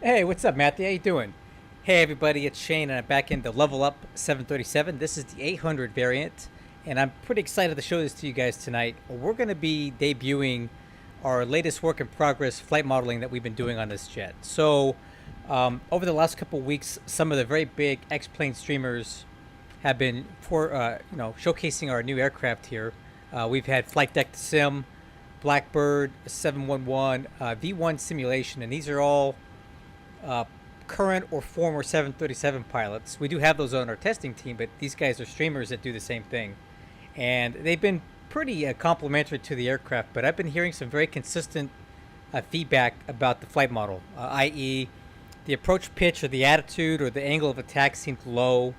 Hey, what's up, Matthew? How you doing? Hey, everybody, it's Shane, and I'm back in the LevelUp 737. This is the 800 variant, and I'm pretty excited to show this to you guys tonight. We're going to be debuting our latest work in progress flight modeling that we've been doing on this jet. So, over the last couple of weeks, some of the very big X-plane streamers have been showcasing our new aircraft here. We've had Flight Deck Sim, Blackbird 711, V1 simulation, and these are all current or former 737 pilots. We do have those on our testing team, but these guys are streamers that do the same thing. And they've been pretty complimentary to the aircraft, but I've been hearing some very consistent feedback about the flight model, i.e. the approach pitch or the attitude or the angle of attack seemed low,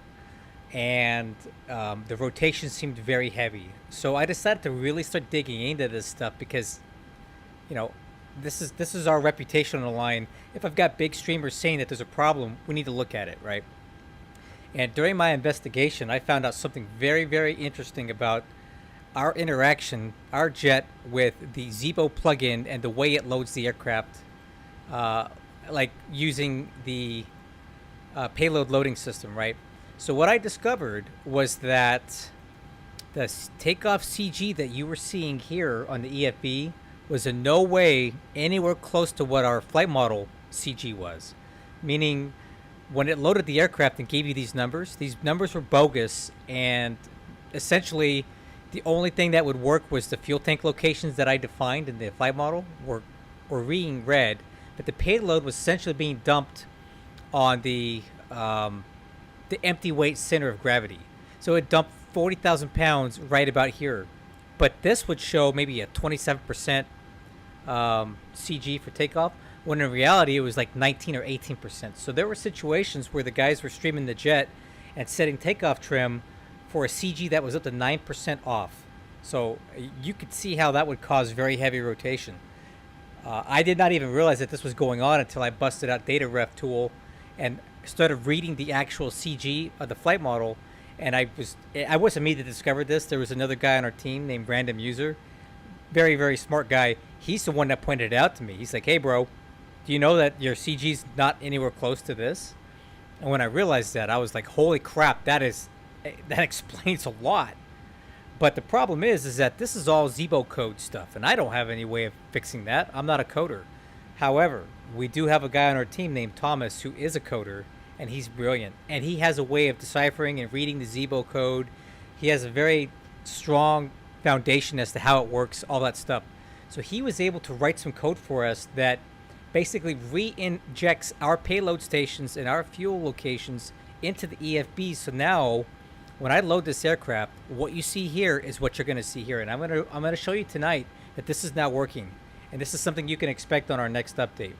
and the rotation seemed very heavy. So I decided to really start digging into this stuff because, this is our reputation on the line. If I've got big streamers saying that there's a problem, we need to look at it, right? And during my investigation, I found out something very, very interesting about our interaction, our jet, with the Zibo plugin and the way it loads the aircraft, like using the payload loading system, right? So what I discovered was that the takeoff CG that you were seeing here on the EFB was in no way anywhere close to what our flight model CG was. Meaning, when it loaded the aircraft and gave you these numbers were bogus, and essentially the only thing that would work was the fuel tank locations that I defined in the flight model were being read, but the payload was essentially being dumped on the empty weight center of gravity. So it dumped 40,000 pounds right about here. But this would show maybe a 27% CG for takeoff, when in reality it was like 19 or 18%. So there were situations where the guys were streaming the jet and setting takeoff trim for a CG that was up to 9% off. So you could see how that would cause very heavy rotation. I did not even realize that this was going on until I busted out Data Ref tool and started reading the actual CG of the flight model. And I wasn't me that discovered this. There was another guy on our team named Random User, very, very smart guy. He's the one that pointed it out to me. He's like, "Hey, bro, do you know that your CG's not anywhere close to this?" And when I realized that, I was like, "Holy crap! That explains a lot." But the problem is that this is all Zibo code stuff, and I don't have any way of fixing that. I'm not a coder. However, we do have a guy on our team named Thomas who is a coder, and he's brilliant. And he has a way of deciphering and reading the Zibo code. He has a very strong foundation as to how it works, all that stuff. So he was able to write some code for us that basically re-injects our payload stations and our fuel locations into the EFB. So now, when I load this aircraft, what you see here is what you're going to see here. And I'm gonna show you tonight that this is now working. And this is something you can expect on our next update.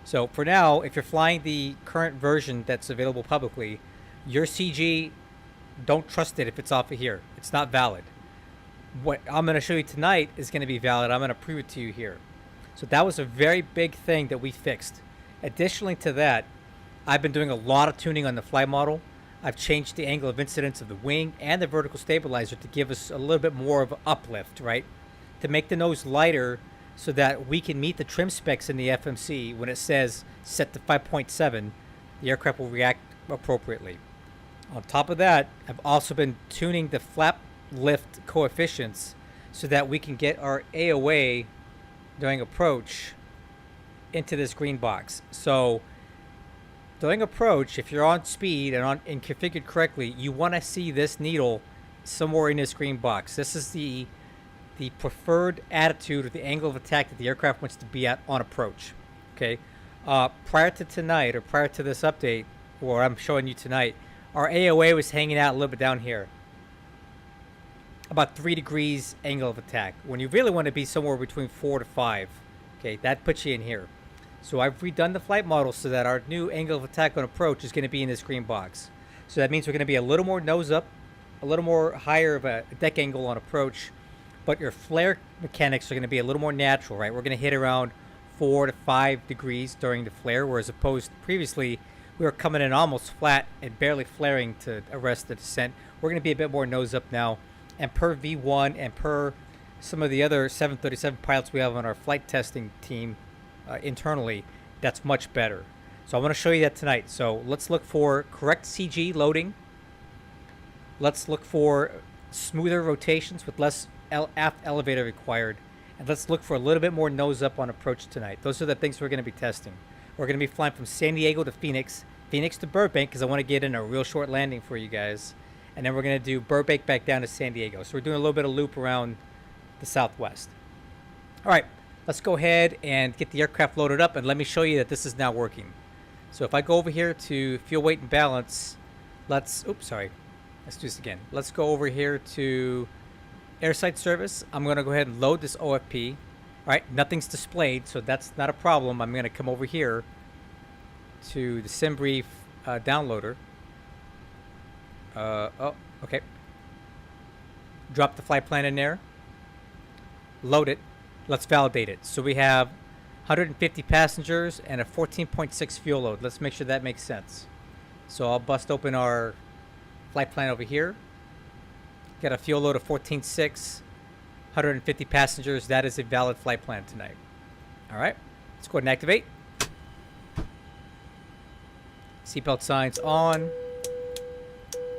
So for now, if you're flying the current version that's available publicly, your CG, don't trust it if it's off of here. It's not valid. What I'm going to show you tonight is going to be valid. I'm going to prove it to you here. So that was a very big thing that we fixed. Additionally to that, I've been doing a lot of tuning on the flight model. I've changed the angle of incidence of the wing and the vertical stabilizer to give us a little bit more of an uplift, right? To make the nose lighter, so that we can meet the trim specs in the FMC. When it says set to 5.7, the aircraft will react appropriately. On top of that, I've also been tuning the flap lift coefficients so that we can get our AOA during approach into this green box. So during approach, if you're on speed and configured correctly, you want to see this needle somewhere in this green box. This is the preferred attitude or the angle of attack that the aircraft wants to be at on approach. Okay, prior to tonight, or prior to this update, or I'm showing you tonight, our AOA was hanging out a little bit down here, about 3 degrees angle of attack, when you really want to be somewhere between 4 to 5. Okay, that puts you in here. So I've redone the flight model so that our new angle of attack on approach is going to be in this green box. So that means we're going to be a little more nose up, a little more higher of a deck angle on approach, but your flare mechanics are going to be a little more natural, right? We're going to hit around 4 to 5 degrees during the flare, whereas opposed to previously, we were coming in almost flat and barely flaring to arrest the descent. We're going to be a bit more nose up now. And per V1 and per some of the other 737 pilots we have on our flight testing team internally, that's much better. So I want to show you that tonight. So let's look for correct CG loading. Let's look for smoother rotations with less aft elevator required. And let's look for a little bit more nose up on approach tonight. Those are the things we're going to be testing. We're going to be flying from San Diego to Phoenix, Phoenix to Burbank, because I want to get in a real short landing for you guys. And then we're going to do Burbank back down to San Diego. So we're doing a little bit of loop around the Southwest. All right, let's go ahead and get the aircraft loaded up, and let me show you that this is now working. So if I go over here to fuel weight and balance, let's do this again. Let's go over here to airside service. I'm going to go ahead and load this OFP. All right, nothing's displayed, so that's not a problem. I'm going to come over here to the SimBrief downloader. Okay. Drop the flight plan in there. Load it. Let's validate it. So we have 150 passengers and a 14.6 fuel load. Let's make sure that makes sense. So I'll bust open our flight plan over here. Got a fuel load of 14.6, 150 passengers. That is a valid flight plan tonight. All right. Let's go ahead and activate. Seatbelt signs on.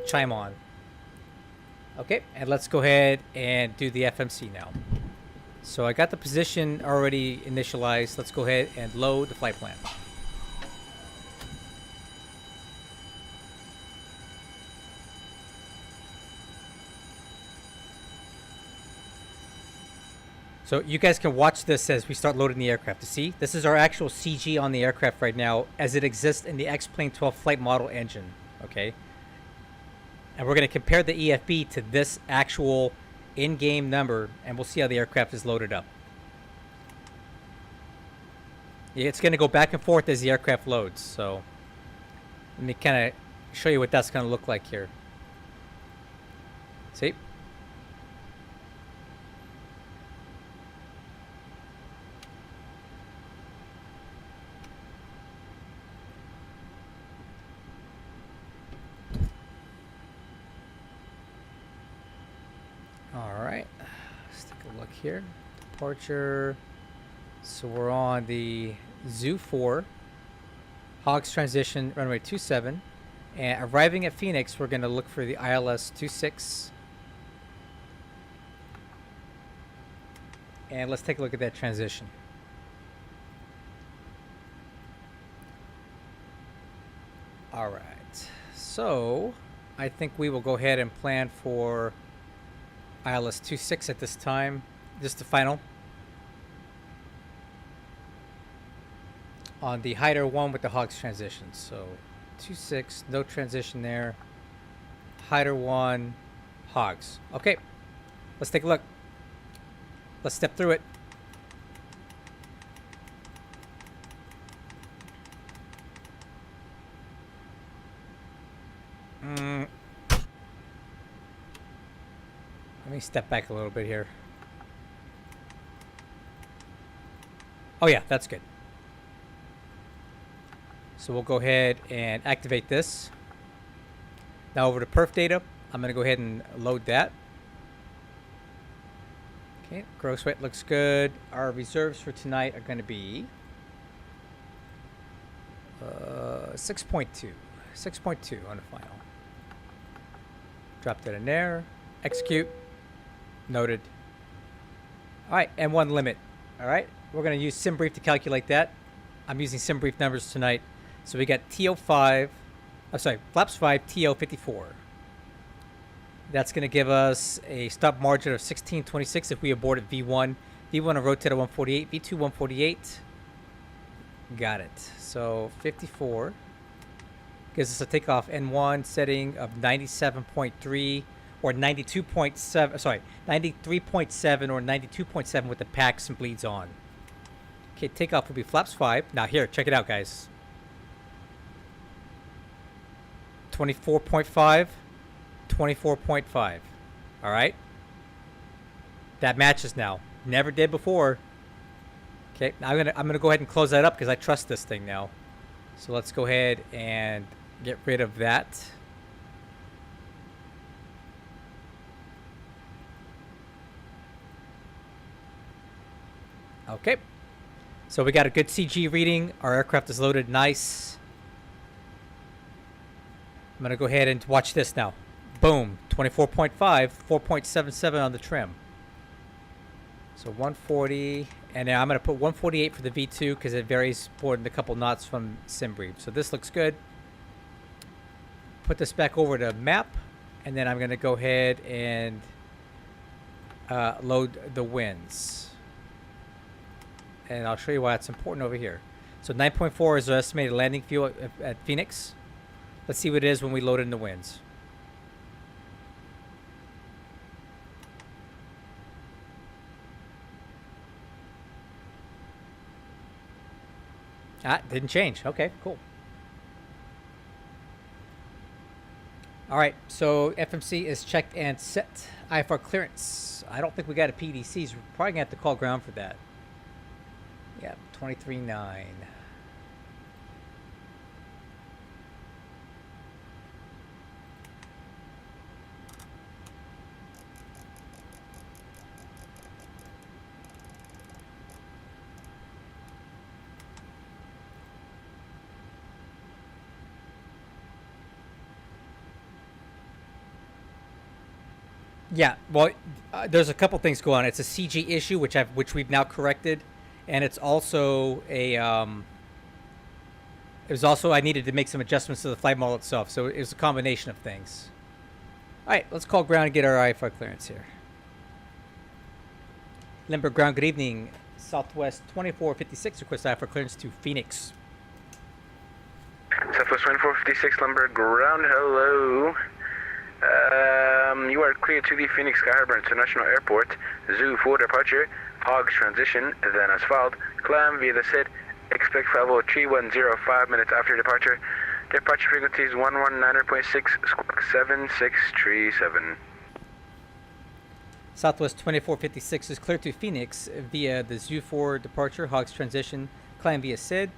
Chime on. Okay, and let's go ahead and do the FMC now. So I got the position already initialized. Let's go ahead and load the flight plan. So you guys can watch this as we start loading the aircraft. To see, this is our actual CG on the aircraft right now as it exists in the X-Plane 12 flight model engine. Okay. And we're going to compare the EFB to this actual in-game number, and we'll see how the aircraft is loaded up. Yeah, it's going to go back and forth as the aircraft loads. So let me kind of show you what that's going to look like here. See? Alright, let's take a look here. Departure. So we're on the Zoo 4, Hogs transition, runway 27. And arriving at Phoenix, we're going to look for the ILS 26. And let's take a look at that transition. Alright, so I think we will go ahead and plan for ILS 26 at this time. Just the final. On the Hider 1 with the Hogs transition. So 26, no transition there. Hider 1, Hogs. Okay, let's take a look. Let's step through it. Let me step back a little bit here. Oh yeah, that's good. So we'll go ahead and activate this. Now over to perf data. I'm going to go ahead and load that. Okay, gross weight looks good. Our reserves for tonight are going to be 6.2. 6.2 on the final. Drop that in there. Execute. Noted. Alright, and one limit. Alright, we're going to use SimBrief to calculate that. I'm using SimBrief numbers tonight. So we got TO5, flaps 5, TO54. That's going to give us a stop margin of 1626 if we abort at V1. V1 will rotate at 148, V2 148. Got it. So 54 gives us a takeoff N1 setting of 97.3 or 92.7, 93.7 or 92.7 with the packs and bleeds on. Okay, takeoff will be flaps 5. Now here, check it out, guys. 24.5, 24.5. All right. That matches now. Never did before. Okay, now I'm gonna go ahead and close that up because I trust this thing now. So let's go ahead and get rid of that. Okay. So we got a good CG reading. Our aircraft is loaded nice. going to go ahead and watch this now. Boom, 24.5, 4.77 on the trim. So 140, and now I'm going to put 148 for the V2 because it varies more than a couple knots from SimBrief. So this looks good. Put this back over to map, and then I'm going to go ahead and load the winds. And I'll show you why it's important over here. So 9.4 is our estimated landing fuel at Phoenix. Let's see what it is when we load in the winds. Ah, didn't change. Okay, cool. All right, so FMC is checked and set. IFR clearance. I don't think we got a PDC. So we're probably gonna have to call ground for that. Yeah, 23.9. Yeah, well, there's a couple things going on. It's a CG issue, which we've now corrected, and it's also a it was also I needed to make some adjustments to the flight model itself, so it was a combination of things. All right, let's call ground and get our IFR clearance here. Limber ground, good evening. Southwest 2456 request IFR clearance to Phoenix. Southwest 2456 Limber ground, hello. You are clear to the Phoenix Sky Harbor International Airport. Zoo for departure. Hogs transition, then asphalt. Climb via the SID. Expect level 3105 minutes after departure. Departure frequency is 119.6, squawk 7637. Southwest 2456 is clear to Phoenix via the Zoo 4 departure. Hogs transition. Climb via SID.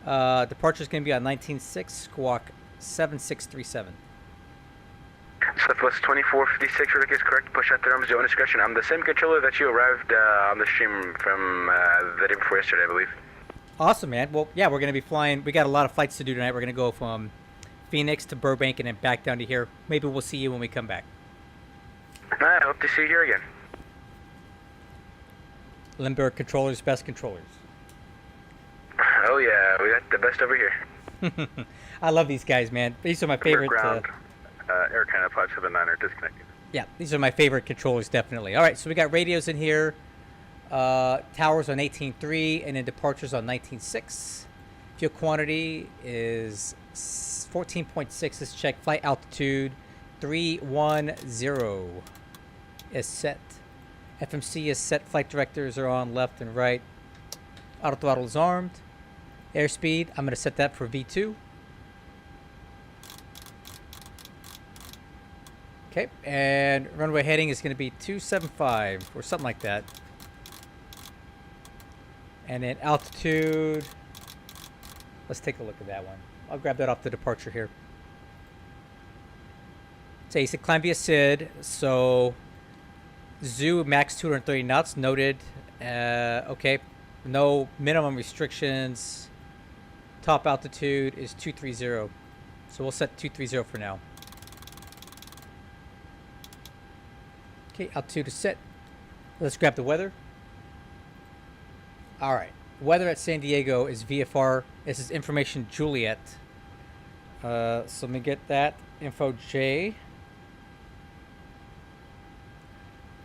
Departure is going to be on 19.6, squawk 7637. Southwest 2456, Rick is correct. Push out the numbers, your own discretion. I'm the same controller that you arrived on the stream from the day before yesterday, I believe. Awesome, man. Well, yeah, we're going to be flying. We got a lot of flights to do tonight. We're going to go from Phoenix to Burbank and then back down to here. Maybe we'll see you when we come back. I hope to see you here again. Limburg controllers, best controllers. Oh yeah, we got the best over here. I love these guys, man. These are my favorite. Air Canada 579 are disconnected. Yeah, these are my favorite controllers, definitely. All right, so we got radios in here. Towers on 18.3 and then departures on 19.6. Fuel quantity is 14.6. Let's check flight altitude. 310 is set. FMC is set. Flight directors are on left and right. Auto throttle is armed. Airspeed, I'm going to set that for V2. Okay, and runway heading is going to be 275 or something like that. And then altitude, let's take a look at that one. I'll grab that off the departure here. So you said climb via SID, so Zoo max 230 knots, noted. Okay, no minimum restrictions. Top altitude is 230. So we'll set 230 for now. Okay, altitude is set. Let's grab the weather. All right, weather at San Diego is VFR. This is information Juliet. So let me get that info J.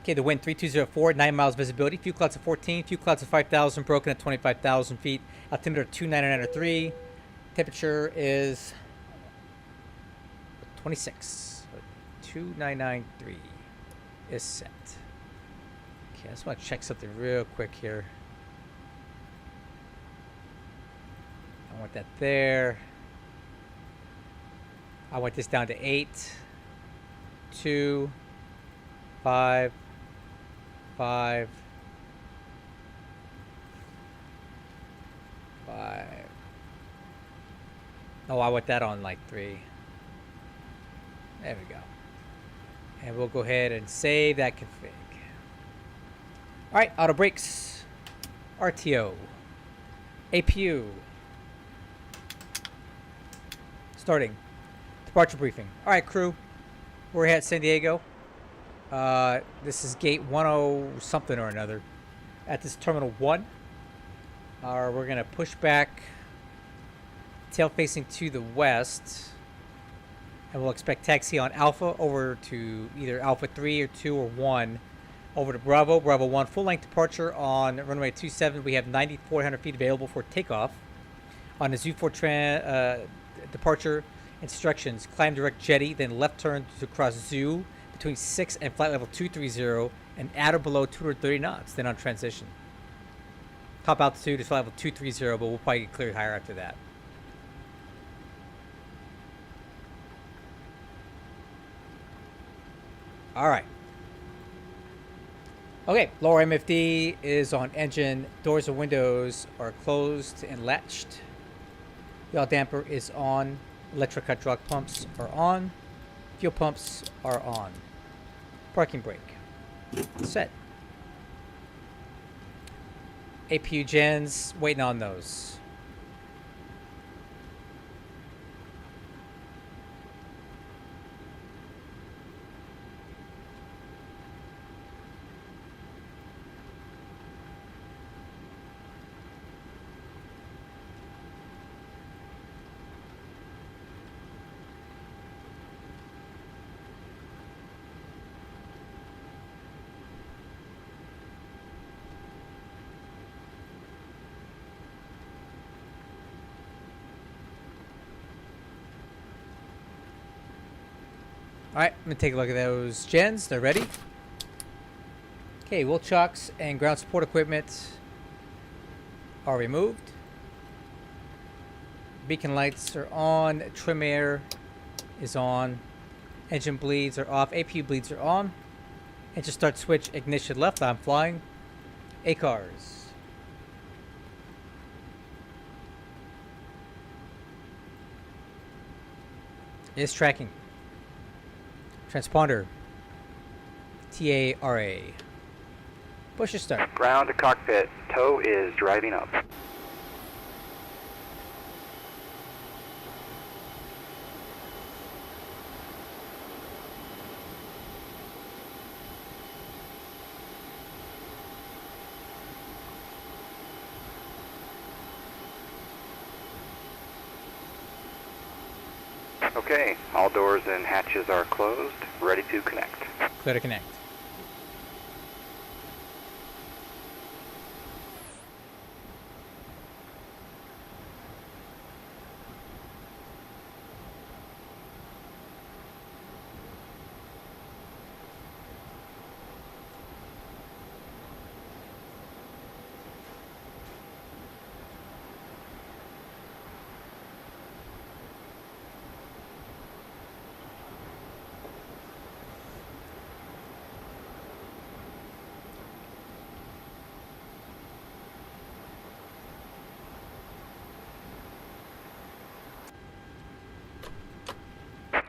Okay, the wind 3204, 9 miles visibility. Few clouds of 14, few clouds of 5,000, broken at 25,000 feet. Altimeter 2993. Temperature is 26. 2993 is set. Okay, I just want to check something real quick here. I want that there. I want this down to 8, 2, 5, 5, 5. Oh, I want that on like 3. There we go. And we'll go ahead and save that config. All right, auto brakes, RTO, APU. Starting. Departure briefing. All right, crew. We're at San Diego. This is gate 10 something or another. At this terminal 1. We're going to push back, tail facing to the west. And we'll expect taxi on Alpha over to either Alpha 3 or 2 or 1. Over to Bravo. Bravo 1. Full length departure on runway 27. We have 9,400 feet available for takeoff. On the Zoo 4 departure instructions, climb direct jetty, then left turn to cross Zoo between 6 and flight level 230 and at or below 230 knots, then on transition. Top altitude is flight level 230, but we'll probably get cleared higher after that. All right. Okay, lower MFD is on engine. Doors and windows are closed and latched. Yaw damper is on. Electric hydraulic pumps are on. Fuel pumps are on. Parking brake. Set. APU gens, waiting on those. Alright, I'm going to take a look at those gens. They're ready. Okay, wheel chocks and ground support equipment are removed. Beacon lights are on. Trim air is on. Engine bleeds are off. APU bleeds are on. Engine start switch, ignition left. I'm flying. ACARS. Is tracking. Transponder. TARA. Push to start. Ground to cockpit. Tow is driving up. Okay, all doors and hatches are closed, ready to connect. Clear to connect.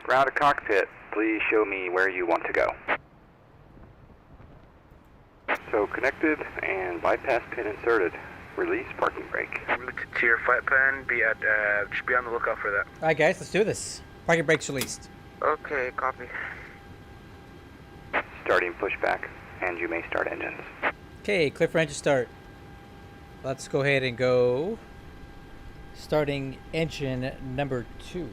Ground to cockpit, please show me where you want to go. So connected and bypass pin inserted. Release parking brake. Route to your flight plan, should be on the lookout for that. Alright guys, let's do this. Parking brake's released. Okay, copy. Starting pushback, and you may start engines. Okay, clear for engine start. Let's go ahead and go. Starting engine number 2.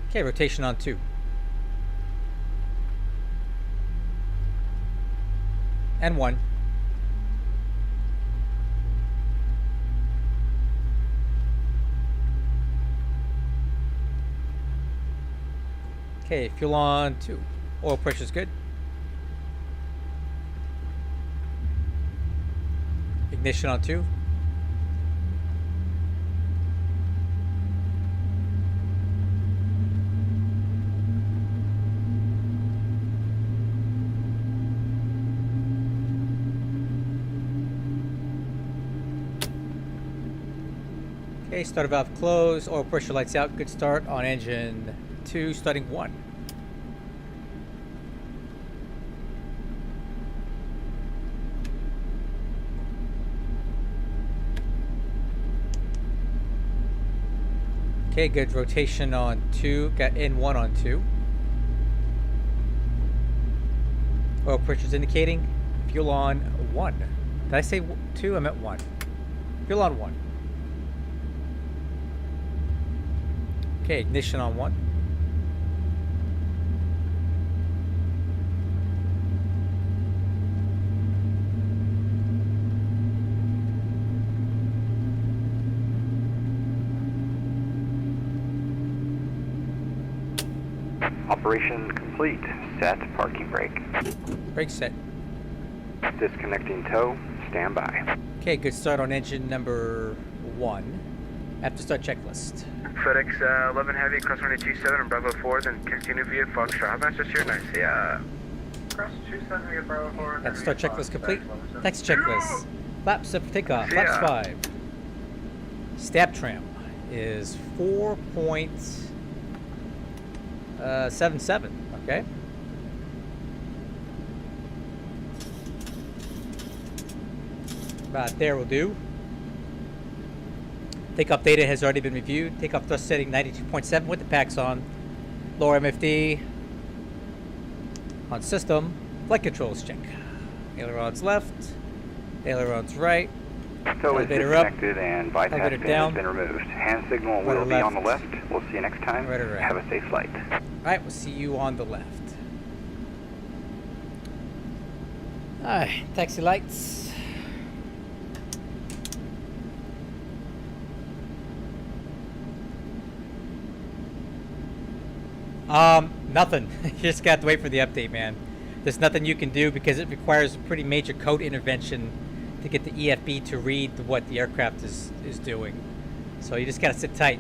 Okay, rotation on 2. And 1. Okay, fuel on 2. Oil pressure's good. Ignition on 2. Okay, starter valve closed, oil pressure lights out, good start on engine 2, starting 1. Okay, good. Rotation on 2. Got N1 on 2. Oil pressure's indicating. Fuel on 1. Did I say 2? I meant 1. Fuel on 1. Okay, ignition on 1. Operation complete. Set parking brake. Brake set. Disconnecting tow. Stand by. Okay, good start on engine number 1. After start checklist. FedEx 11 Heavy, cross runway 27 and Bravo 4, then continue via Foxtrot. Master here, nice. Yeah. Cross 27 via Bravo 4. After start checklist complete. Taxi checklist. Flaps set for takeoff. Flaps 5. Stab trim is 4.77. Okay. About there will do. Takeoff data has already been reviewed. Takeoff thrust setting 92.7 with the packs on. Lower MFD. On system. Flight controls check. Ailerons left. Ailerons right. Tow is Elevator up. disconnected and bypass Elevator pin down. has been removed. Hand signal Right or will be on the left? left. We'll see you next time. Right or right? Have a safe flight. Alright, we'll see you on the left. Alright, taxi lights. Nothing. You just got to wait for the update, man. There's nothing you can do because it requires a pretty major code intervention to get the EFB to read what the aircraft is doing. So you just gotta sit tight.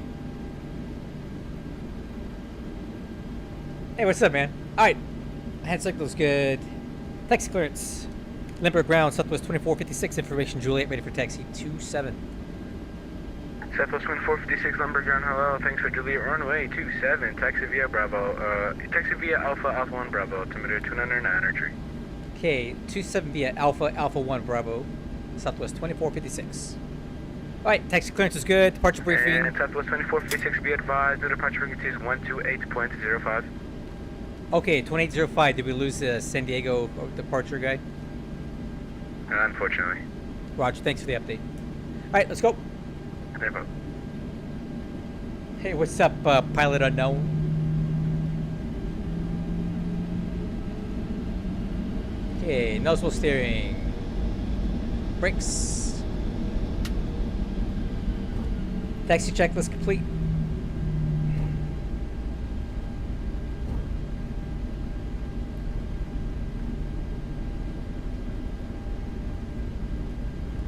Hey, what's up, man? Alright. Hand signal's good. Taxi clearance. Limber ground, Southwest 2456, information Juliet, ready for taxi 27. Southwest 2456 Lumber Ground, hello. Thanks for Juliet, runway 27. Taxi via Bravo. Taxi via Alpha 1 Bravo. Altimeter 209 entry. Okay, 27 via Alpha 1 Bravo, Southwest 2456. Alright, taxi clearance is good. Departure briefing. And Southwest 2456, be advised, the departure frequency is 128.05. Okay, 2805. Did we lose the San Diego departure guy? Unfortunately. Roger, thanks for the update. Alright, let's go. There you go. Hey, what's up, pilot unknown? Okay, nozzle steering. Brakes. Taxi checklist complete.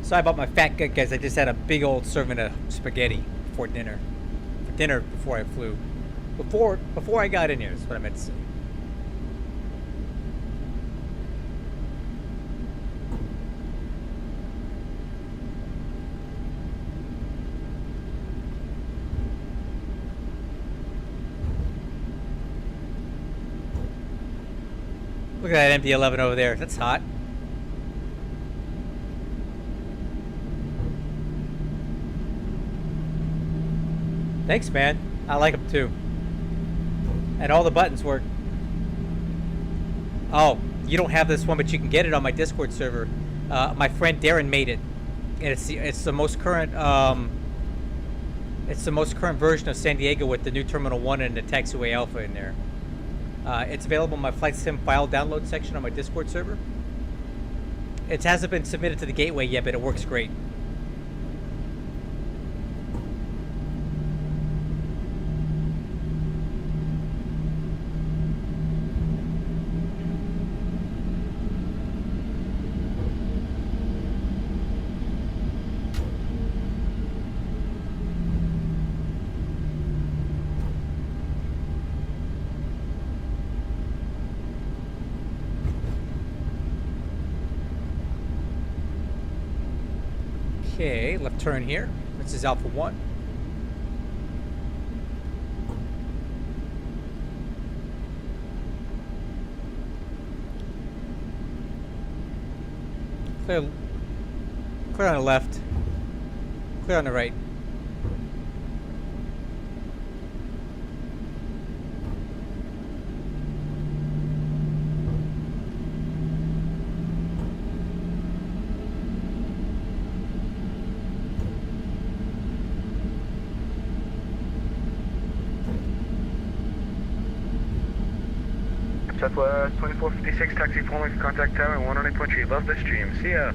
Sorry about my fat gut, guys. I just had a big old serving of spaghetti before dinner. For dinner before I flew. Before I got in here, that's what I meant to say. Look at that MD-11 over there. That's hot. Thanks, man. I like them too. And all the buttons work. Oh, you don't have this one, but you can get it on my Discord server. My friend Darren made it, and it's the most current version of San Diego with the new Terminal 1 and the Taxiway Alpha in there. It's available in my Flight Sim file download section on my Discord server. It hasn't been submitted to the gateway yet, but it works great. Okay, left turn here. This is Alpha 1. Clear on the left. Clear on the right. Southwest 2456, taxi forming contact tower 108.3. Love the stream. See ya.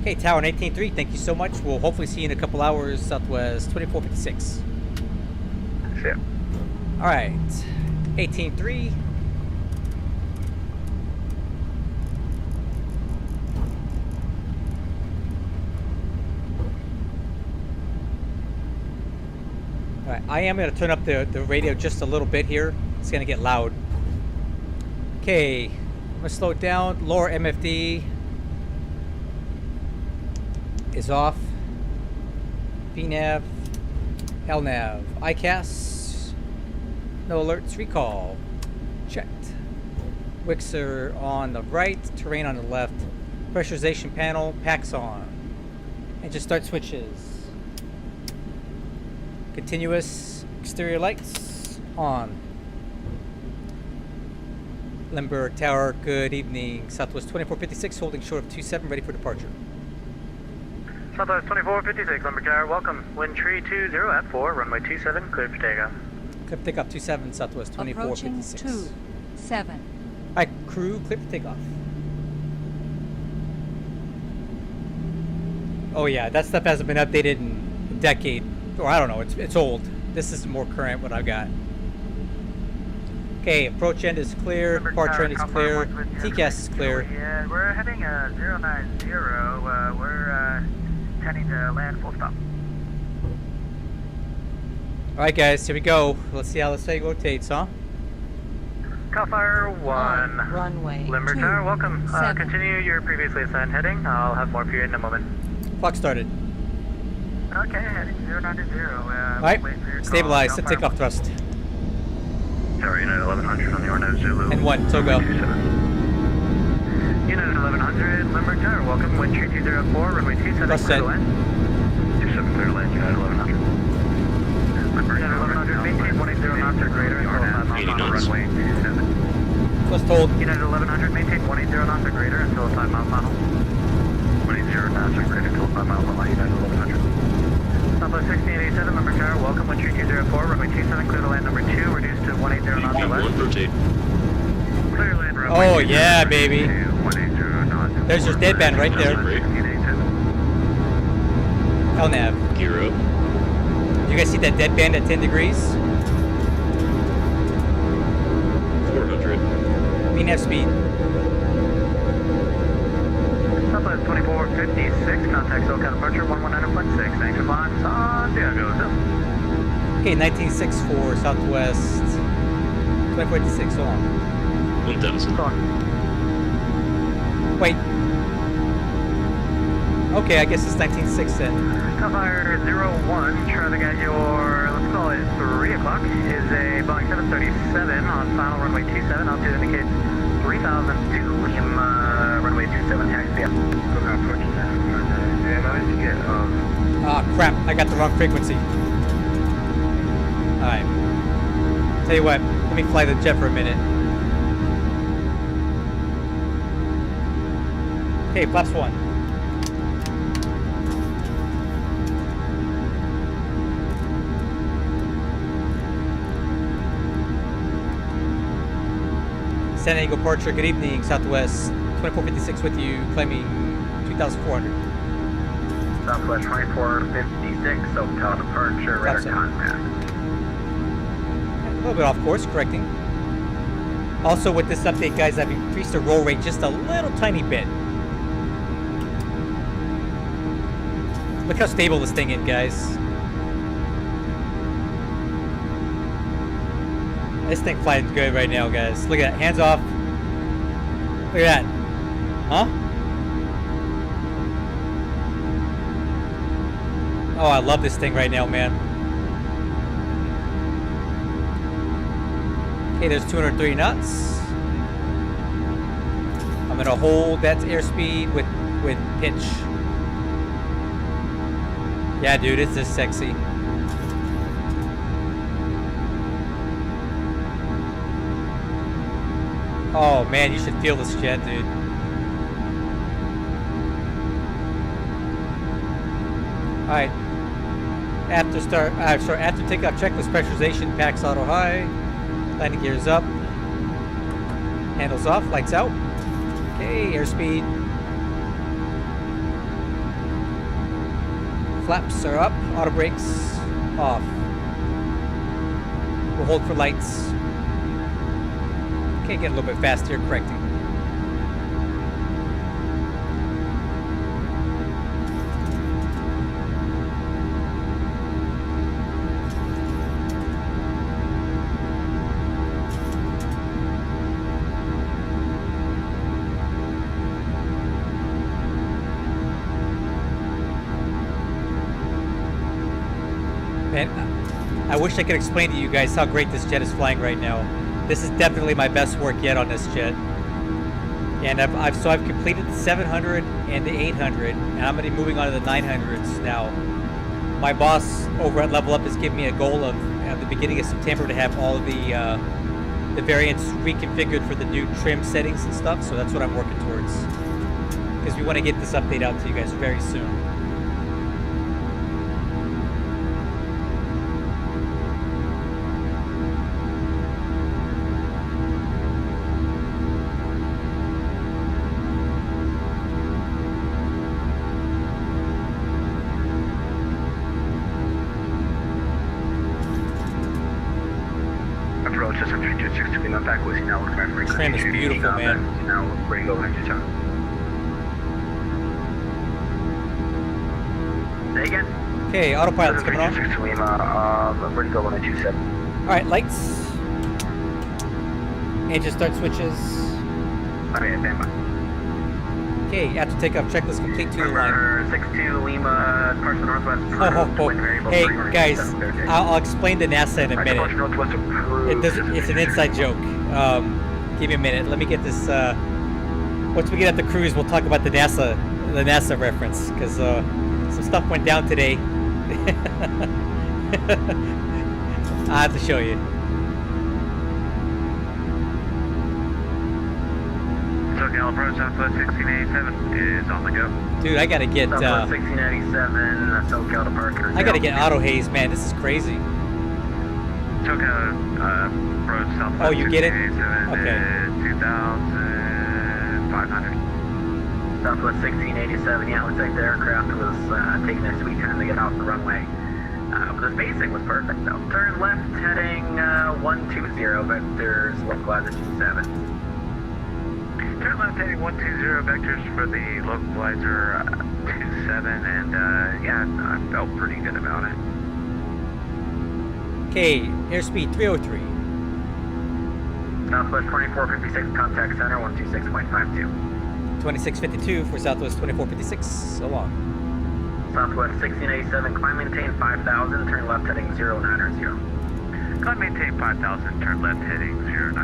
Okay, Tower 18.3, thank you so much. We'll hopefully see you in a couple hours, Southwest 2456. See ya. Alright, 18.3. Alright, I am going to turn up the radio just a little bit here. It's going to get loud. Okay, I'm going to slow it down. Lower MFD is off. VNav, LNav, ICAS, no alerts, recall, checked. Wicks are on the right, terrain on the left, pressurization panel, packs on. And just start switches. Continuous exterior lights on. Limburg Tower, good evening. Southwest 2456, holding short of 27, ready for departure. Southwest 2456, Limburg Tower, welcome. Wind tree 20 at 4, runway 27, cleared for takeoff. Clear for takeoff 27, Southwest 2456. Approaching 27. Alright, crew, clear for takeoff. Oh yeah, that stuff hasn't been updated in a decade. Or I don't know, it's old. This is more current what I've got. Okay, approach end is clear, departure end is clear, TCAS is clear. Yeah, we're heading 090, we're heading to land full stop. Alright guys, here we go. Let's see how this thing rotates, huh? CORSAIR 1. Runway Limburg 2, Tower, welcome. 7. Continue your previously assigned heading. I'll have more for you in a moment. Clock started. Okay, heading 090. Alright, stabilize, set takeoff thrust. Tower Unit 1100 on the Ornez Zulu. And 1, Togo. Unit 1100, Limburg Tower, welcome. Wind tree 204, runway 27, Thrust clear set. to land. 27 clear to land, Unit 1100. Unit 1100, maintain 180 knots or greater until 5 miles an hour. Runway 27. Thrust hold. Unit 1100, maintain 180 knots or greater until 5 miles an hour. 180 knots or greater until 5 miles an hour, Unit 1100. Southwest 1687, Limburg Tower, welcome. Wind tree 204, runway 27, clear to land number 2, reduced to 180 knots or less. Rotate. Clear land runway. Oh yeah, baby. 180 knots. There's your deadband right there. Break. 1687. LNav. Gear up. You guys see that deadband at 10 degrees? 400. VNav speed. Southwest 2456, contact SoCal departure 119.6, thanks for flying Santiago. Okay, 19.6 for Southwest 2456, hold on. 1000. Wait. Okay, I guess it's 19.6 then. CORSAIR 01, traffic at your, let's call it 3 o'clock, is a Boeing 737 on final runway 27, altitude indicates 3002, runway 27, taxi up. Ah, crap, I got the wrong frequency. Alright. Tell you what, let me fly the jet for a minute. Okay, flaps 1. San Diego departure, good evening, Southwest 2456 with you, claiming 2,400. Southwest 2456, SoCal departure, radar Southside. contact. A little bit off course, correcting. Also with this update, guys, I've increased the roll rate just a little tiny bit. Look how stable this thing is, guys. This thing flying good right now, guys. Look at that, hands off. Look at that. Huh? Oh, I love this thing right now, man. Okay, there's 230 knots. I'm gonna hold that airspeed with pitch. Yeah, dude, it's just sexy. Oh man, you should feel this jet, dude. Alright. After takeoff checklist, pressurization, packs auto high. Landing gears up. Handles off, lights out. Okay, airspeed. Flaps are up, auto brakes off. We'll hold for lights. Okay, get a little bit faster, correcting. Man, I wish I could explain to you guys how great this jet is flying right now. This is definitely my best work yet on this jet. And I've completed the 700 and the 800, and I'm going to be moving on to the 900s now. My boss over at Level Up has given me a goal of at the beginning of September to have all of the variants reconfigured for the new trim settings and stuff. So that's what I'm working towards, because we want to get this update out to you guys very soon. Trim is beautiful, man. Now ready to go back to town. Say again? Okay, autopilot's coming on. 6 to Lima, ready to go 127. Alright, lights. Engine start switches. Okay, stand by. Okay, after takeoff checklist complete to the line. 62 Lima, departure northwest. Hey guys, I'll explain to NASA in a minute. It's an inside joke. Give me a minute. Let me get this. Once we get at the cruise, we'll talk about the NASA reference, because some stuff went down today. I have to show you. SoCal approach Southwest 1687 is on the go. Dude, I gotta get. Southwest 1687, SoCal departure. I gotta get auto haze, man. This is crazy. SoCal approach Southwest. Oh, you get it? 1687 Okay. is 2,500. Southwest 1687, yeah, looks like the aircraft was taking their sweet time to get off the runway. But the spacing was perfect though. Turn left heading 120, vectors localizer 27. Turn left heading 120, vectors for the localizer 27, and yeah, I felt pretty good about it. Okay, airspeed 303. Southwest 2456, contact center 126.52. 2652 for Southwest 2456. So long. Southwest 1687, climb maintain 5000, turn left heading 090. Climb maintain 5000, turn left heading 090.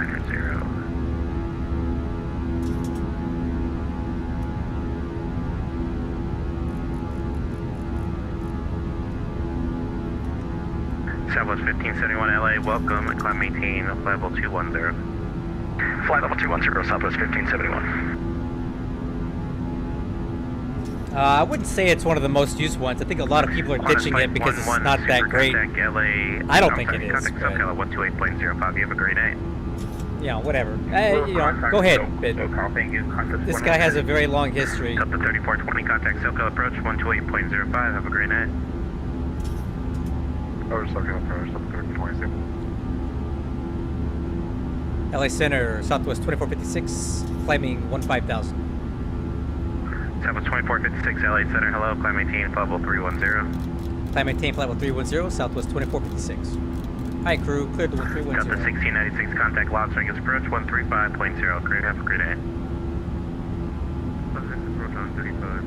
Southwest 1571 LA, welcome, and climb maintain flight level 210. Flight level 210, Southwest 1571. I wouldn't say it's one of the most used ones. I think a lot of people are ditching it because it's not that great. I don't think it is. Contact SoCal at 128.05, you have a great night. Yeah, whatever. You know, go ahead. But this guy has a very long history. Delta 3420, contact SoCal approach 128.05, have a great night. Over SoCal approach, Delta 3420. LA Center, Southwest 2456, climbing 15,000. Southwest 2456, LA Center, hello, climb maintain, flight level 310. Climb maintain, flight level 310, Southwest 2456. Hi crew, cleared to 310. Delta 1696, contact Loud Circus approach 135.0, great, have a great day. Approach on 35.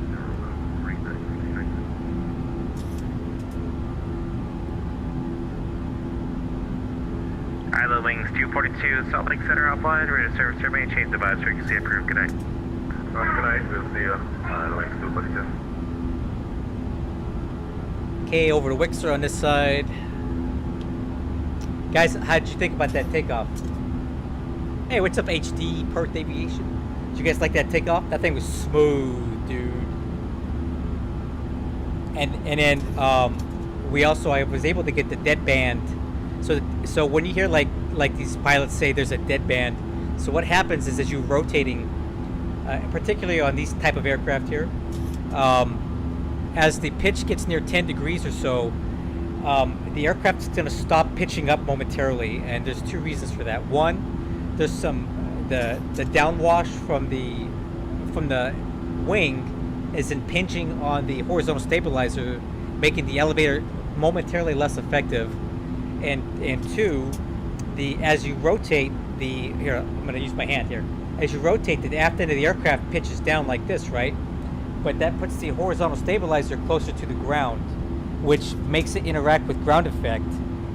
ILO Wings 242, Salt Lake Center offline, ready to service survey and change device, frequency approved, good night. Good night, we'll see you. Wings 242. Okay, over to Wixer on this side. Guys, how did you think about that takeoff? Hey, what's up, HD Perth Aviation? Did you guys like that takeoff? That thing was smooth, dude. And then I was able to get the deadband. So when you hear like these pilots say there's a deadband, So what happens is as you're rotating, particularly on these type of aircraft here, as the pitch gets near 10 degrees or so, the aircraft's going to stop pitching up momentarily, and there's two reasons for that. One, there's some the downwash from the wing is impinging on the horizontal stabilizer, making the elevator momentarily less effective. And two, as you rotate here, I'm going to use my hand here. As you rotate, the aft end of the aircraft pitches down like this, right? But that puts the horizontal stabilizer closer to the ground, which makes it interact with ground effect.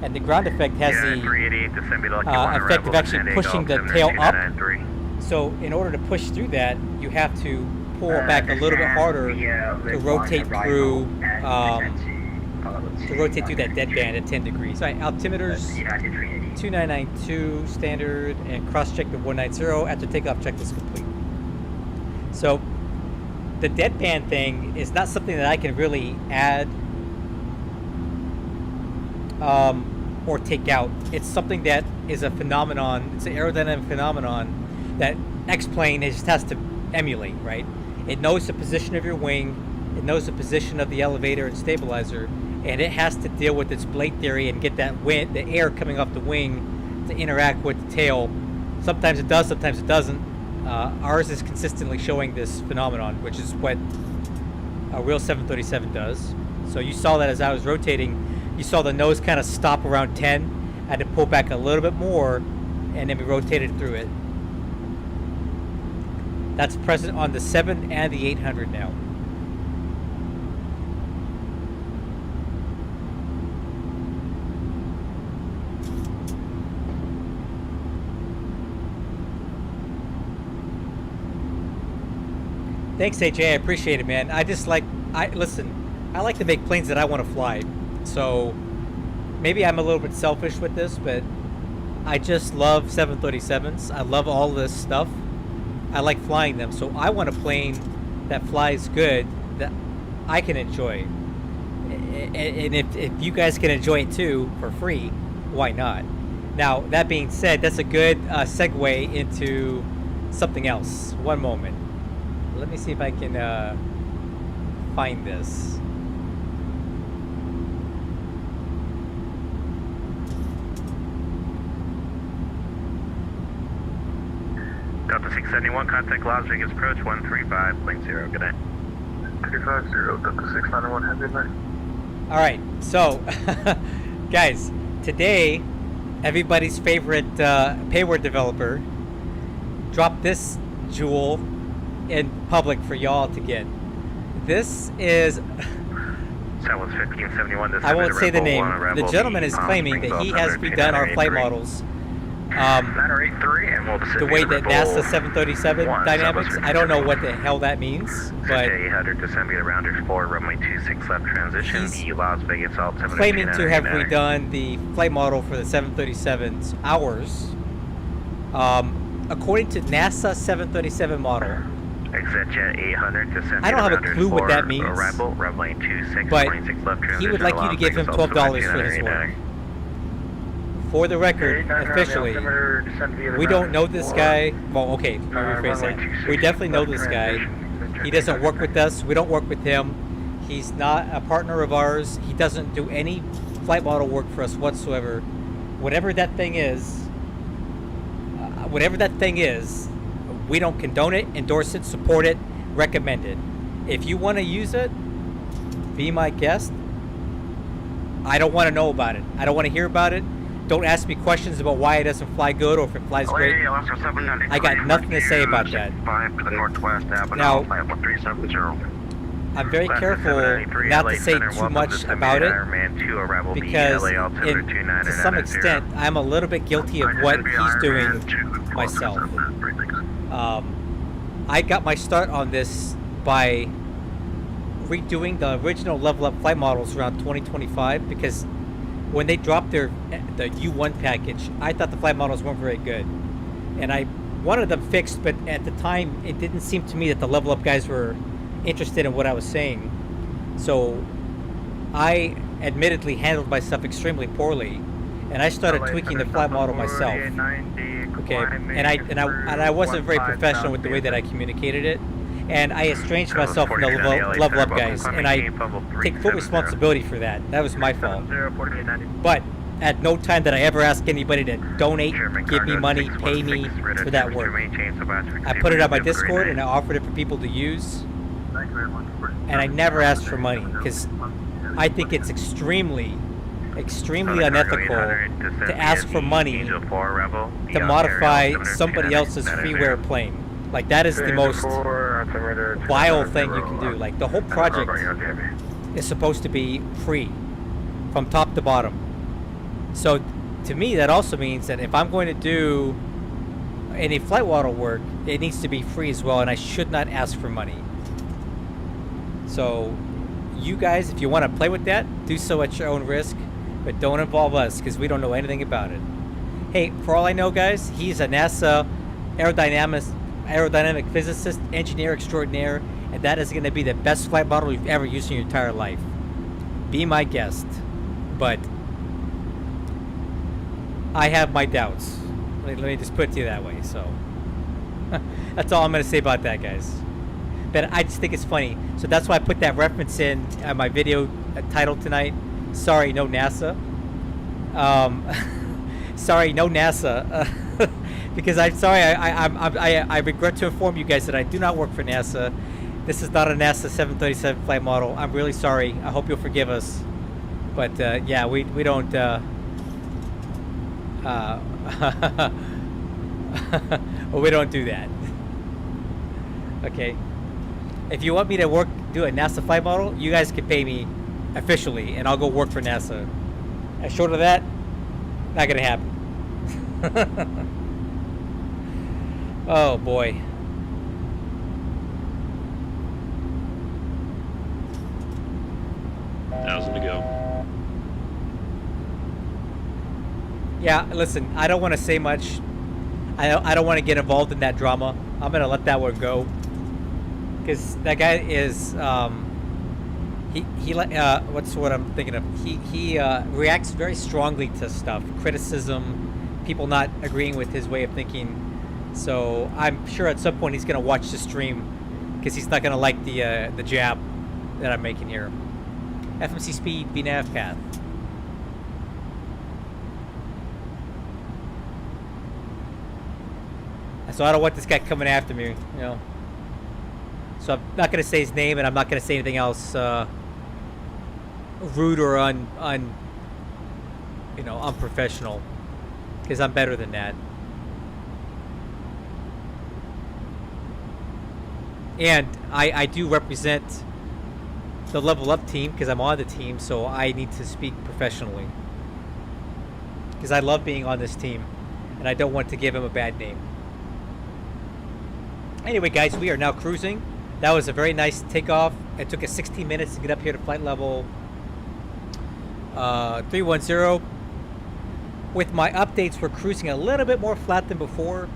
And the ground effect has the effect of actually pushing the tail up. So in order to push through that, you have to pull back a little bit harder to rotate through that deadband at 10 degrees. All right, altimeters 2992 standard, and cross-check to 190. After takeoff, check is complete. So the deadband thing is not something that I can really add or take out. It's something that is a phenomenon. It's an aerodynamic phenomenon that X-plane just has to emulate, right? It knows the position of your wing, it knows the position of the elevator and stabilizer, and it has to deal with its blade theory and get that wind, the air coming off the wing, to interact with the tail. Sometimes it does, sometimes it doesn't. Ours is consistently showing this phenomenon, which is what a real 737 does. So you saw that as I was rotating, you saw the nose kind of stop around 10. I had to pull back a little bit more, and then we rotated through it. That's present on the 7 and the 800 now. Thanks, AJ. I appreciate it, man. I like to make planes that I want to fly. So maybe I'm a little bit selfish with this, but I just love 737s. I love all this stuff. I like flying them. So I want a plane that flies good, that I can enjoy. And if you guys can enjoy it too for free, why not? Now, that being said, that's a good segue into something else. One moment. Let me see if I can find this. Delta 671, contact Las Vegas approach 135.0. Good night. 350, Delta 691, have a good night. All right, so guys, today everybody's favorite payword developer dropped this jewel in public for y'all to get. This is Southwest 1571. I won't say the name. The gentleman is claiming that he has redone our flight models the way that NASA 737 dynamics. I don't know what the hell that means, but 800 descend via round explore runway 26 left transition. He's Las Vegas altimeter claiming to have redone the flight model for the 737's hours. According to NASA 737 model, ExitJet 800 descend I don't have a clue what that means, arrival runway 26 but 26 left transition. he would like you to give him $12 for his work. For the record, officially, we don't know this guy. Well, okay, let me rephrase that. We definitely know this guy. He doesn't work with us. We don't work with him. He's not a partner of ours. He doesn't do any flight model work for us whatsoever. Whatever that thing is, we don't condone it, endorse it, support it, recommend it. If you want to use it, be my guest. I don't want to know about it. I don't want to hear about it. Don't ask me questions about why it doesn't fly good or if it flies great. I got nothing to say about that. Now, I'm very careful not to say too much about it because to some extent I'm a little bit guilty of what he's doing myself. I got my start on this by redoing the original LevelUp flight models around 2025 because when they dropped the U1 package, I thought the flight models weren't very good. And I wanted them fixed, but at the time, it didn't seem to me that the LevelUp guys were interested in what I was saying. So I admittedly handled myself extremely poorly. and I started tweaking the flight model myself. Okay, and I wasn't very professional with the way that I communicated it, and I estranged myself from the level up guys, and I take full responsibility for that. That was my fault. But at no time did I ever ask anybody to donate, give me money, pay me for that work. I put it on my Discord and I offered it for people to use, and I never asked for money because I think it's extremely unethical to ask for money to modify somebody else's freeware plane. Like, that is the most vile thing you can do. Like, the whole project is supposed to be free from top to bottom. So to me, that also means that if I'm going to do any flight model work, it needs to be free as well, and I should not ask for money. So you guys, if you want to play with that, do so at your own risk, but don't involve us because we don't know anything about it. Hey, for all I know, guys, he's a NASA aerodynamic physicist, engineer extraordinaire, and that is going to be the best flight model you've ever used in your entire life. Be my guest. But I have my doubts. Let me just put it to you that way. So that's all I'm going to say about that, guys. But I just think it's funny. So that's why I put that reference in my video title tonight. Sorry, no NASA. Sorry, no NASA. Because I'm sorry, I regret to inform you guys that I do not work for NASA. This is not a NASA 737 flight model. I'm really sorry. I hope you'll forgive us. But yeah, we don't. Well, we don't do that. Okay. If you want me to do a NASA flight model, you guys can pay me officially, and I'll go work for NASA. And short of that, not gonna happen. Oh boy. $1,000 to go. Yeah, listen, I don't want to say much. I don't want to get involved in that drama. I'm gonna let that one go, because that guy is what's what I'm thinking of. He reacts very strongly to stuff, criticism, people not agreeing with his way of thinking. So I'm sure at some point he's gonna watch the stream, because he's not gonna like the jab that I'm making here. FMC speed, VNAV path. So I don't want this guy coming after me, you know. So I'm not gonna say his name, and I'm not gonna say anything else rude or unprofessional, because I'm better than that. And I do represent the Level Up team because I'm on the team, so I need to speak professionally, because I love being on this team and I don't want to give him a bad name. Anyway, guys, we are now cruising. That was a very nice takeoff. It took us 16 minutes to get up here to flight level 310. With my updates, we're cruising a little bit more flat than before.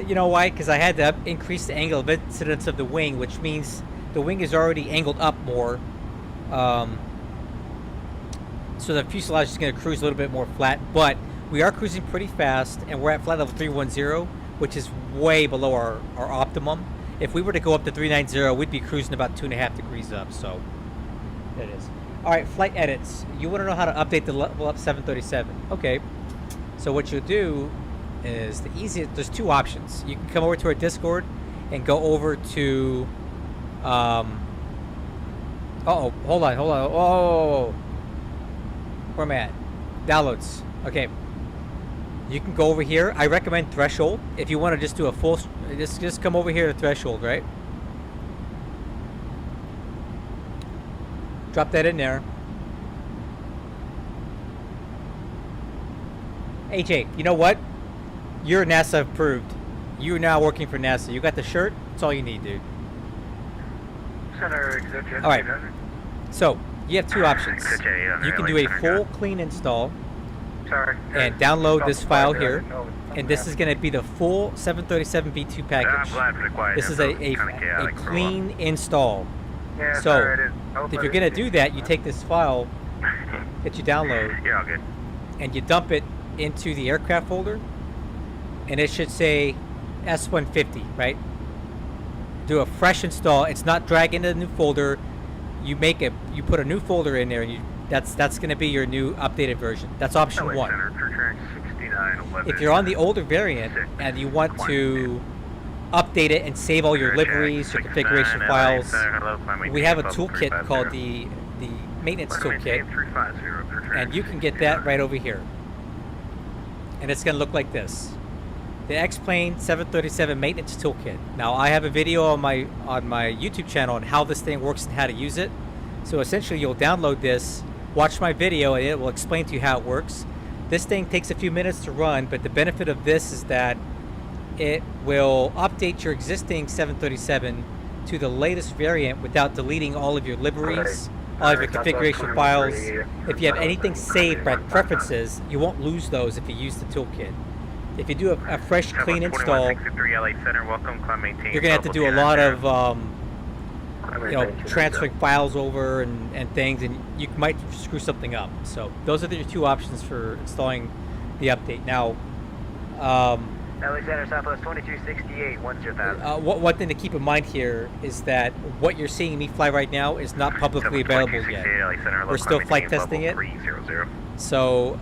You know why? Because I had to increase the angle of incidence of the wing, which means the wing is already angled up more. So the fuselage is going to cruise a little bit more flat. But we are cruising pretty fast, and we're at flight level 310, which is way below our optimum. If we were to go up to 390, we'd be cruising about 2.5 degrees up. So there it is. All right, flight edits. You want to know how to update the LevelUp 737? Okay. So what you'll do is the easiest. There's two options. You can come over to our Discord and go over to. Uh-oh, hold on. Oh, where am I at? Downloads. Okay. You can go over here. I recommend threshold. If you want to just do a full, just come over here to threshold, right? Drop that in there. AJ, you know what? You're NASA approved. You're now working for NASA. You got the shirt? That's all you need, dude. All right. So you have two options. You can do a full clean install and download this file here, and this is going to be the full 737 V2 package. This is a clean install. So if you're going to do that, you take this file that you download and you dump it into the aircraft folder, and it should say S150, right? Do a fresh install. It's not dragging into the new folder. You put a new folder in there, and that's going to be your new updated version. That's option 1. If you're on the older variant and you want to update it and save all your liveries, your configuration files, we have a toolkit called the maintenance toolkit, and you can get that right over here. And it's going to look like this. The X-Plane 737 maintenance toolkit. Now I have a video on my YouTube channel on how this thing works and how to use it. So essentially you'll download this, watch my video, and it will explain to you how it works. This thing takes a few minutes to run, but the benefit of this is that it will update your existing 737 to the latest variant without deleting all of your liveries, all of your configuration files. If you have anything saved by preferences, you won't lose those if you use the toolkit. If you do a fresh, clean install, you're going to have to do a lot of transferring files over and things, and you might screw something up. So those are your two options for installing the update. Now, LA Center Southwest 2268, 10,000. One thing to keep in mind here is that what you're seeing me fly right now is not publicly available yet. We're still flight testing it. So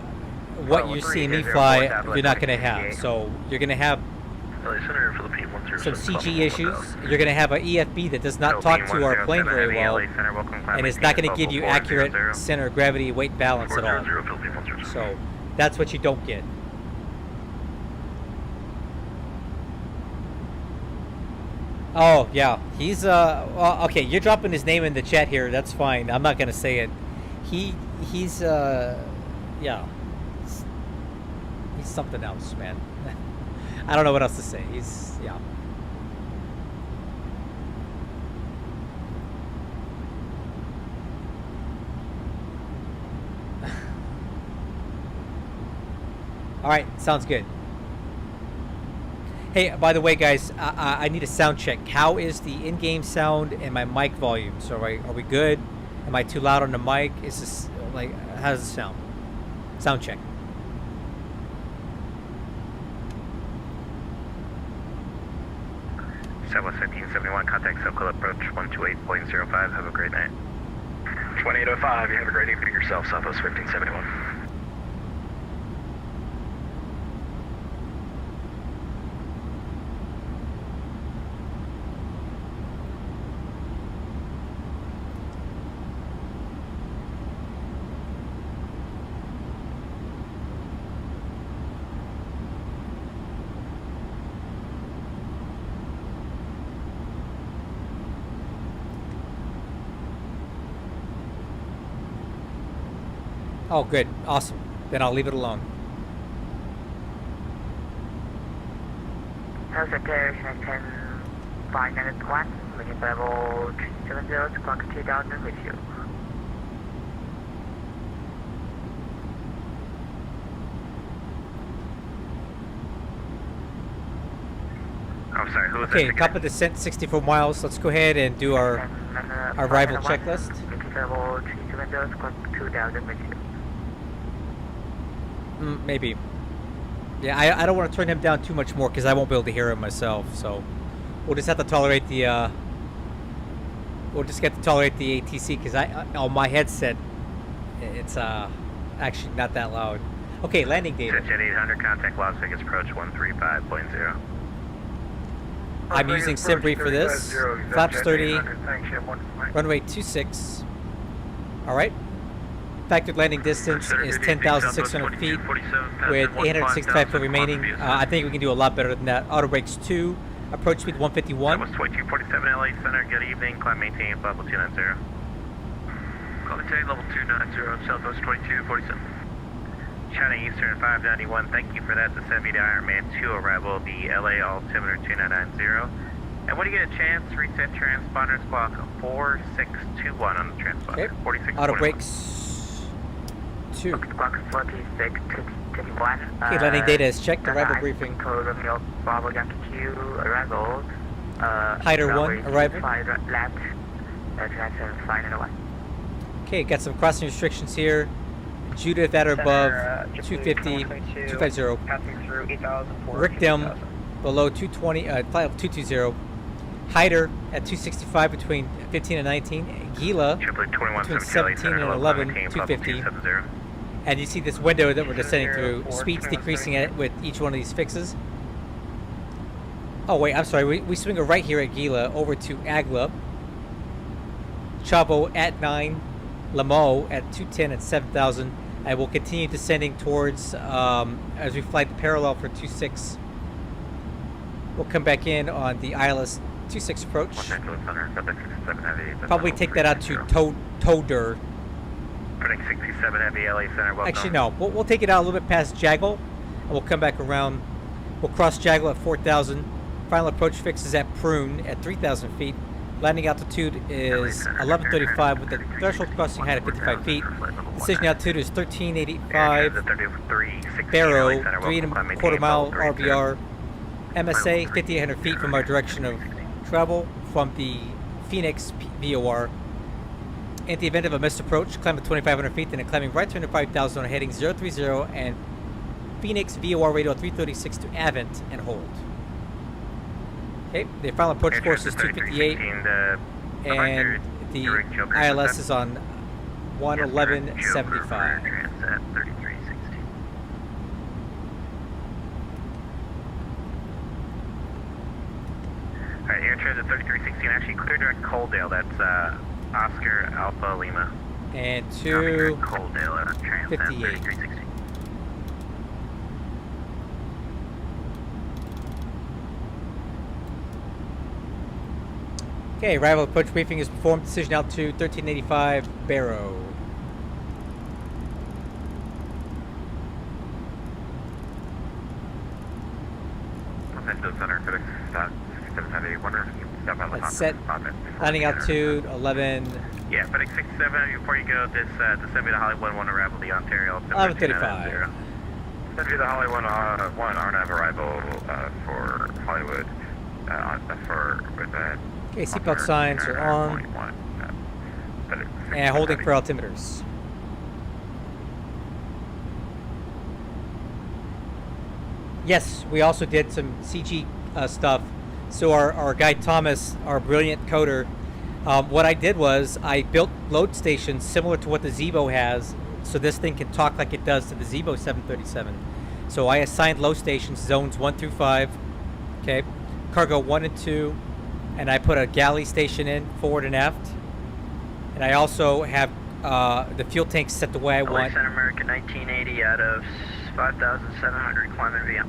what you're seeing me fly, you're not going to have. So you're going to have some CG issues. You're going to have an EFB that does not talk to our plane very well, and it's not going to give you accurate center of gravity weight balance at all. So that's what you don't get. Oh yeah, he's well, okay, you're dropping his name in the chat here. That's fine. I'm not gonna say it. He's yeah, he's something else, man. I don't know what else to say. He's yeah. All right, sounds good. Hey, by the way, guys, I need a sound check. How is the in-game sound and my mic volume? So are we good? Am I too loud on the mic? Is this like, how does it sound? Sound check. Southwest 1571, contact Circle approach 128.05. Have a great night. 2805, you have a great evening yourself, Southwest 1571. Oh, good. Awesome. Then I'll leave it alone. Secretary, 10, 5 minutes 1, looking for level 370, clock 2000 with you. I'm sorry, who was Okay, that? copy descent 64 miles. Let's go ahead and do our arrival checklist. Looking for level 370, clock 2000 with you. Maybe. Yeah, I don't want to turn him down too much more because I won't be able to hear him myself. So we'll just have to tolerate the. We'll just get to tolerate the ATC because on my headset, it's actually not that loud. Okay, landing data. Jet 800, contact Las Vegas approach 135.0. I'm using Simbrief for this. Flaps 30, runway 26. All right. Factored landing distance is 10,600 feet with 865 foot remaining. I think we can do a lot better than that. Auto brakes 2, approach speed 151. That was 2247 LA Center, good evening, climb maintain level 290. Call maintain level 290, Southwest 2247. China Eastern 591, thank you for that. Descend me to Ironman 2 arrival, the LA altimeter 2990. And when you get a chance, reset transponders clock 4621 on the transponder. Okay. 4621. Auto brakes 2. Clock 4621. Okay, landing data is checked. Arrival briefing. Code Romeo Bravo Yankee Q, arrival. Hider 1, arrival. 5 left, transfer 5 and 1. Okay, got some crossing restrictions here. Judith at or above Center, 250, 250. Passing through 8,004. Rickdom below 220, flight level 220. Hyder at 265 between 15 and 19. Gila between 17 and 11, 250. And you see this window that we're descending through. Speed's decreasing at with each one of these fixes. Oh wait, I'm sorry. We swing a right here at Gila over to Agla. Chavo at 9. Lamo at 210 and 7,000. And we'll continue descending towards as we fly the parallel for 26. We'll come back in on the ILS 26 approach. Probably take that out to Toder. Putting 67 heavy LA Center. Welcome. Actually, no. We'll take it out a little bit past Jaggle, and we'll come back around. We'll cross Jaggle at 4,000. Final approach fix is at Prune at 3,000 feet. Landing altitude is 1135 with the threshold crossing height of 55 feet. Decision altitude is 1385. Barrow, 3.25 mile RVR. MSA, 5,800 feet from our direction of travel from the Phoenix BUR. In the event of a missed approach, climb at 2,500 feet, then climbing right turn to 5,000 on heading 030 and Phoenix VOR radio 336 to Avent and hold. Okay, the final approach course is 258 and the ILS is on 111.75. Alright, air transit 3316 actually clear direct Coaldale. That's Oscar Alpha Lima. And Coaldale 258. Okay, arrival approach briefing is performed. Decision altitude 1385 Barrow. That's set. Landing altitude 11. Yeah, FedEx 67. Before you go, just send me to Hollywood 1 arrival, the Ontario. 11:35. Send me the Hollywood 1 RNAV arrival for Hollywood with that. Okay, seatbelt signs are on. And holding for altimeters. Yes, we also did some CG stuff. So our guy Thomas, our brilliant coder, what I did was I built load stations similar to what the Zebo has, so this thing can talk like it does to the Zebo 737. So I assigned load stations, zones 1 through 5, okay, cargo 1 and 2, and I put a galley station in, forward and aft. And I also have the fuel tanks set the way I want. Center American 1980 out of 5,700, climbing via.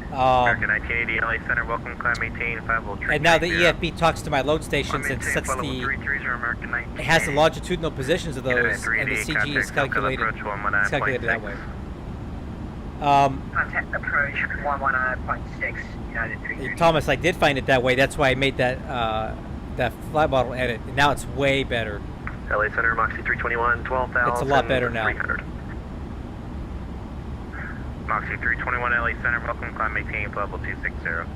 American 1980 LA Center, welcome, climb, maintain, 503. And now the EFB talks to my load stations and sets it has the longitudinal positions of those, and the CG is calculated. It's calculated that way. Contact approach 119.6 United 330. Thomas, I did find it that way. That's why I made that that fly model edit. And now it's way better. LA Center, Moxie 321, 12,000. It's a lot better now. Moxie 321 LA Center, welcome, climb, maintain, flight level 260.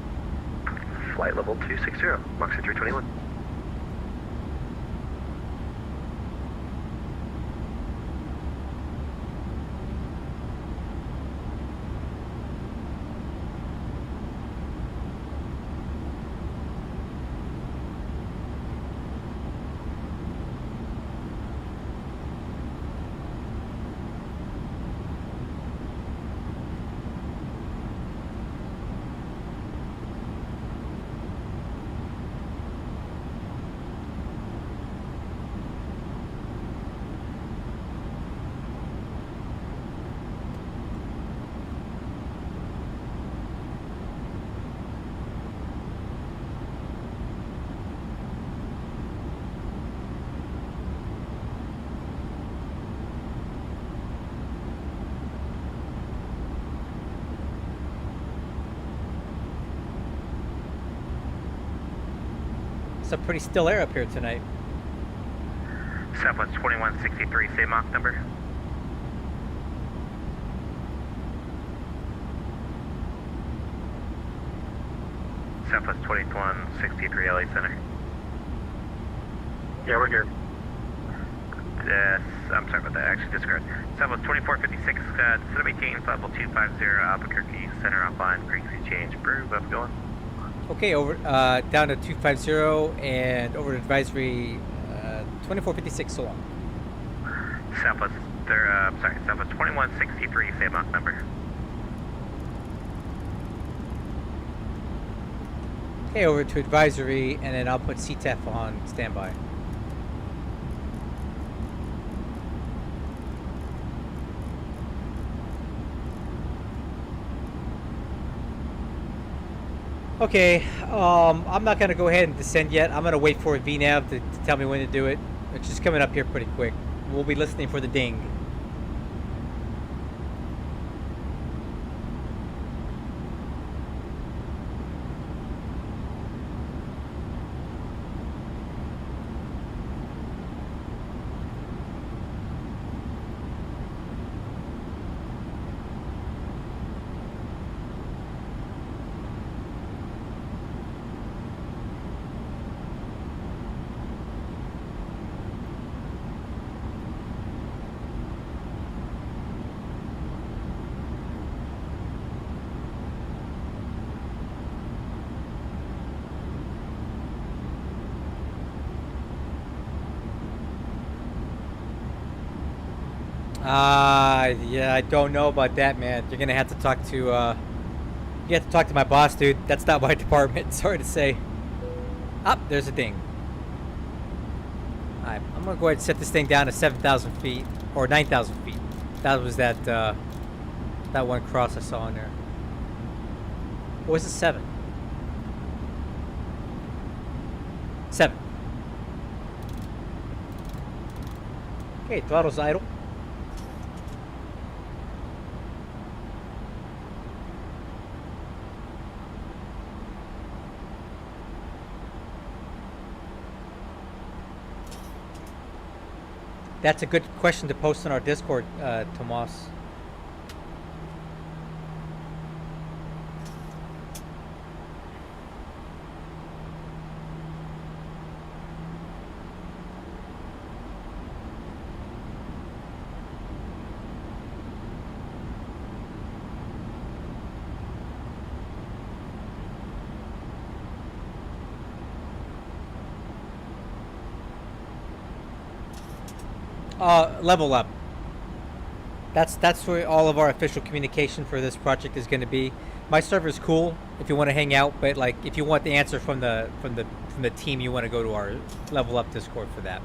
Flight level 260, Moxie 321. It's a pretty still air up here tonight. Southwest 2163, say Mach number. Southwest 2163 LA Center. Yeah, we're here. Yes, I'm sorry about that, actually disregard. Southwest 2456, set up 18, flight level 250, Albuquerque, center offline, frequency change, approved, up going. Okay, over down to 250 and over to advisory 2456, so long. Southwest, Southwest 2163, same Mach number. Okay, over to advisory, and then I'll put CTEF on standby. Okay, I'm not gonna go ahead and descend yet. I'm gonna wait for VNAV to tell me when to do it. It's just coming up here pretty quick. We'll be listening for the ding. Yeah, I don't know about that, man. You're gonna have to talk to, you have to talk to my boss, dude. That's not my department. Sorry to say. Up, there's a ding. Alright, I'm gonna go ahead and set this thing down to 7,000 feet, or 9,000 feet. That was that, that one cross I saw in there. Or was it 7? 7. Okay, throttle's idle. That's a good question to post on our Discord, Tomas. Level Up. That's where all of our official communication for this project is going to be. My server is cool if you want to hang out, but like if you want the answer from the team, you want to go to our Level Up Discord for that.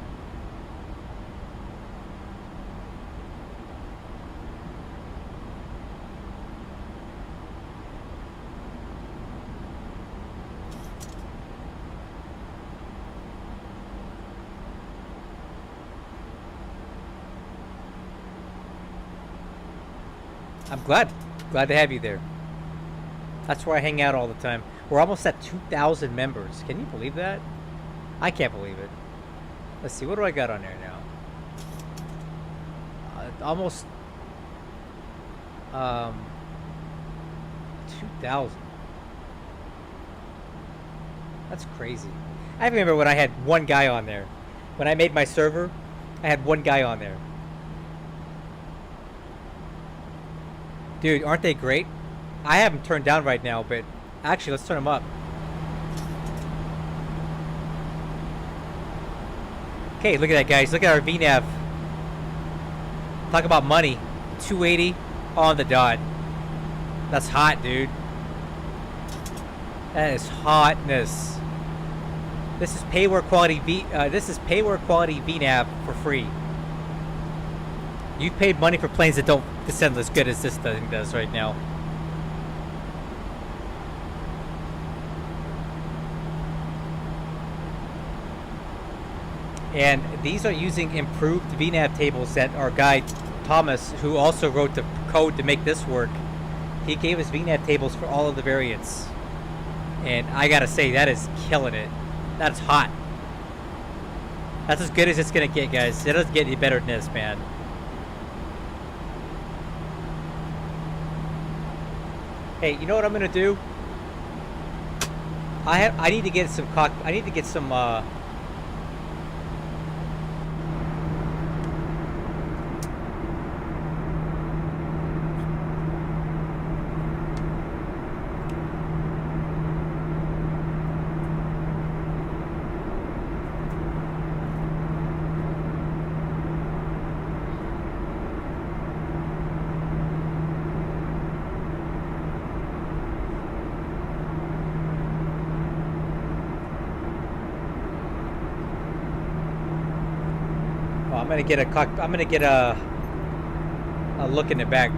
I'm glad to have you there. That's where I hang out all the time. We're almost at 2,000 members. Can you believe that? I can't believe it. Let's see, what do I got on there now? Almost 2,000. That's crazy. I remember when I had one guy on there. When I made my server, I had one guy on there. Dude, aren't they great? I have them turned down right now, but actually, let's turn them up. Okay, look at that, guys. Look at our VNAV. Talk about money. 280 on the dot. That's hot, dude. That is hotness. This is payware quality VNAV for free. You've paid money for planes that don't descend as good as this thing does right now. And these are using improved VNAV tables that our guy Thomas, who also wrote the code to make this work, he gave us VNAV tables for all of the variants. And I gotta say, that is killing it. That's hot. That's as good as it's gonna get, guys. It doesn't get any better than this, man. Hey, you know what I'm gonna do? I need to get some I'm gonna get a look in the back.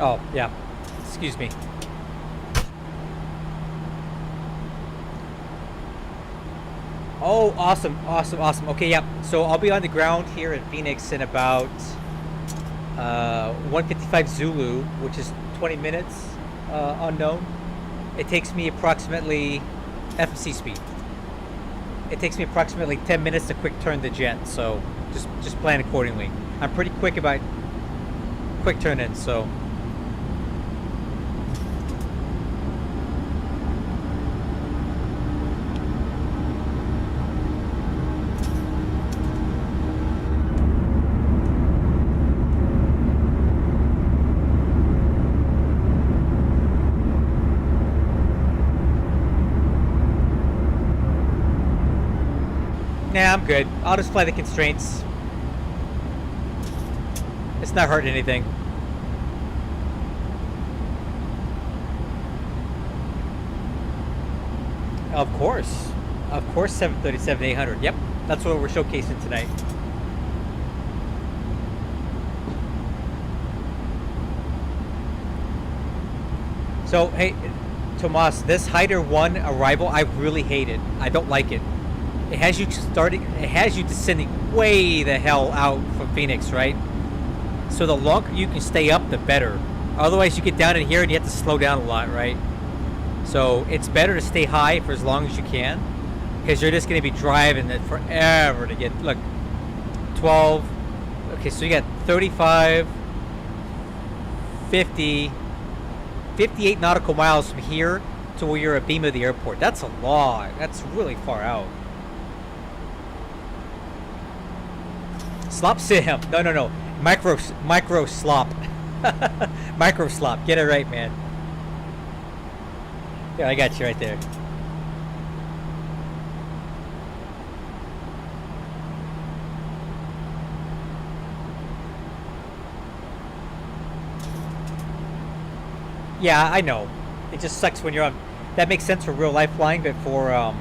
Oh, yeah. Excuse me. Oh, awesome, awesome, awesome. Okay, yeah. So I'll be on the ground here in Phoenix in about 1:55 Zulu, which is 20 minutes unknown. It takes me approximately FMC speed. It takes me approximately 10 minutes to quick turn the jet, so just plan accordingly. I'm pretty quick about quick turn in, so. Nah, I'm good. I'll just fly the constraints. It's not hurting anything. Of course, 737-800. Yep, that's what we're showcasing tonight. So, hey, Tomas, this Hyder 1 arrival, I really hate it. I don't like it. It has you descending way the hell out from Phoenix, right? So the longer you can stay up, the better. Otherwise, you get down in here and you have to slow down a lot, right? So it's better to stay high for as long as you can, because you're just going to be driving it forever to get, look, 12. Okay, so you got 35, 50, 58 nautical miles from here to where you're at beam of the airport. That's a lot. That's really far out. Slop sim. No. Micro slop. Micro slop. Get it right, man. Yeah, I got you right there. Yeah, I know. It just sucks when you're on. That makes sense for real life flying, but for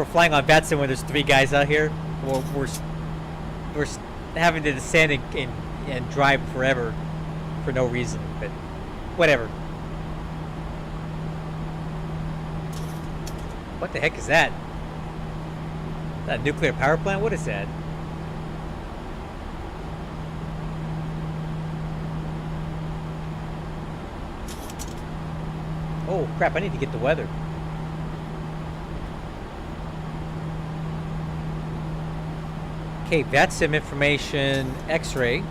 flying on Batson when there's 3 guys out here, we're having to descend and drive forever for no reason. But whatever. What the heck is that? Is that a nuclear power plant? What is that? Oh crap, I need to get the weather. Okay, VATSIM information, X-ray.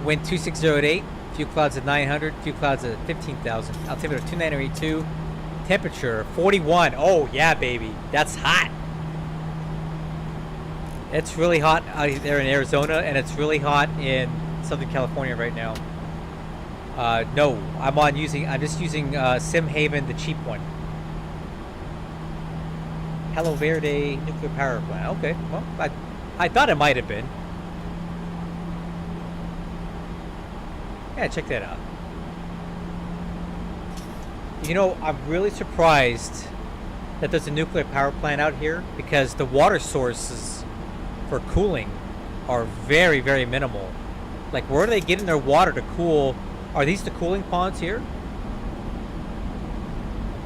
Wind 2608, few clouds at 900, few clouds at 15,000. Altimeter 2982. Temperature 41. Oh yeah, baby, that's hot. It's really hot out there in Arizona, and it's really hot in Southern California right now. No, I'm just using SimHaven, the cheap one. Hello Verde nuclear power plant. Okay, well, I thought it might have been. Yeah, check that out. You know, I'm really surprised that there's a nuclear power plant out here, because the water sources for cooling are very, very minimal. Like, where are they getting their water to cool? Are these the cooling ponds here?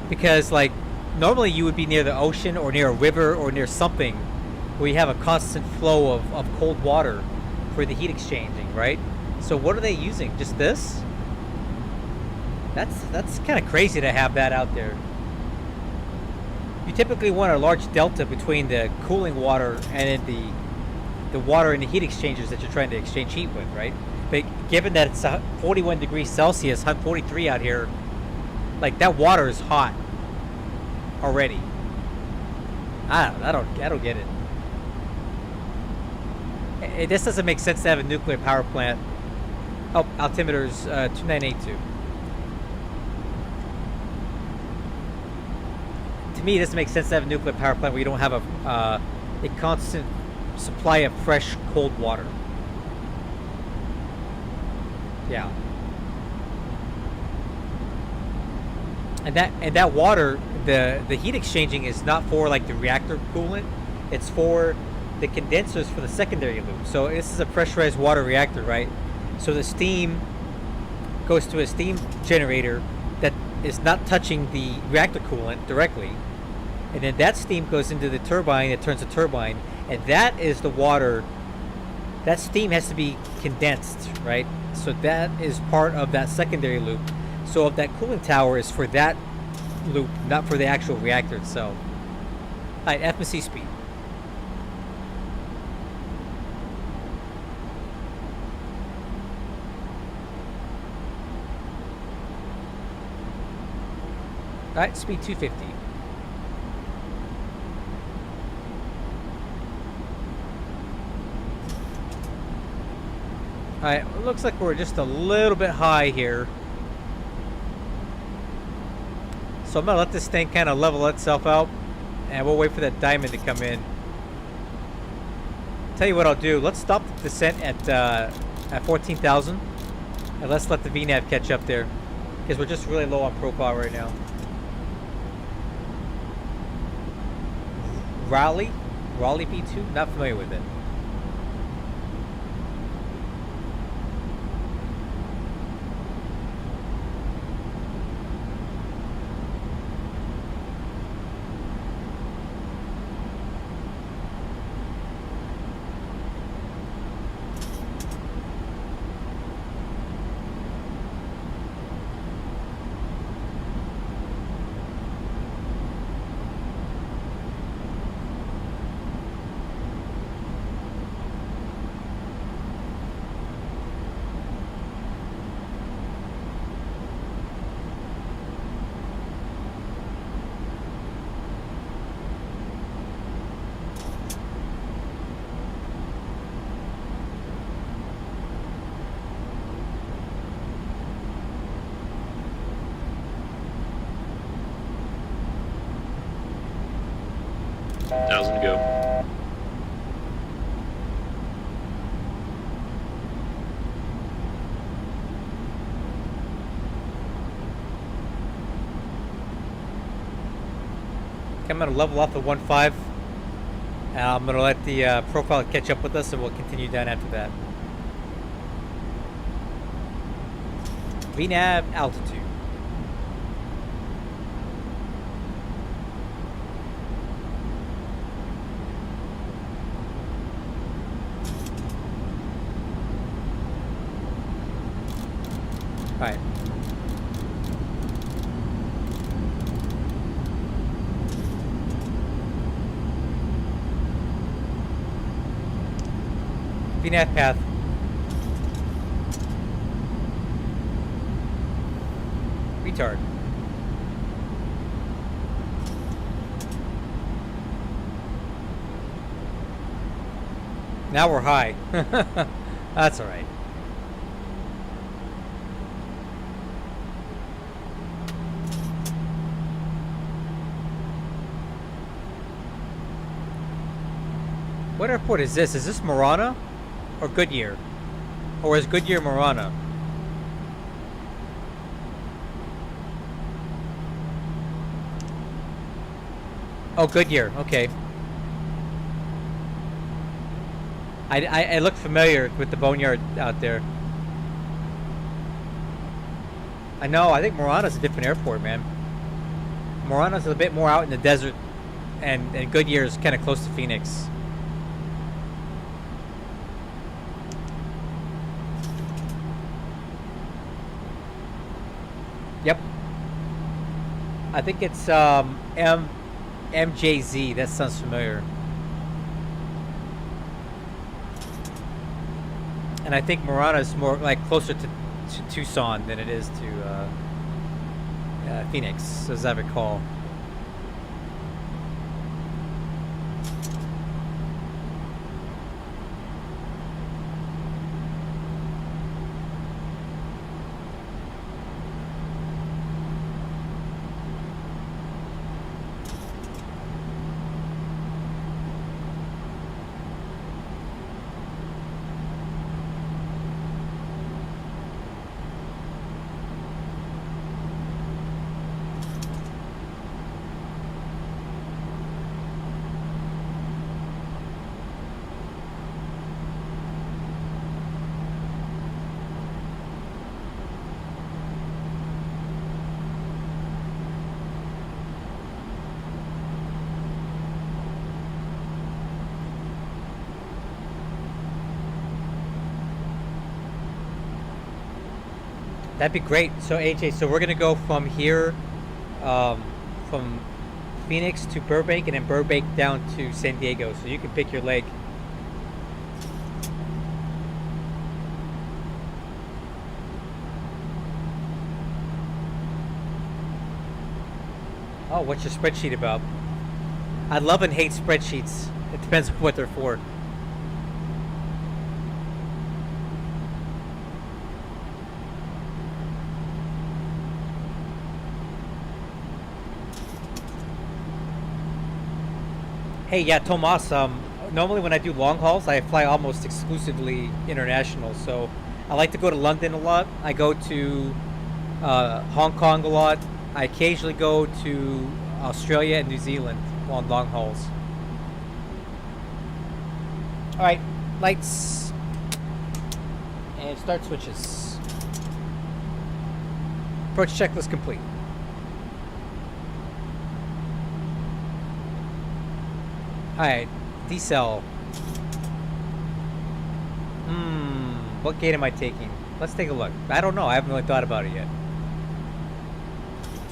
Because, like, normally you would be near the ocean or near a river or near something where you have a constant flow of cold water for the heat exchanging, right? So what are they using? Just this? That's kind of crazy to have that out there. You typically want a large delta between the cooling water and then the water in the heat exchangers that you're trying to exchange heat with, right? But given that it's 41 degrees Celsius, 43 out here, like, that water is hot. already. I don't get it. It just doesn't make sense to have a nuclear power plant. Oh, altimeter's 2982. To me, it doesn't make sense to have a nuclear power plant where you don't have a constant supply of fresh, cold water. Yeah. And that water, the heat exchanging is not for like the reactor coolant. It's for the condensers for the secondary loop. So this is a pressurized water reactor, right? So the steam goes to a steam generator that is not touching the reactor coolant directly. And then that steam goes into the turbine, it turns the turbine, and that is the water. That steam has to be condensed, right? So that is part of that secondary loop. So if that cooling tower is for that loop, not for the actual reactor itself. Alright, F&C speed. Alright, speed 250. Alright, it looks like we're just a little bit high here. So I'm going to let this thing kind of level itself out. And we'll wait for that diamond to come in. Tell you what I'll do. Let's stop the descent at 14,000. And let's let the VNAV catch up there. Because we're just really low on profile right now. Raleigh V2? Not familiar with it. Thousand to go. I'm going to level off the 1.5. And I'm going to let the profile catch up with us, and we'll continue down after that. VNAV altitude. Alright. VNAV path. Retard. Now we're high. That's alright. What airport is this? Is this Marana or Goodyear? Or is Goodyear Marana? Oh, Goodyear. Okay. I look familiar with the boneyard out there. I know. I think Marana's a different airport, man. Marana's a bit more out in the desert, and Goodyear is kind of close to Phoenix. Yep. I think it's MJZ. That sounds familiar. And I think Marana is more like closer to Tucson than it is to Phoenix, as I recall. That'd be great. So AJ, so we're gonna go from here, from Phoenix to Burbank, and then Burbank down to San Diego. So you can pick your leg. Oh, what's your spreadsheet about? I love and hate spreadsheets. It depends on what they're for. Hey, yeah, Tomas, normally when I do long hauls, I fly almost exclusively international. So I like to go to London a lot. I go to Hong Kong a lot. I occasionally go to Australia and New Zealand on long hauls. Alright, lights. And start switches. Approach checklist complete. Alright, decel. What gate am I taking? Let's take a look. I don't know, I haven't really thought about it yet.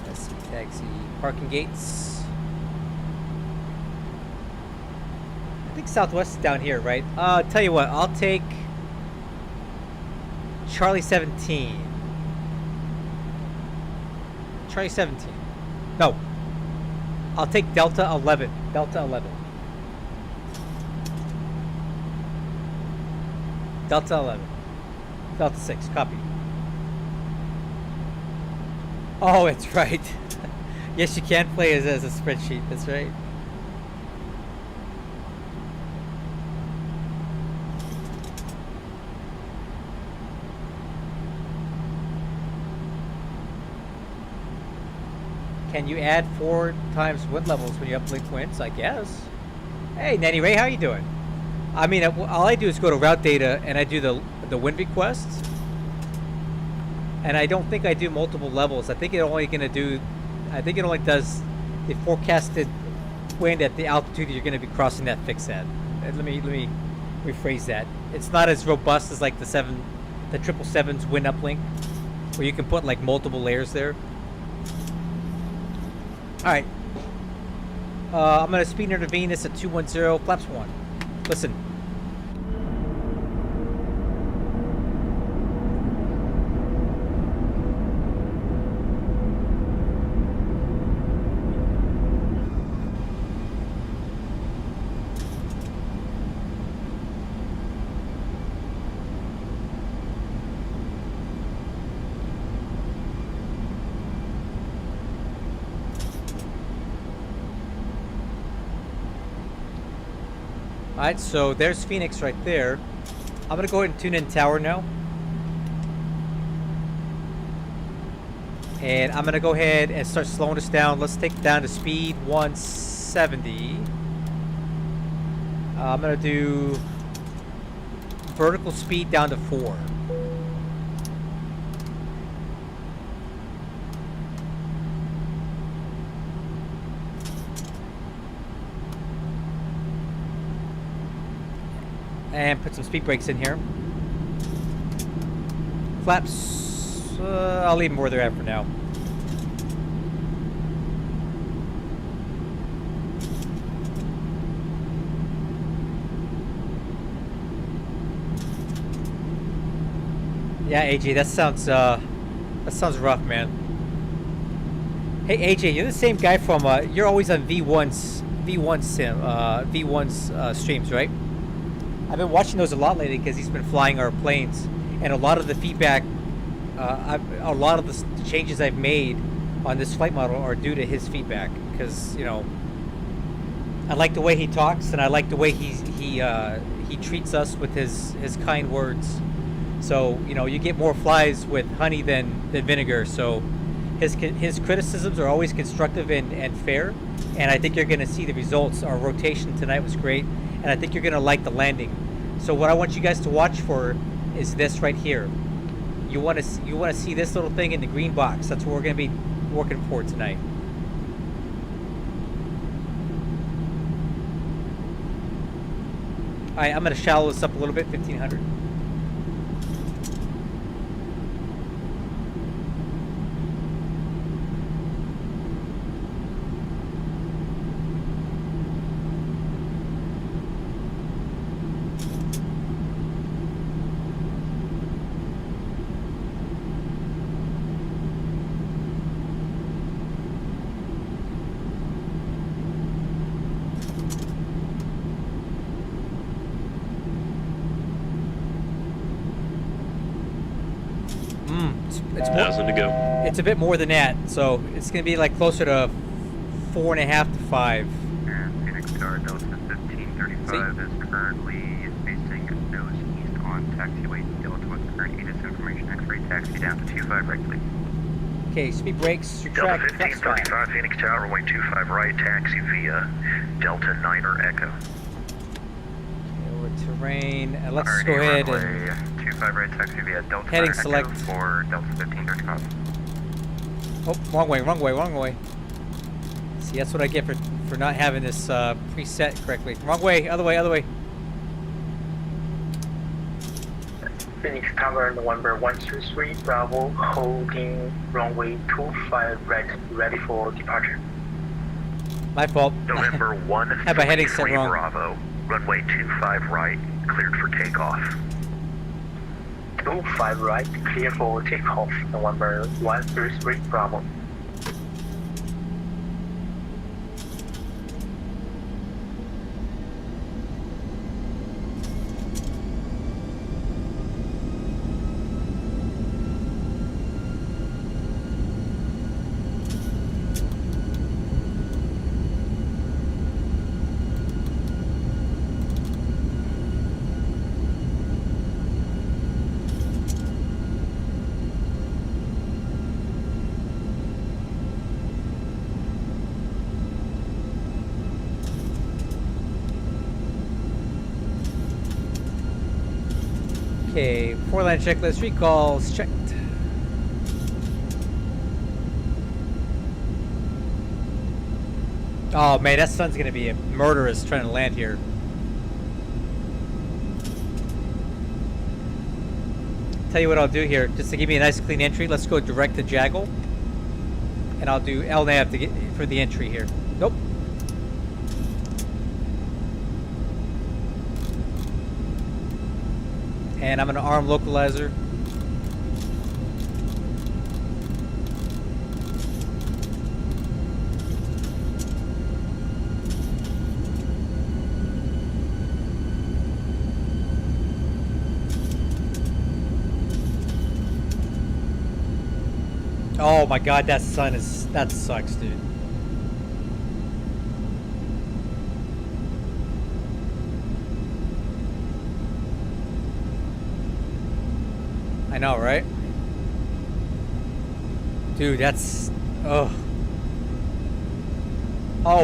Let's see, taxi, parking gates. I think Southwest is down here, right? Tell you what, I'll take Charlie 17. Charlie 17. No. I'll take Delta 11. Delta 11. Delta 11. Delta 6, copy. Oh, it's right. Yes, you can play as a spreadsheet, that's right. Can you add 4 times wind levels when you uplink winds? I guess. Hey, Nanny Ray, how you doing? I mean, all I do is go to route data and I do the wind requests. And I don't think I do multiple levels. I think it only does the forecasted wind at the altitude you're going to be crossing that fix at. Let me rephrase that. It's not as robust as like the 777's wind uplink, where you can put like multiple layers there. All right. I'm going to speed near the Venus at 210, flaps 1. Listen. Alright, so there's Phoenix right there. I'm gonna go ahead and tune in tower now. And I'm gonna go ahead and start slowing this down. Let's take it down to speed 170. I'm gonna do vertical speed down to 4. And put some speed brakes in here. Flaps, I'll leave them where they're at for now. Yeah, AJ, that sounds rough, man. Hey, AJ, you're the same guy from you're always on V1's streams, right? I've been watching those a lot lately because he's been flying our planes, and a lot of the feedback, a lot of the changes I've made on this flight model are due to his feedback. Because I like the way he talks, and I like the way he treats us with his kind words. So you get more flies with honey than vinegar. So his criticisms are always constructive and fair, and I think you're going to see the results. Our rotation tonight was great, and I think you're going to like the landing. So what I want you guys to watch for is this right here. You want to see this little thing in the green box. That's what we're going to be working for tonight. All right, I'm going to shallow this up a little bit, 1500. It's more, 1,000 to go. it's a bit more than that, so it's gonna be like closer to 4.5 to 5. And Phoenix Tower Delta 1535 is currently facing nose east on taxiway Delta with current ATIS information. X-ray taxi down to 25 right, please. Okay, speed brakes, your track, Delta flex 1535 Phoenix Tower, runway 25 right, taxi via Delta Niner Echo. over terrain. Let's Alrighty, go ahead runway and 25 right, taxi via Delta heading Niner select. Echo for Delta 1535. oh, wrong way. See, that's what I get for not having this preset correctly. Wrong way, other way. Phoenix Tower, November 123, Bravo, holding runway 25 right, ready for departure. My fault. November 1 Have my heading set wrong. Bravo, runway 25 right, cleared for takeoff. 25 right, clear for takeoff, November 133, Bravo. Okay, 4-line checklist, recalls checked. Oh man, that sun's gonna be a murderous trying to land here. Tell you what I'll do here, just to give me a nice clean entry, let's go direct to Jaggle. And I'll do LNAV to get for the entry here. Nope. And I'm gonna arm localizer. Oh my god, that sucks, dude. I know, right? Dude, that's... Oh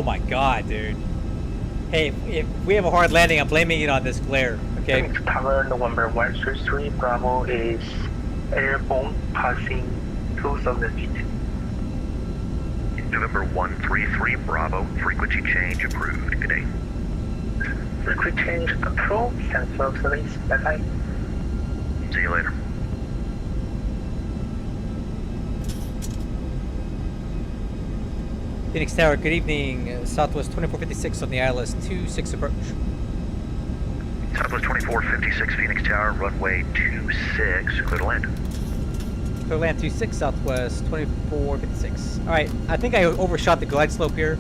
my god, dude. Hey, if we have a hard landing, I'm blaming it on this glare, okay? Phoenix Tower, November 133, Bravo is airborne passing 2,000 feet. November 133 Bravo, frequency change approved. Good day. Frequency change approved, cancel service, bye-bye. See you later. Phoenix Tower, good evening. Southwest 2456 on the ILS 26 approach. Southwest 2456 Phoenix Tower, runway 26, clear to land. Clear land 26, Southwest 2456. Alright, I think I overshot the glide slope here.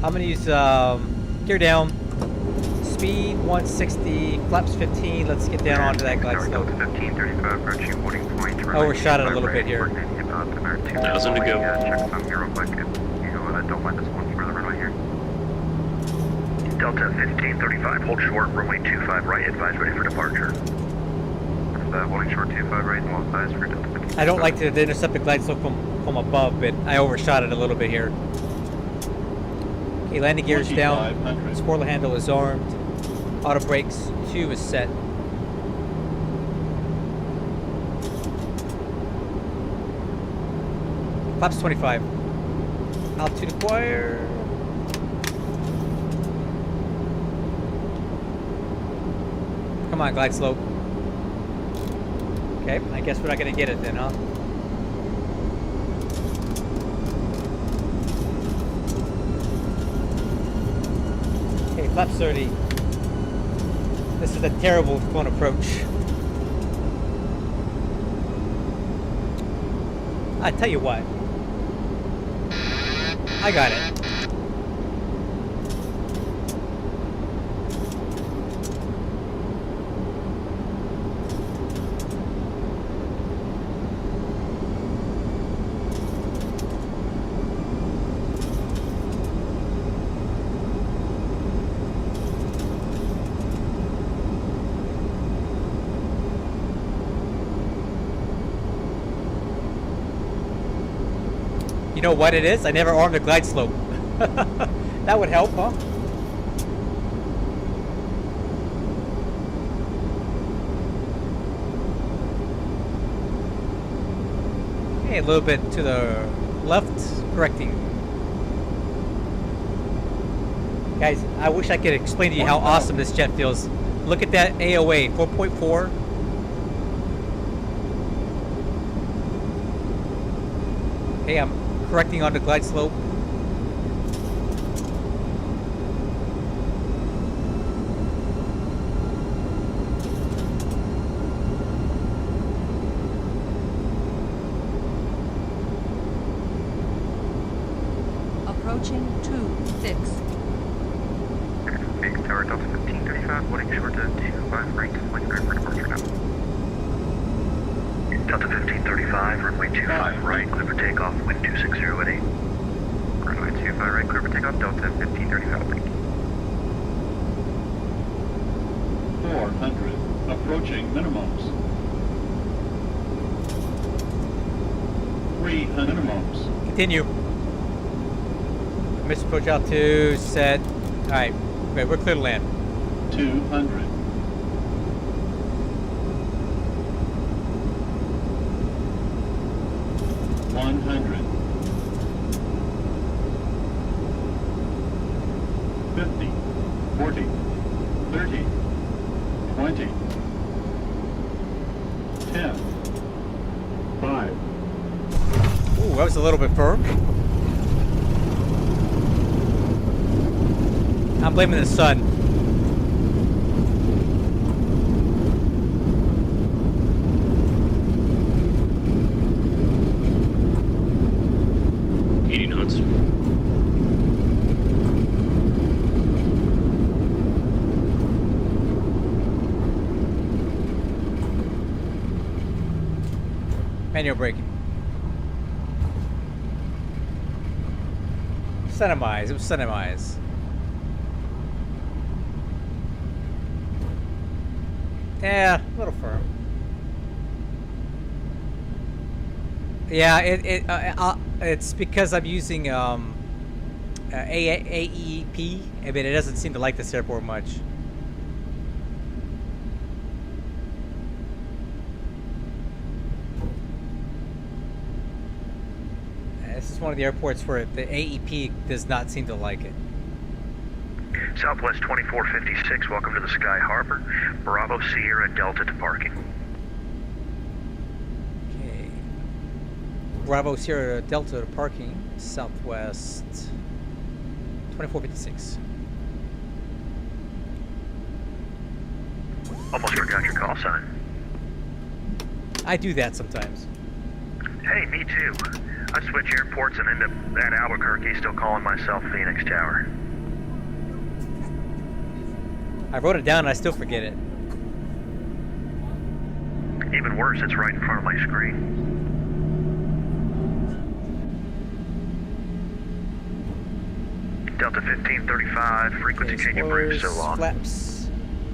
I'm gonna use gear down, speed 160, flaps 15. Let's get down onto that glide slope. 1535, approaching boarding point. I overshot it a little bit here. 1,000 to go. Check some here real quick. If you don't mind us going further runway here. Delta 1535, hold short, runway 25 right, advise ready for departure. Holding short 25 right, and advise for Delta 15. I don't like to intercept the glide slope from above, but I overshot it a little bit here. Okay, landing gears down. Spoiler handle is armed. Auto brakes 2 is set. Flaps 25. Altitude acquired. Come on, glide slope. Okay, I guess we're not gonna get it then, huh? Okay, flaps 30. This is a terrible phone approach. I tell you what. I got it. You know what it is? I never armed the glide slope. That would help, huh? Hey, a little bit to the left, correcting. Guys, I wish I could explain to you how awesome this jet feels. Look at that AOA, 4.4. Hey, I'm correcting on the glide slope. Approaching 2-6. Big Tower Delta 1535, holding short to 25 right, flight cleared for departure now. Delta 1535, runway 25 right, clear for takeoff, wind 260 at 8. Runway 25 right, clear for takeoff, Delta 1535, thank you. 400, approaching minimums. 300 minimums. Continue. Missed approach altitude, set. Alright, okay, we're clear to land. 200. 100. 50, 40, 30, 20, 10, 5. Ooh, that was a little bit firm. I'm blaming the sun. Knots. Manual braking. Cinemize. It was cinemize. Yeah, a little firm. Yeah, it's because I'm using AEP. I mean, it doesn't seem to like this airport much. This is one of the airports where the AEP does not seem to like it. Southwest 2456, welcome to the Sky Harbor. Bravo Sierra Delta to parking. Okay. Bravo Sierra Delta to parking. Southwest 2456. Almost forgot your call sign. I do that sometimes. Hey, me too. I switch airports and end up at Albuquerque still calling myself Phoenix Tower. I wrote it down and I still forget it. Even worse, it's right in front of my screen. Delta 1535, frequency Okay, changing bridge so spoilers, long. flaps,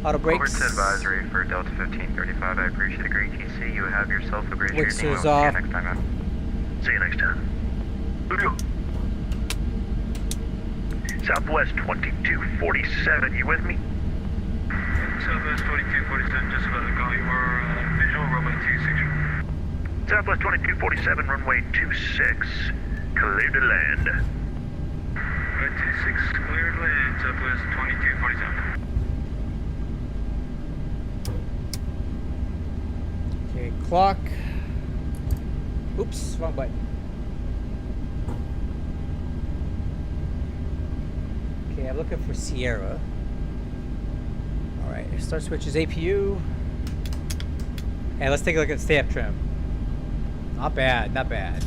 auto brakes. Over to advisory for Delta 1535. I appreciate the great TC. You have yourself a great evening. Wixers We'll off. see you next time out. See you next time. Southwest 2247, you with me? Southwest 2247, just about to call you. We're visual, runway 26. Southwest 2247, runway 26, clear to land. Runway 26, cleared land, Southwest 2247. Okay, clock. Oops, wrong button. Okay, I'm looking for Sierra. Alright, start switches APU. And let's take a look at staff trim. Not bad, not bad.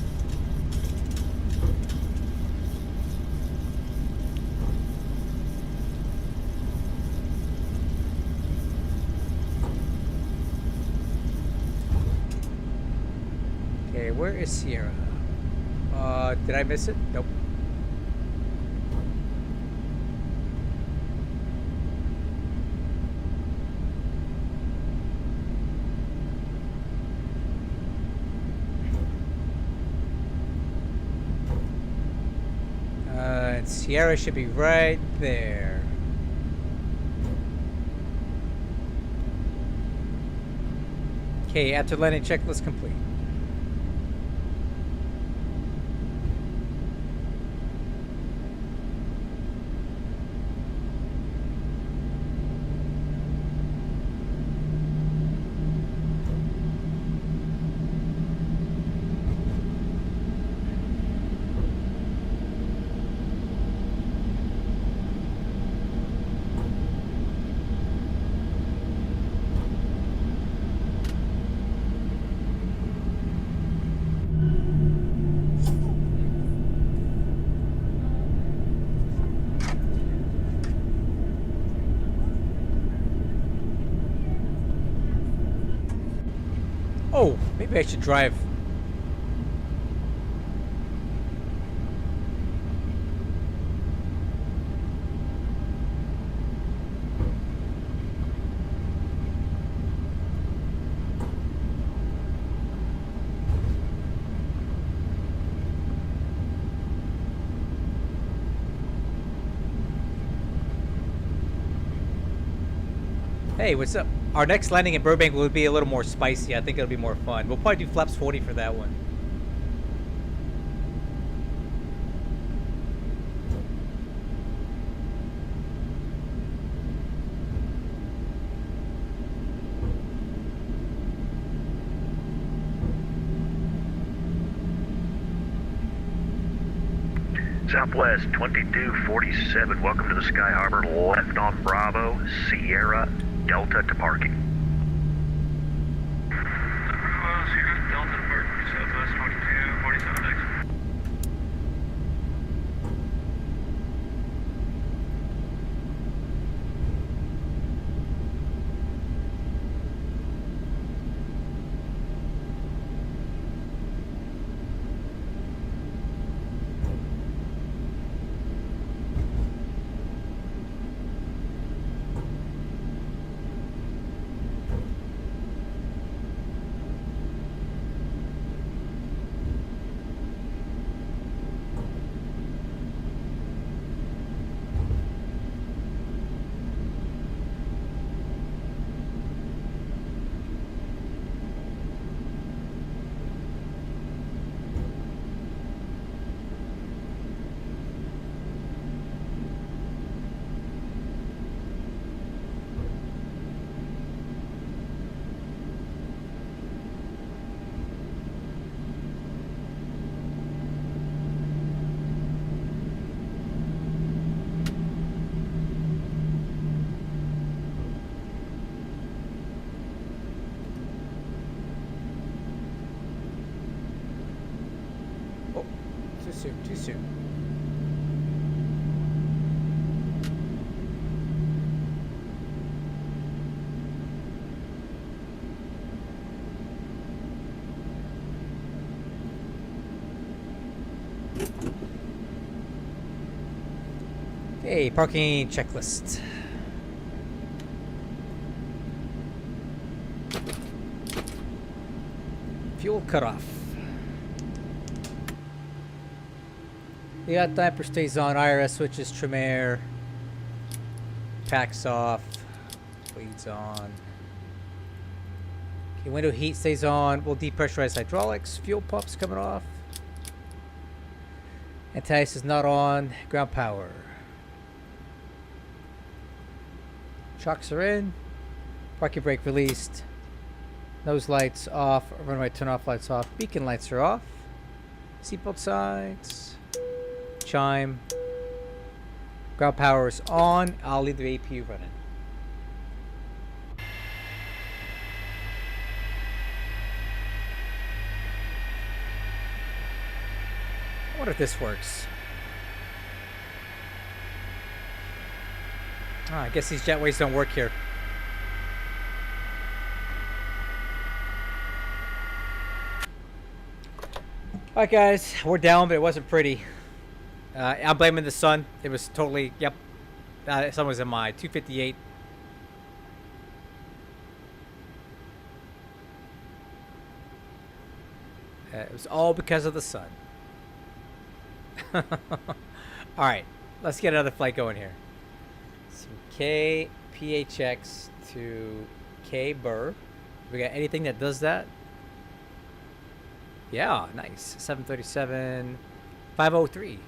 Okay, where is Sierra? Did I miss it? Nope. Sierra should be right there. Okay, after landing checklist complete. Oh, maybe I should drive. Hey, what's up? Our next landing in Burbank will be a little more spicy. I think it'll be more fun. We'll probably do flaps 40 for that one. Southwest 2247, welcome to the Sky Harbor, left on Bravo, Sierra, Delta to parking. Sierra, Delta to parking, Southwest 2247 next. Too soon. Okay, parking checklist. Fuel cutoff. The yacht diaper stays on, IRS switches, trim air, packs off, bleeds on. Okay, window heat stays on, we'll depressurize hydraulics, fuel pumps coming off. Anti-ice is not on, ground power. Shocks are in, parking brake released, nose lights off, runway turn off lights off, beacon lights are off, seatbelt signs. Chime. Ground power is on. I'll leave the APU running. I wonder if this works. Ah, I guess these jetways don't work here. Alright guys, we're down, but it wasn't pretty. I'm blaming the sun. It was totally, yep. Sun was in my 258. It was all because of the sun. Alright. let's get another flight going here. So K PHX to K BUR. We got anything that does that? Yeah, nice. 737 503.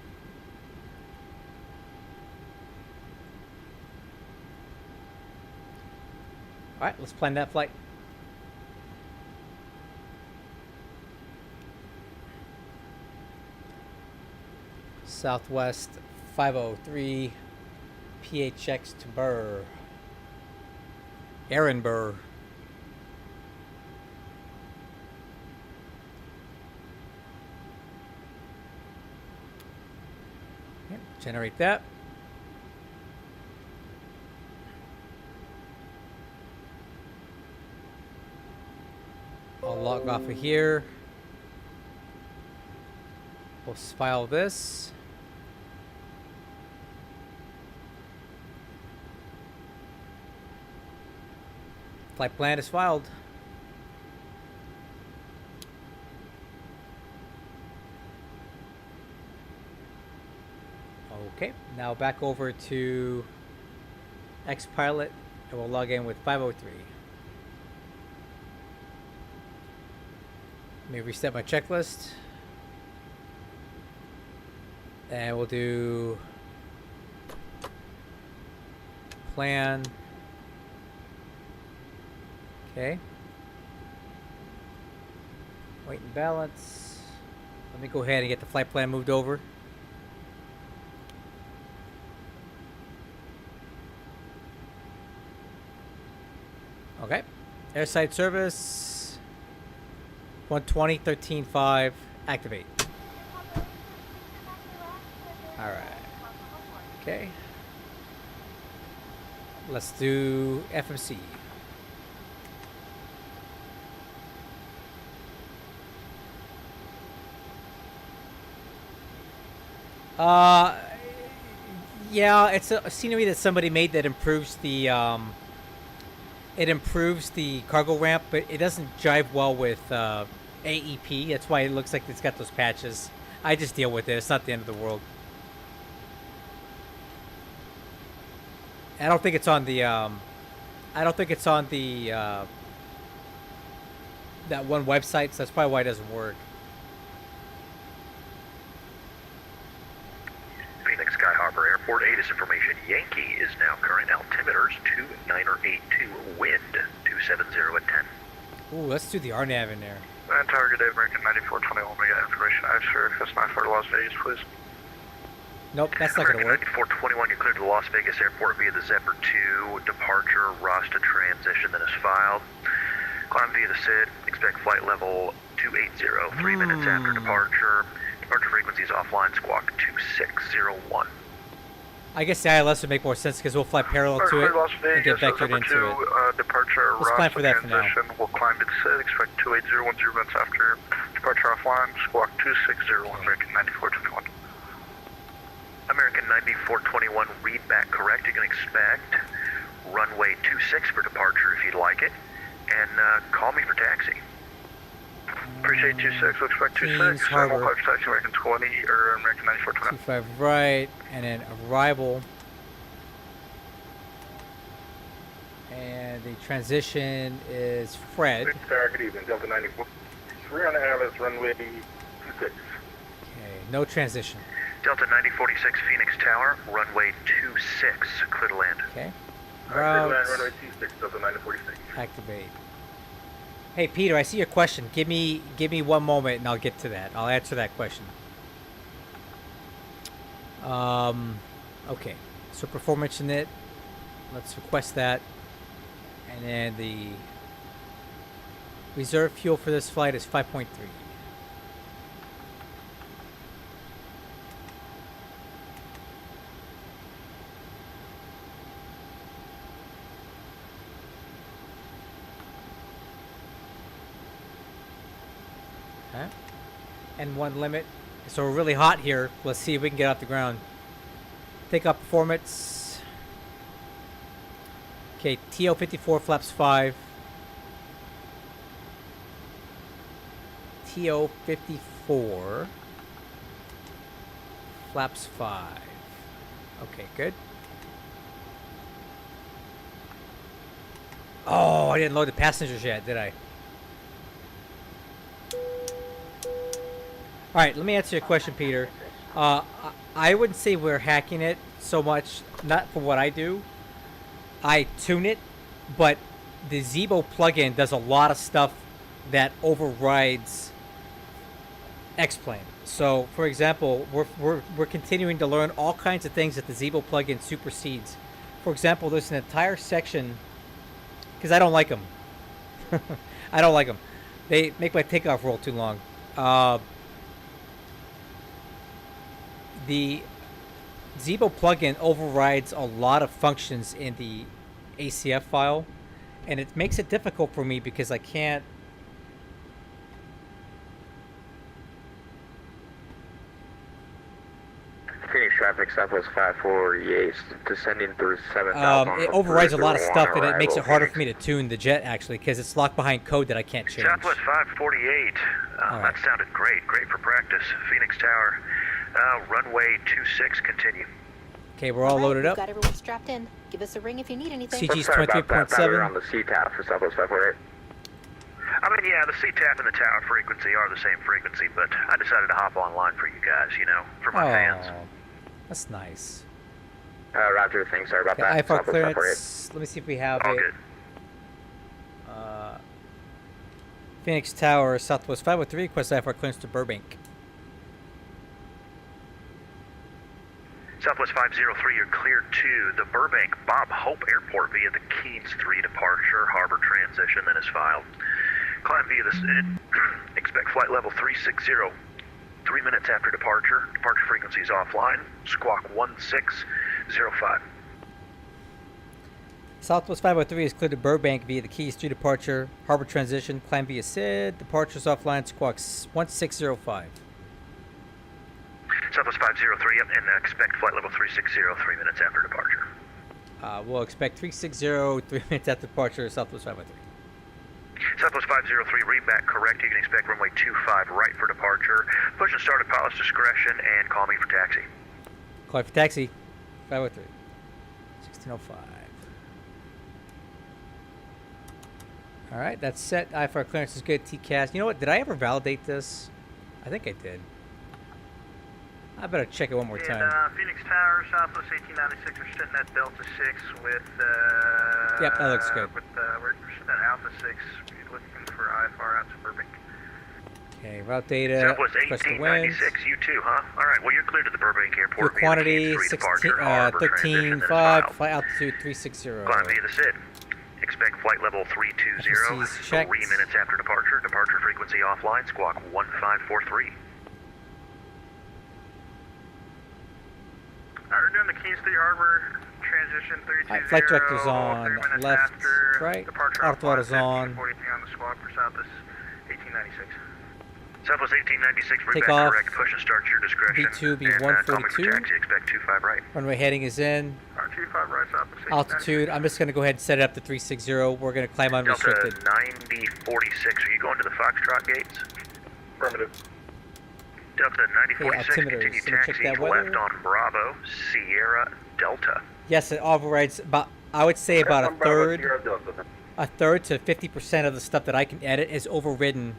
All right, let's plan that flight. Southwest 503 PHX to BUR. Aaron BUR. Yep, generate that. I'll log off of here. We'll file this. Flight plan is filed. Okay, now back over to Xpilot and we'll log in with 503. Let me reset my checklist. And we'll do plan. Okay. Weight and balance. Let me go ahead and get the flight plan moved over. Okay. Airside service 120 13.5 activate. All right. Okay. Let's do FMC. Yeah, it's a scenery that somebody made that improves the cargo ramp, but it doesn't jive well with AEP. That's why it looks like it's got those patches. I just deal with it. It's not the end of the world. I don't think it's on the that one website, so that's probably why it doesn't work. Phoenix Sky Harbor Airport, ATIS information. Yankee is now current altimeters 2982, wind 270 at 10. Ooh, let's do the RNAV in there. And target American 9421, we got information. I have Sirius 94 to Las Vegas, please. Nope, that's not going to work. 9421, you're cleared to Las Vegas Airport via the Zephyr 2, departure, Rasta transition that is filed. Climb via the SID, expect flight level 280, 3 minutes after departure. Departure frequency is offline, squawk 2601. I guess the ILS would make more sense because we'll fly parallel to it Las and get Vegas, vectored into it. Departure, Let's plan for that for now. transition. We'll climb to the SID, expect 280, 10 minutes after departure offline, squawk 2601, American 9421. American 9421, read back correct. You can expect runway 26 for departure if you'd like it. And call me for taxi. Appreciate 26, we'll expect 26. Queens Harbor. We'll call taxi American 20 or American 9421. 25 right, and then arrival. And the transition is Fred. Good evening, Delta 94. 3 on the Atlas, runway 26. Okay, no transition. Delta 9046, Phoenix Tower, runway 26, clear to land. Okay. Clear to land, Routes. runway 26, Delta 9046. Activate. Hey Peter, I see your question. Give me 1 moment and I'll get to that. I'll answer that question. Okay. So performance init. Let's request that. And then the reserve fuel for this flight is 5.3. Okay. And 1 limit. So we're really hot here. Let's see if we can get off the ground. Take up performance. Okay, TO54 flaps 5. TO54 flaps 5. Okay, good. Oh, I didn't load the passengers yet, did I? All right, let me answer your question, Peter. I wouldn't say we're hacking it so much, not for what I do. I tune it, but the Zebo plugin does a lot of stuff that overrides X-Plane. So, for example, we're continuing to learn all kinds of things that the Zebo plugin supersedes. For example, there's an entire section, because I don't like them. I don't like them. They make my takeoff roll too long. The Zebo plugin overrides a lot of functions in the ACF file, and it makes it difficult for me because I can't. Phoenix traffic Southwest 548 descending through 7000. It overrides a lot of stuff, and it makes it harder for me to tune the jet actually because it's locked behind code that I can't change. Southwest 548. Right. That sounded great. Great for practice. Phoenix Tower. Runway 26, continue. Okay, we're all loaded up. Got everyone strapped in. Give us a ring if you need anything. CG's Sorry about that. We're 23.7. on the CTAF for Southwest 548. I mean, yeah, the CTAP and the tower frequency are the same frequency, but I decided to hop online for you guys, you know, for my fans. Oh, that's nice. Roger, thanks. Sorry about Okay, that. IFR Southwest 548. clearance. Let me see if we have All it. good. Phoenix Tower, Southwest 503, request IFR clearance to Burbank. Southwest 503, you're cleared to the Burbank Bob Hope Airport via the Keens 3 departure, harbor transition, then is filed. Climb via the SID. Expect flight level 360. 3 minutes after departure. Departure frequency is offline. Squawk 1605. Southwest 503 is cleared to Burbank via the Keys 3 departure, harbor transition, climb via SID, departures offline, squawk 1605. Southwest 503, yep, and expect flight level 360 3 minutes after departure. We'll expect 360, 3 minutes after departure, Southwest 503. Southwest 503, read back correct. You can expect runway 25 right for departure. Push and start at pilot's discretion and call me for taxi. Call for taxi, 503, 1605. All right, that's set. IFR clearance is good. TCAS. You know what? Did I ever validate this? I think I did. I better check it one more time. Phoenix Tower, Southwest 1896, we're sitting at Delta 6 with, Yep, that looks good. We're sitting at Alpha 6, we're looking for IFR out to Burbank. Okay, route data. Southwest Request the winds. 1896, you too, huh? All right, well, you're cleared to the Burbank Airport. Fuel quantity, 13, 5, flight altitude 360. Climb via the SID. Expect flight level 320, FCC's checked. 3 minutes after departure. Departure frequency offline, squawk 1543. We're doing the Keys 3 Harbor transition 320. Flight director's on 3 minutes left, after right. departure Autothrotle's on. 43 on the squawk for Southwest 1896. Southwest 1896, read Take back off. correct. Push and start to your discretion. B2, And, call me for B142. taxi, expect 25 right. Runway heading is in. 25 right, Southwest 1896. Altitude, I'm just going to go ahead and set it up to 360. We're going to climb Delta unrestricted. 9046, are you going to the Foxtrot gates? Affirmative. Delta 9046, altimeters. continue Let me check taxi that weather. left on Bravo, Sierra, Delta. Yes, it overrides about, I would say about a third to 50% of the stuff that I can edit is overridden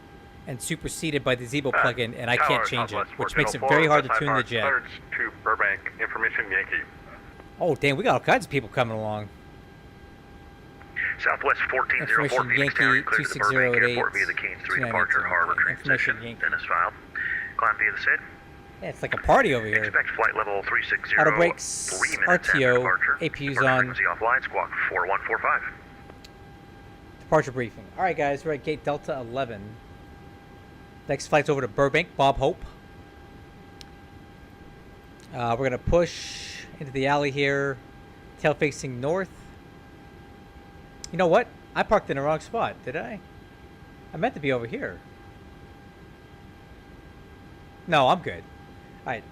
and superseded by the Zebo plugin, and I can't change it, which makes it very hard to tune the jet. To Burbank, information Yankee. Oh, damn, we got all kinds of people coming along. Southwest 1404, Information Phoenix Tower, Yankee, cleared to the Burbank Airport via the Keens 3 departure, 298. harbor Information transition, Yankee. then is filed. Climb via the SID. Yeah, it's like a party over here. Expect flight level 360, Auto brakes, 3 minutes after RTO, departure. APU's Departure on. frequency offline, squawk 4145. Departure briefing. All right, guys, we're at gate Delta 11. Next flight's over to Burbank, Bob Hope. We're going to push into the alley here, tail facing north. You know what? I parked in the wrong spot, did I? I meant to be over here. No, I'm good. All right,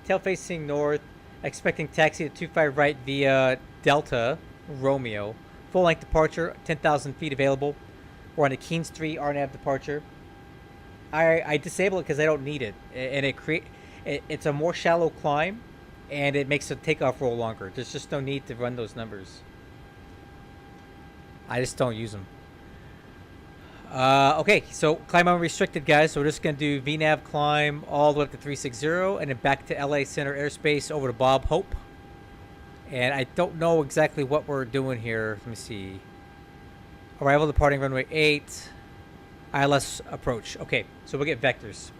tail facing north, expecting taxi to 25 right via Delta Romeo. Full length departure, 10,000 feet available. We're on a Keens 3 RNAV departure. I disable it because I don't need it, and it's a more shallow climb, and it makes the takeoff roll longer. There's just no need to run those numbers. I just don't use them. Okay, so climb unrestricted, guys. So we're just going to do VNAV climb all the way up to 360 and then back to LA Center airspace over to Bob Hope. And I don't know exactly what we're doing here. Let me see. Arrival departing runway 8. ILS approach. Okay, so we'll get vectors.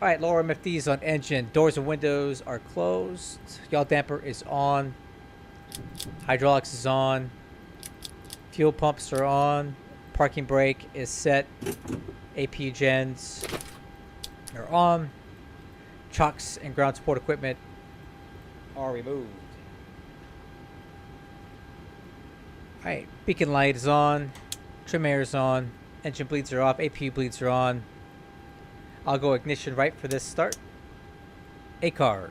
Alright, lower MFDs on engine. Doors and windows are closed. Yaw damper is on. Hydraulics is on. Fuel pumps are on. Parking brake is set. AP gens are on. Chocks and ground support equipment are removed. Alright, beacon light is on. Trim air is on. Engine bleeds are off. APU bleeds are on. I'll go ignition right for this start. ACARs.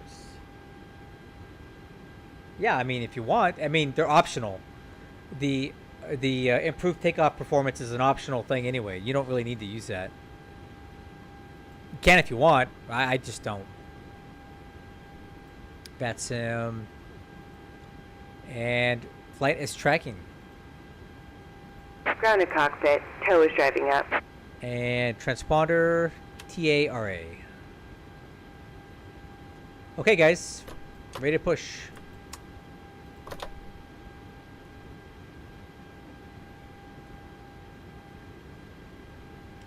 Yeah, I mean, if you want. I mean, they're optional. The improved takeoff performance is an optional thing anyway. You don't really need to use that. You can if you want. I just don't. VATSIM. And flight is tracking. Grounded cockpit. Tow is driving up. And transponder TARA. Okay, guys. Ready to push.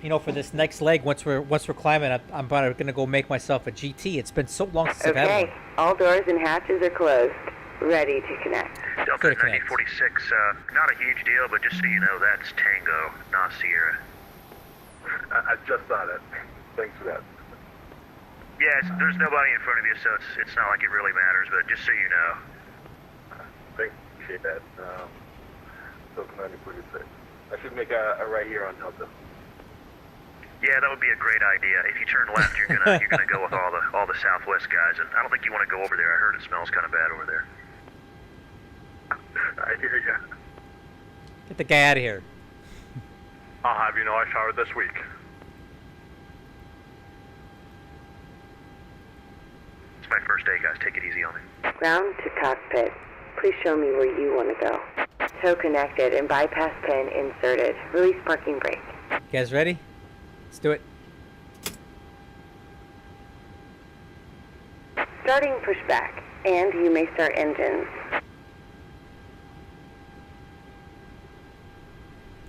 You know, for this next leg, once we're climbing, I'm gonna go make myself a GT. It's been so long since I've had one. Okay, all doors and hatches are closed. Ready to connect. Delta 9046, not a huge deal, but just so you know, that's Tango, not Sierra. I just saw that. Thanks for that. Yeah, there's nobody in front of you, so it's not like it really matters, but just so you know. Thanks, appreciate that. Delta 9046. I should make a right here on Delta. Yeah, that would be a great idea. If you turn left, you're gonna go with all the Southwest guys, and I don't think you want to go over there. I heard it smells kind of bad over there. I hear ya. Get the guy out of here. I'll have you know I showered this week. It's my first day, guys. Take it easy on me. Ground to cockpit. Please show me where you want to go. Tow connected and bypass pin inserted. Release parking brake. You guys ready? Let's do it. Starting pushback, and you may start engines.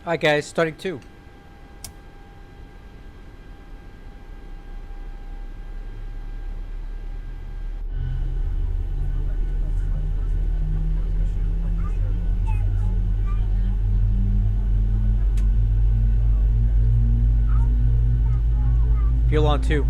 Alright, guys, starting 2. Fuel on 2.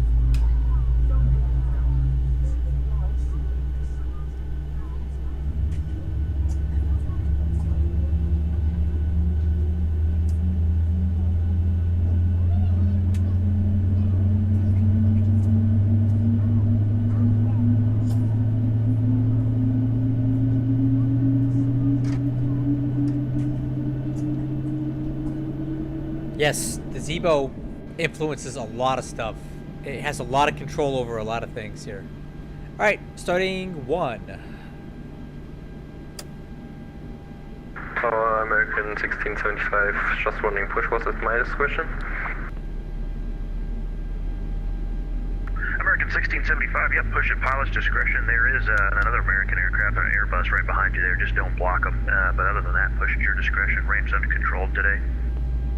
Yes, the Zebo influences a lot of stuff. It has a lot of control over a lot of things here. Alright, starting 1. American 1675, just wondering, push was at my discretion? American 1675, yep, push at pilot's discretion. There is another American aircraft, an Airbus right behind you there. Just don't block them. But other than that, push at your discretion. Range under control today.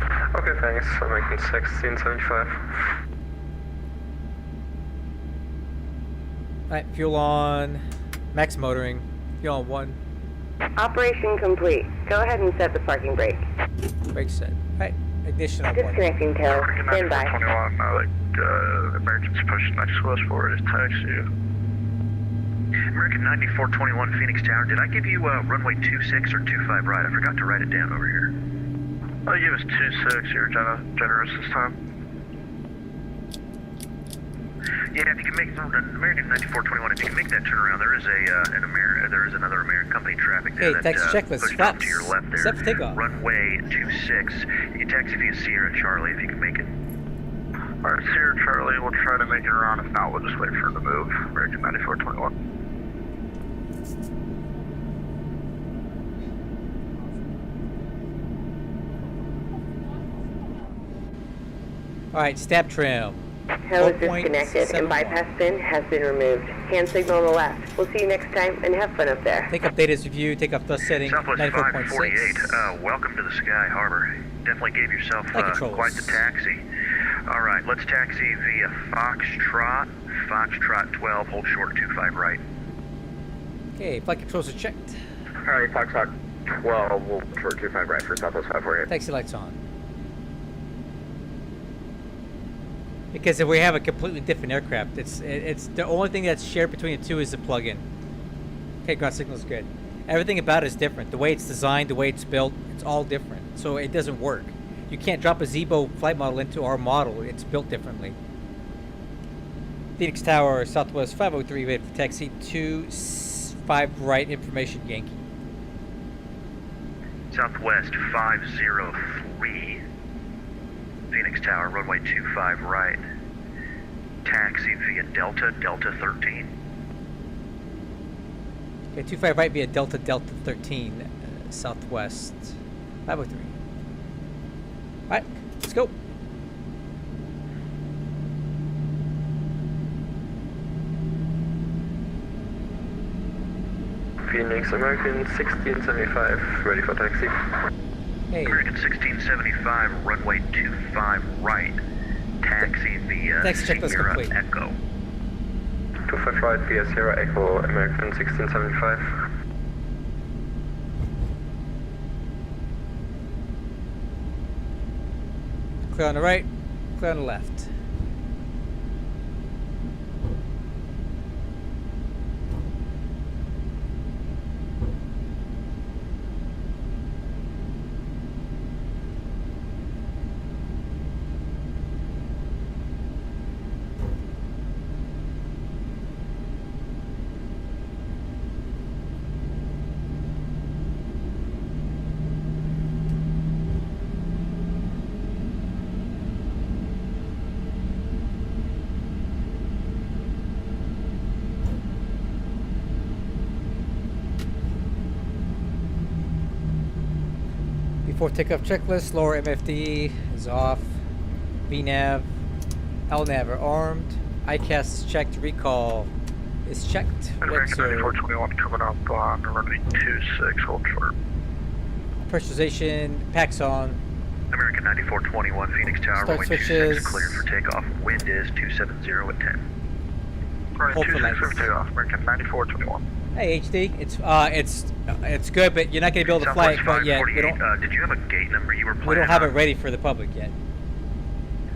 Okay, thanks. American 1675. Alright, fuel on. Max motoring. Fuel on 1. Operation complete. Go ahead and set the parking brake. Brake set. Alright, ignition on 1. Disconnecting tow. Stand by. 21, emergency push next west forward is taxi. American 9421 Phoenix Tower, did I give you runway 26 or 25 right? I forgot to write it down over here. Oh, you was 26. You're generous this time. Yeah, if you can make American 9421, if you can make that turnaround, there is another American company traffic there. Hey, taxi checklist. pushed Flaps. off to your left there. Set for takeoff. Runway 26. You can taxi via Sierra Charlie if you can make it. Alright, Sierra Charlie, we'll try to make it around. If not, we'll just wait for him to move. American 9421. Alright, stab trim. Tail is disconnected and bypass pin has been removed. Hand signal on the left. We'll see you next time and have fun up there. Take up data's review, take up thrust setting, Southwest 548, 94.6. welcome to the Sky Harbor. Definitely gave yourself quite the taxi. All right, let's taxi via Foxtrot. Foxtrot 12, hold short 25 right. Okay, flight controls are checked. Alright, Foxtrot 12, we'll short 25 right for Southwest 548. Taxi lights on. Because if we have a completely different aircraft, it's the only thing that's shared between the two is the plug-in. Okay, ground signal's good. Everything about it is different. The way it's designed, the way it's built, it's all different. So it doesn't work. You can't drop a Zebo flight model into our model. It's built differently. Phoenix Tower, Southwest 503, wait for taxi 25 right, information Yankee. Southwest 503, Phoenix Tower, runway 25 right. Taxi via Delta, Delta 13. Okay, 25 right via Delta, Delta 13, Southwest 503. Alright, let's go. Phoenix, American 1675, ready for taxi. Hey, American 1675, runway 25 right. Taxi via taxi checklist Sierra complete. Echo. 25 right via Sierra Echo, American 1675. clear on the right, clear on the left. Before takeoff checklist, lower MFD is off. VNAV, LNAV are armed. ICAS is checked. Recall is checked. American Wetzer 9421 coming up on runway 26, hold short. pressurization, packs on. American 9421, Phoenix Tower, Start runway switches. 26, cleared for takeoff. Wind is 270 at 10. Runway Hold for 26 lights. for takeoff, American 9421. Hey HD, it's good, but you're not gonna be able to fly it Southwest quite yet. We 548, don't did you have a gate number you were planning we don't have it on? ready for the public yet.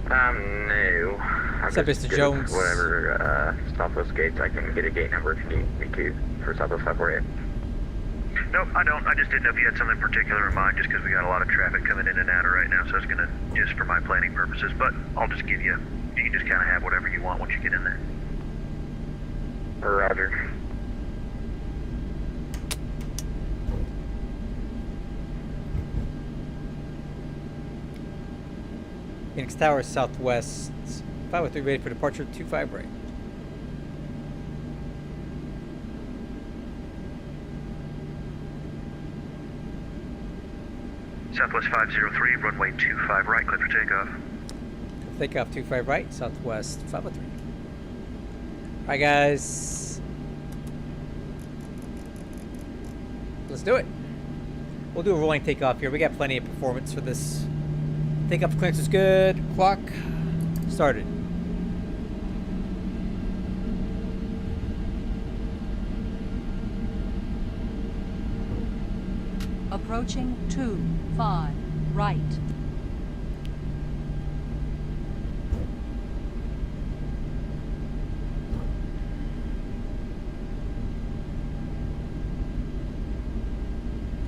No. What's up, Mr. Jones? Whatever, Southwest gates, I can get a gate number if you need me to for Southwest 548. Nope, I don't. I just didn't know if you had something particular in mind, just because we got a lot of traffic coming in and out right now, so I was gonna, just for my planning purposes, but I'll just give you, you can just kind of have whatever you want once you get in there. Roger. Phoenix Tower, Southwest 503, ready for departure, 25 right. Southwest 503, runway 25 right, clear for takeoff. Takeoff 25 right, Southwest 503. Alright guys. Let's do it. We'll do a rolling takeoff here. We got plenty of performance for this. Takeoff clearance is good. Clock started. Approaching 25 right.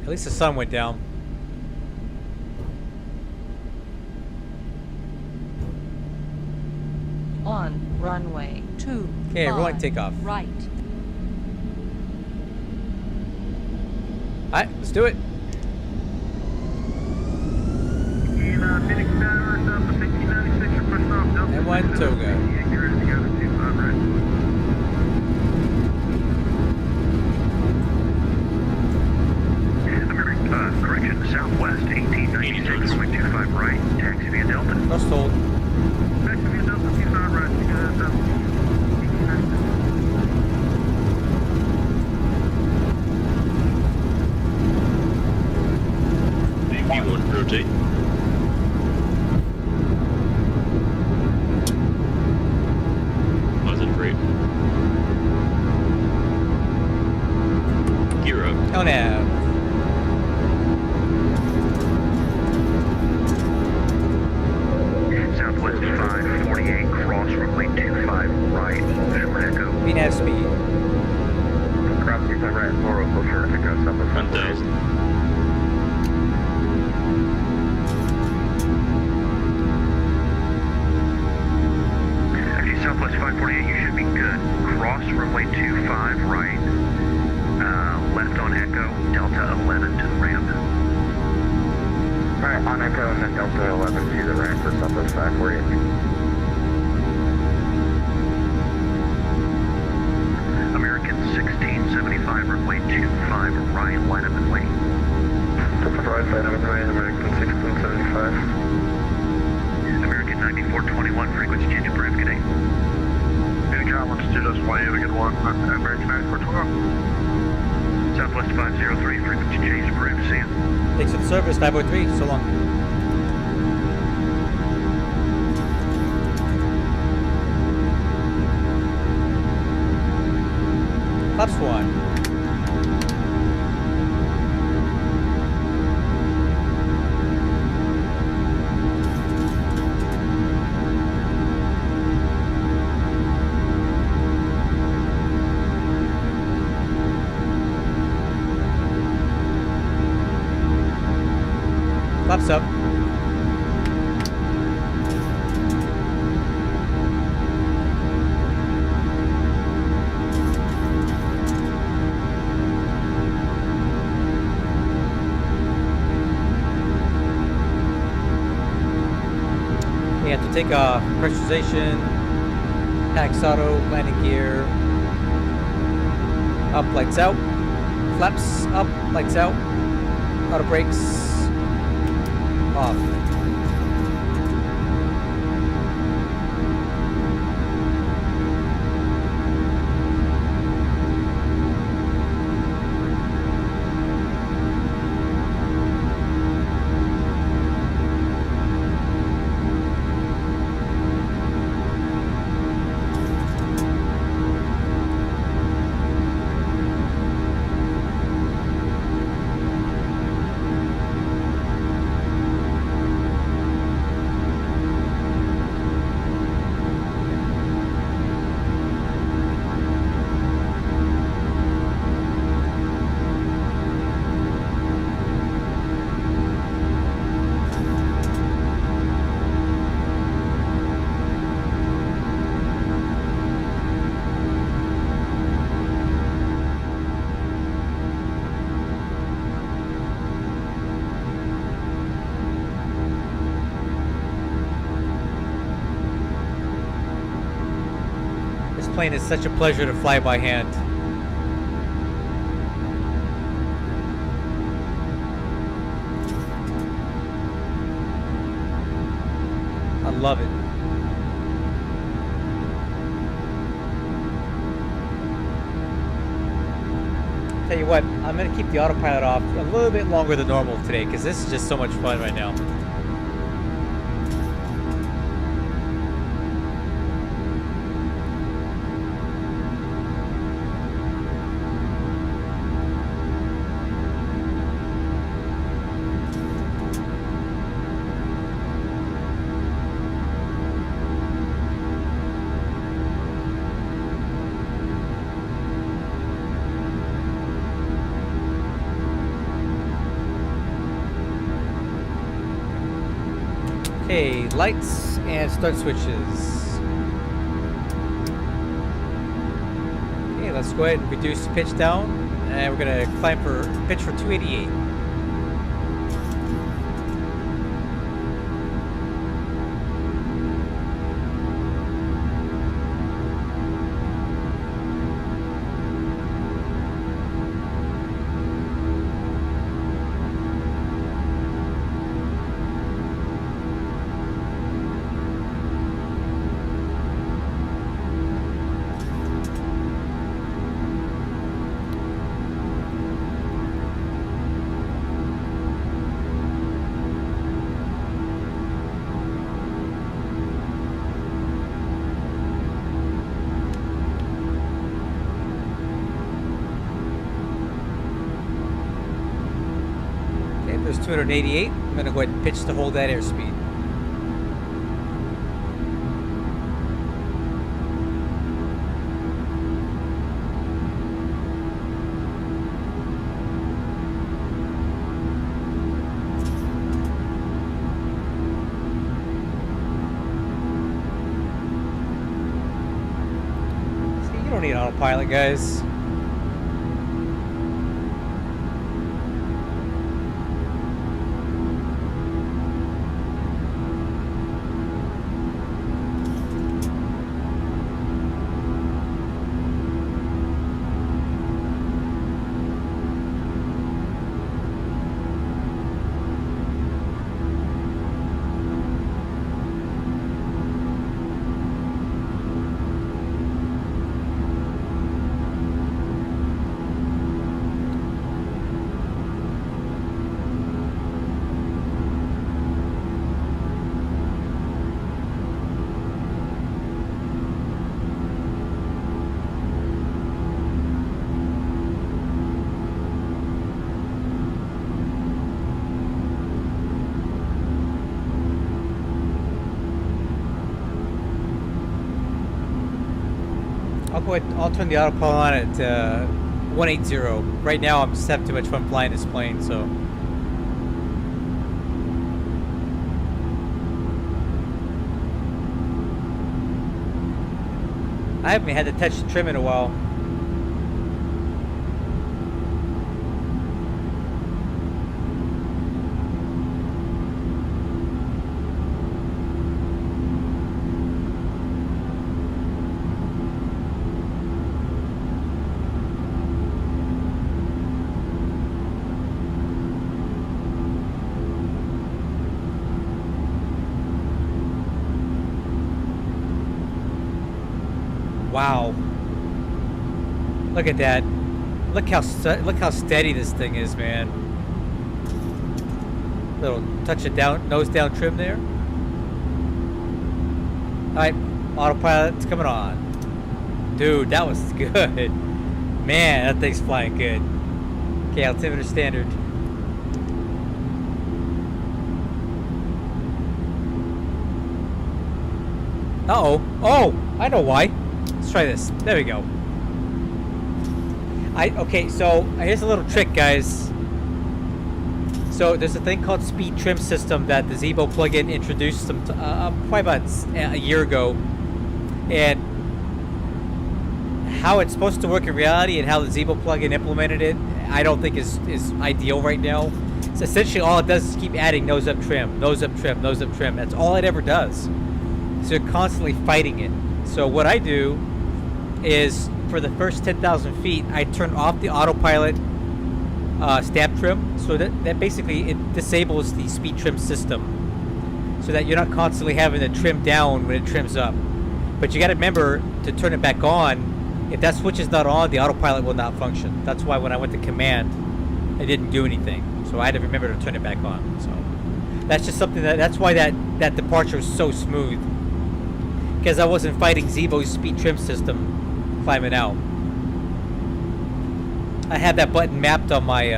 At least the sun went down. On runway 25 Okay, rolling takeoff. right. Alright, let's do it. In Phoenix Tower, south of 1596, you're pushing off Delta 21 Toga. Correction, Southwest 1896.25 right, taxi via Delta. Lost hold. Taxi via Delta 25 right, B1, rotate. Positive rate. Gear up. Oh no. Southwest 548, cross runway 25 right, short echo. VNAV speed. Cross 25 right, Laurel, closer, echo, Southwest 1000. Actually, Southwest 548, you should be good. Cross runway 25 right, left on echo, Delta 11 to the ramp. Alright, on echo and then Delta 11 to the ramp for Southwest 548. American 1675, runway 25 right, line up and wait. Delta right, line up and wait, American 1675. American 9421, frequency change approved, good day. Anytime, let's do this while you have a good one. American 9412. Southwest 503, frequency change approved, see ya. Thanks for the service, 503. So long. Flaps 1. Flaps up. We have to take off pressurization, PAX auto, landing gear, up, lights out, flaps up, lights out, auto brakes, off. This plane is such a pleasure to fly by hand. I love it. Tell you what, I'm gonna keep the autopilot off a little bit longer than normal today because this is just so much fun right now. Okay, lights and start switches. Okay, let's go ahead and reduce the pitch down, and we're gonna climb for pitch for 288. 288. I'm going to go ahead and pitch to hold that airspeed. See, you don't need autopilot, guys. I'll turn the autopilot on at 180. Right now I'm just having too much fun flying this plane, so. I haven't had to touch the trim in a while. Wow. Look at that. Look how steady this thing is, man. Little touch it down, nose down trim there. Alright, autopilot's coming on. Dude, that was good. Man, that thing's flying good. Okay, altimeter standard. Uh-oh. Oh, I know why. Let's try this. There we go. Okay, so here's a little trick, guys. So there's a thing called speed trim system that the Zeebo plugin introduced some probably about a year ago, and how it's supposed to work in reality and how the Zeebo plugin implemented it, I don't think is ideal right now. So essentially all it does is keep adding nose up trim, nose up trim, nose up trim. That's all it ever does. So you're constantly fighting it. So what I do is for the first 10,000 feet, I turn off the autopilot stab trim, so that basically it disables the speed trim system, so that you're not constantly having to trim down when it trims up. But you got to remember to turn it back on. If that switch is not on, the autopilot will not function. That's why when I went to command, it didn't do anything. So I had to remember to turn it back on. So that's just something that's why that departure was so smooth, because I wasn't fighting Zeebo's speed trim system climbing out. I had that button mapped on my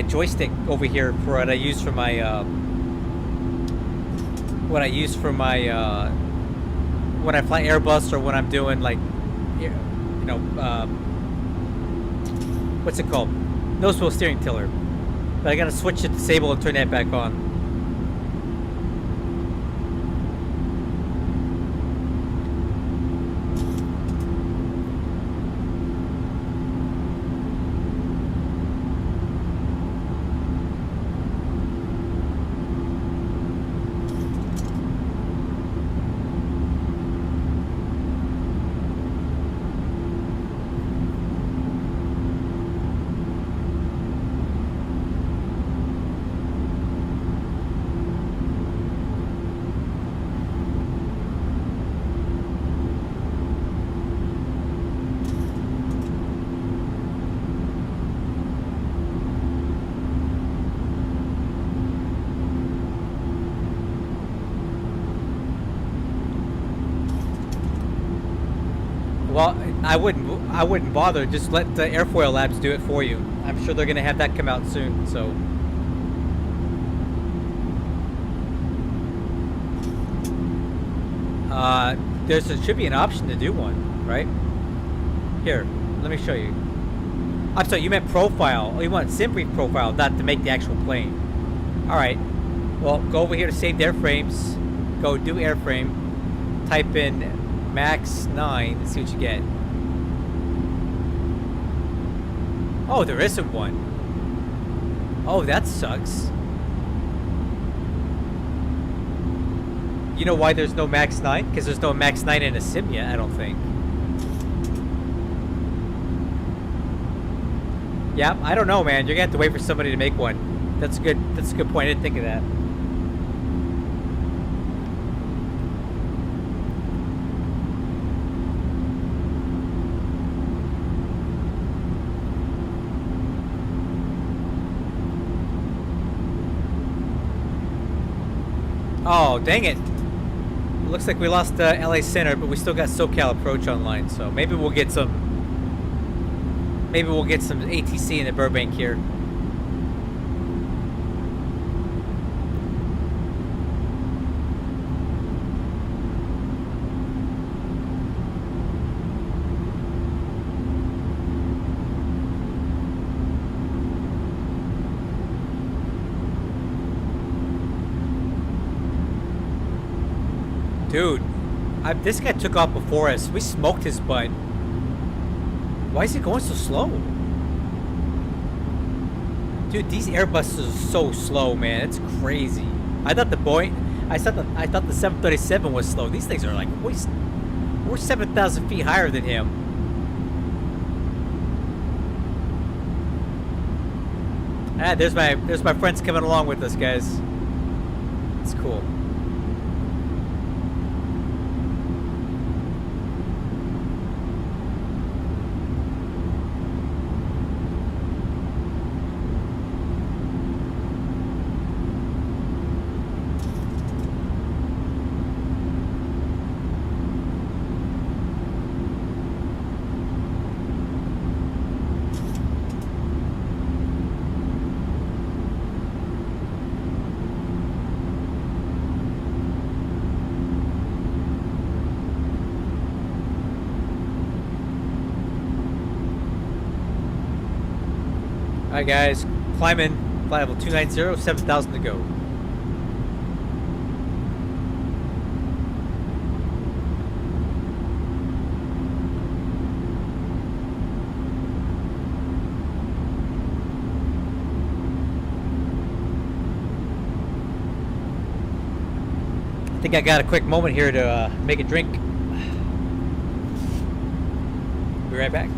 joystick over here for what I use for my when I fly Airbus, or when I'm doing, like, you know, what's it called? Nose wheel steering tiller. But I gotta switch it to disable and turn that back on. Well, I wouldn't bother. Just let the airfoil labs do it for you. I'm sure they're gonna have that come out soon. So. There should be an option to do one, right? Here, let me show you. I'm sorry, you meant profile. Oh, you want simply profile, not to make the actual plane. Alright. Well, go over here to saved airframes. Go do airframe. Type in max 9 and see what you get. Oh, there isn't one. Oh, that sucks. You know why there's no max 9? Because there's no max 9 in a sim yet, I don't think. Yeah, I don't know, man. You're gonna have to wait for somebody to make one. That's a good point. I didn't think of that. Oh, dang it. Looks like we lost LA Center, but we still got SoCal Approach online, so maybe we'll get some ATC in the Burbank here. Dude, this guy took off before us. We smoked his butt. Why is it going so slow? Dude, these Airbuses are so slow, man. It's crazy. I thought the 737 was slow. These things are like, we're 7,000 feet higher than him. Ah, there's my friends coming along with us, guys. It's cool. Alright guys, climbing, flight level 290, 7,000 to go. I think I got a quick moment here to make a drink. Be right back.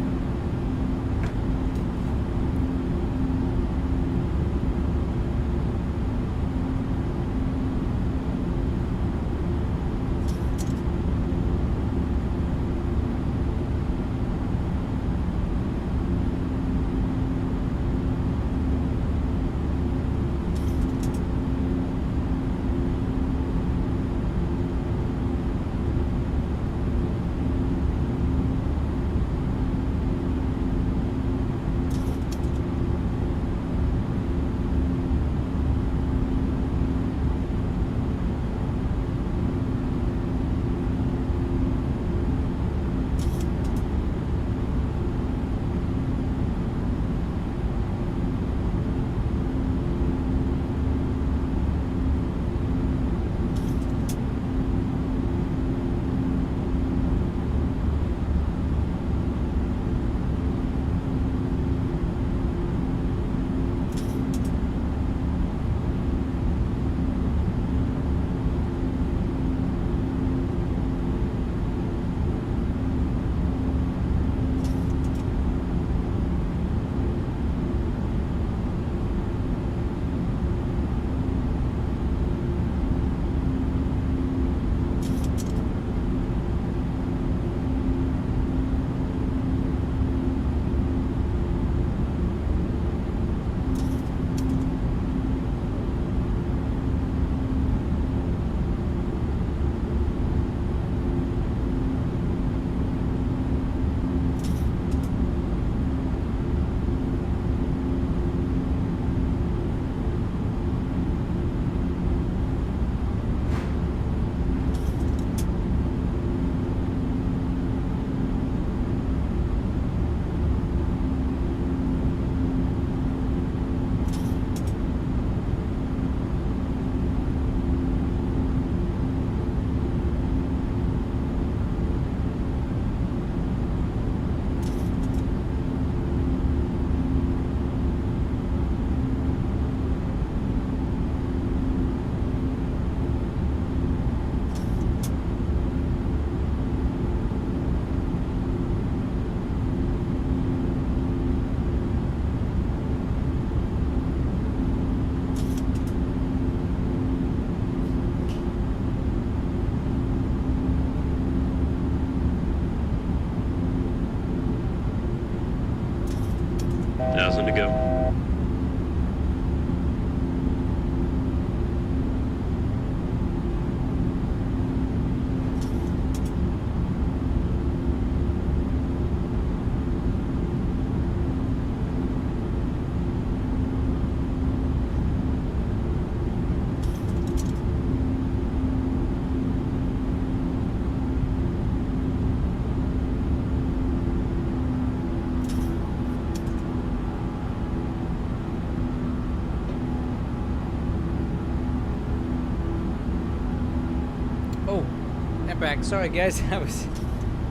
back. Sorry, guys.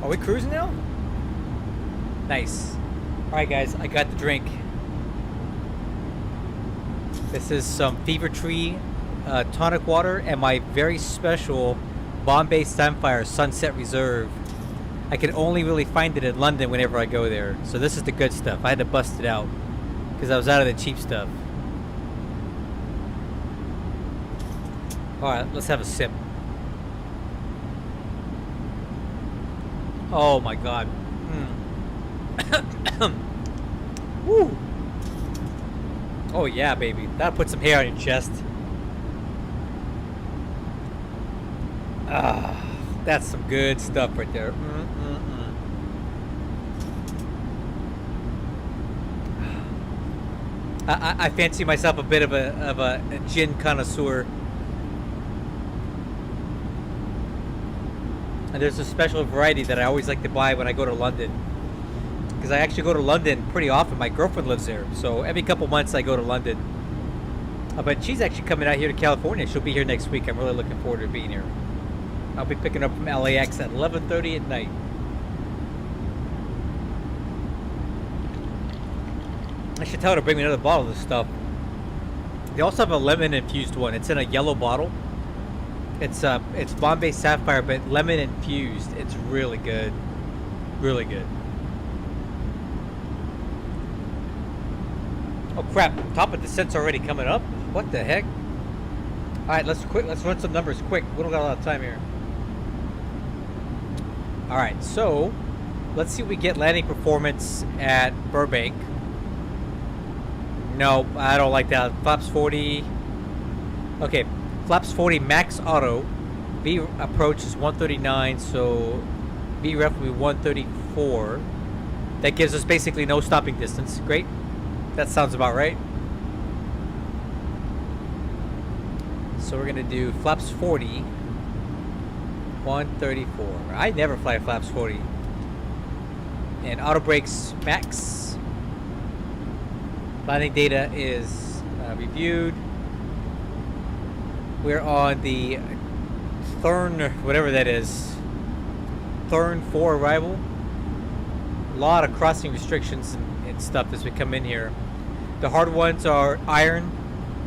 Are we cruising now? Nice. Alright, guys. I got the drink. This is some Fever Tree tonic water and my very special Bombay Samphire Sunset Reserve. I can only really find it in London whenever I go there. So this is the good stuff. I had to bust it out because I was out of the cheap stuff. Alright, let's have a sip. Oh my god. Woo! Oh yeah, baby. That'll put some hair on your chest. Ah, that's some good stuff right there. I fancy myself a bit of a gin connoisseur. And there's a special variety that I always like to buy when I go to London. Because I actually go to London pretty often. My girlfriend lives there. So every couple months I go to London. But she's actually coming out here to California. She'll be here next week. I'm really looking forward to being here. I'll be picking up from LAX at 11:30 at night. I should tell her to bring me another bottle of this stuff. They also have a lemon infused one. It's in a yellow bottle. It's Bombay Sapphire, but lemon infused. It's really good. Really good. Oh crap, top of descent's already coming up? What the heck? Alright, let's run some numbers quick. We don't got a lot of time here. Alright, so let's see if we get landing performance at Burbank. No, I don't like that. Flaps 40. Okay, flaps 40 max auto. V approach is 139, so VREF will be 134. That gives us basically no stopping distance. Great. That sounds about right. So we're gonna do flaps 40, 134. I never fly flaps 40. And auto brakes max. Landing data is reviewed. We're on the Thurn, whatever that is. Thurn 4 arrival. A lot of crossing restrictions and stuff as we come in here. The hard ones are Iron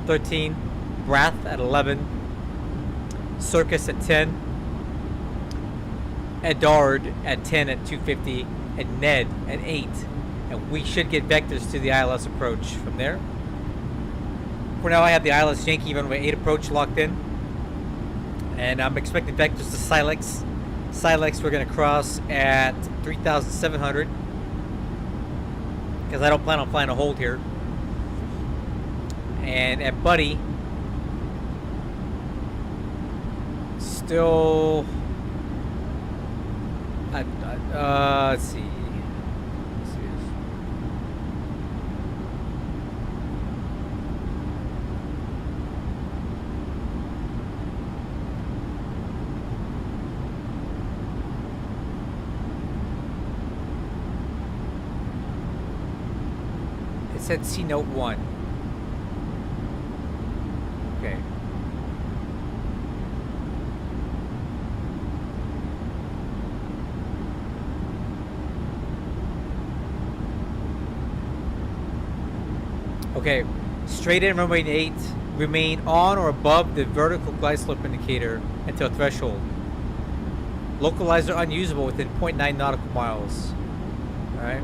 13, Wrath at 11, Circus at 10, Edard at 10 at 250, and Ned at 8. And we should get vectors to the ILS approach from there. For now, I have the ILS Yankee runway 8 approach locked in. And I'm expecting vectors to Silex. Silex we're going to cross at 3,700. Because I don't plan on flying a hold here. And at Buddy, still, let's see. It said C note 1. Okay. Okay, straight in runway 8, remain on or above the vertical glide slope indicator until threshold. Localizer unusable within 0.9 nautical miles. Alright.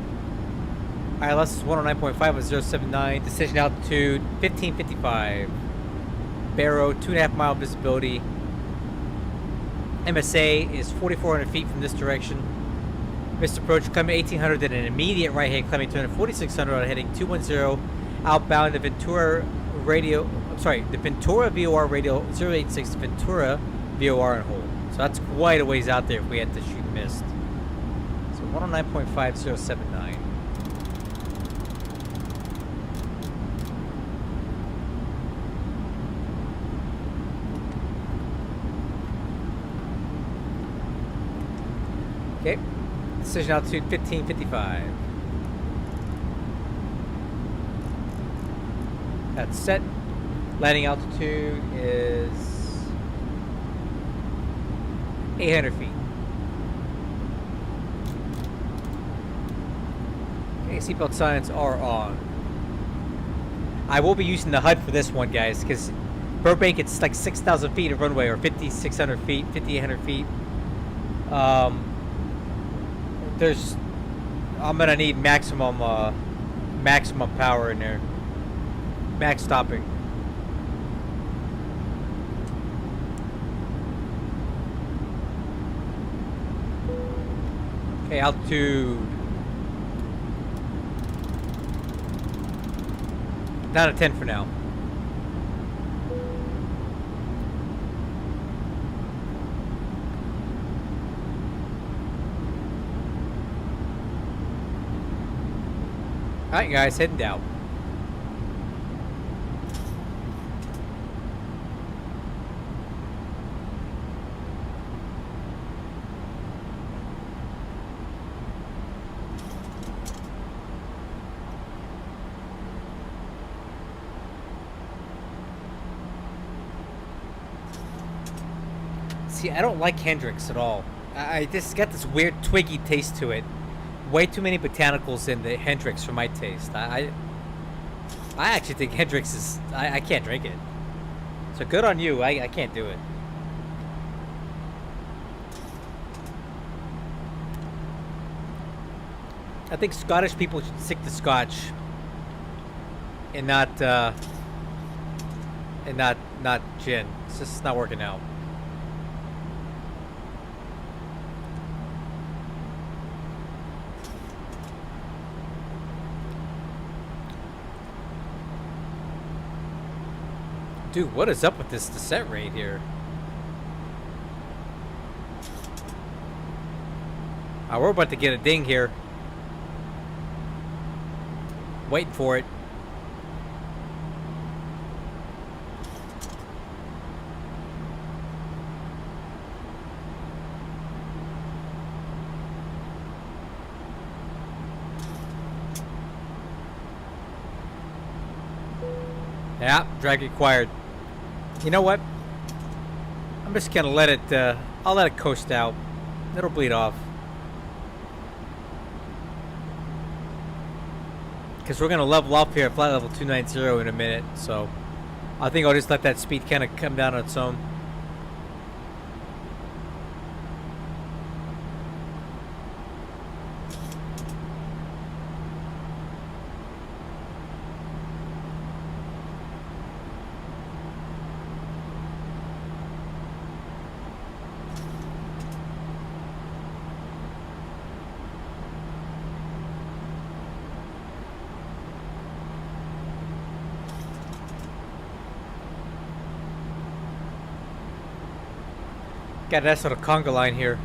ILS is 109.5 with 079. Decision altitude 1555. Barrow 2.5 mile visibility. MSA is 4,400 feet from this direction. Missed approach climbing 1800 and an immediate right hand climbing 24600 on heading 210 outbound the Ventura radio. I'm sorry, the Ventura VOR radio 086 to Ventura VOR and hold. So that's quite a ways out there if we had to shoot missed. So 109.5079. Okay, decision altitude 1555. That's set. Landing altitude is 800 feet. Okay, seatbelt signs are on. I will be using the HUD for this one, guys, because Burbank, it's like 6,000 feet of runway, or 5,600 feet, 5,800 feet. I'm gonna need maximum power in there. Max stopping. Okay, altitude. Down to 10 for now. Alright guys, heading down. See, I don't like Hendrix at all. I just got this weird twiggy taste to it. Way too many botanicals in the Hendrix for my taste. I actually think Hendrix is... I can't drink it. So good on you. I can't do it. I think Scottish people should stick to Scotch and not gin. It's just not working out. Dude, what is up with this descent rate here? We're about to get a ding here. Waiting for it. Yeah, drag required. You know what? I'm just gonna let it, I'll let it coast out. It'll bleed off. Because we're gonna level up here at flight level 290 in a minute, so I think I'll just let that speed kind of come down on its own. Got that sort of conga line here.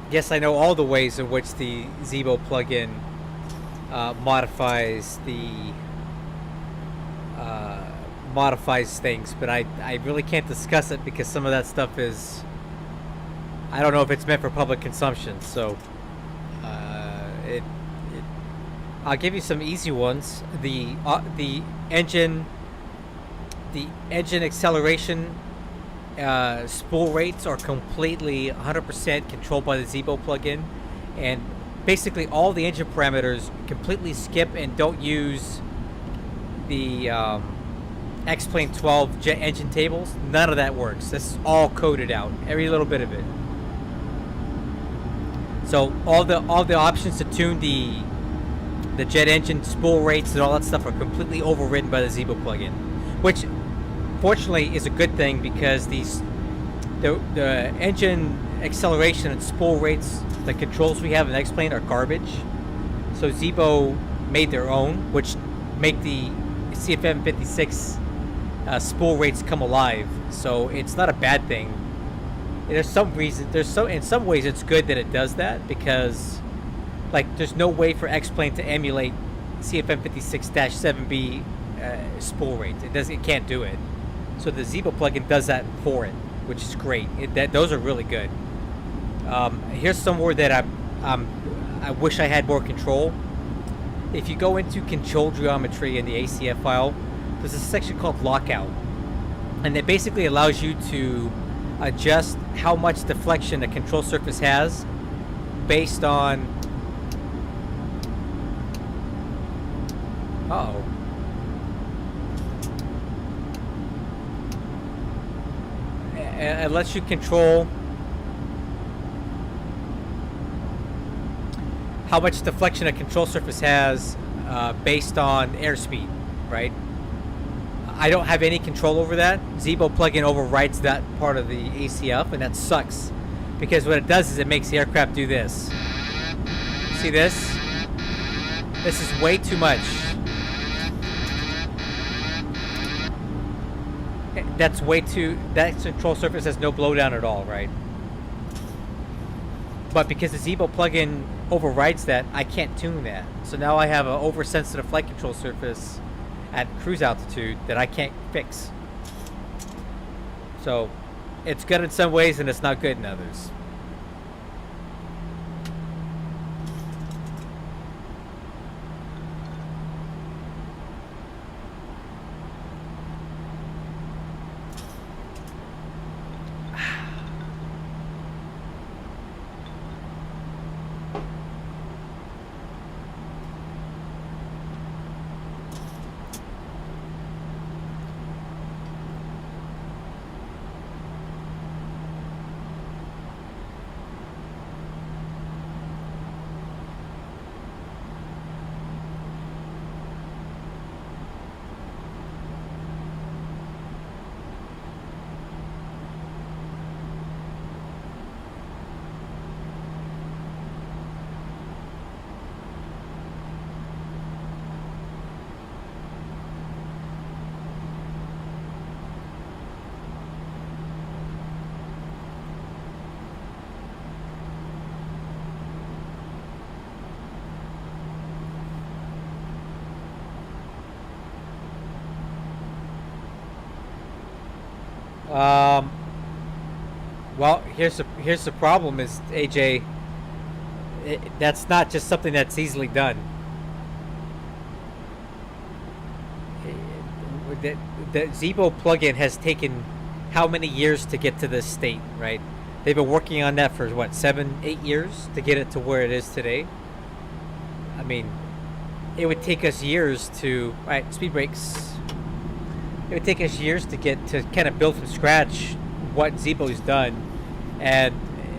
Yes, I know all the ways in which the Zeebo plugin modifies things, but I really can't discuss it because some of that stuff is, I don't know if it's meant for public consumption. So I'll give you some easy ones. The engine acceleration spool rates are completely 100% controlled by the Zeebo plugin, and basically all the engine parameters completely skip and don't use the X-Plane 12 jet engine tables. None of that works. This is all coded out, every little bit of it. So all the options to tune the jet engine spool rates and all that stuff are completely overridden by the Zeebo plugin, which fortunately is a good thing, because the engine acceleration and spool rates, the controls we have in X-Plane, are garbage. So Zeebo made their own, which make the CFM 56 spool rates come alive. So it's not a bad thing. There's some reason. In some ways it's good that it does that because, like, there's no way for X-Plane to emulate CFM56-7B spool rates. It can't do it. So the Zibo plugin does that for it, which is great. Those are really good. Here's somewhere that I wish I had more control. If you go into control geometry in the ACF file, there's a section called lockout, and it basically allows you to adjust how much deflection a control surface has based on it lets you control how much deflection a control surface has based on airspeed, right? I don't have any control over that. Zibo plugin overrides that part of the ACF, and that sucks because what it does is it makes the aircraft do this. See this? This is way too much. That's way too... That control surface has no blowdown at all, right? But because the Zibo plugin overrides that, I can't tune that. So now I have an oversensitive flight control surface at cruise altitude that I can't fix. So it's good in some ways and it's not good in others. Well, here's the problem is, AJ, that's not just something that's easily done. The Zibo plugin has taken how many years to get to this state, right? They've been working on that for what, 7-8 years to get it to where it is today. I mean, it would take us years to... Alright, speed brakes. It would take us years to get to kind of build from scratch what Zibo's done, and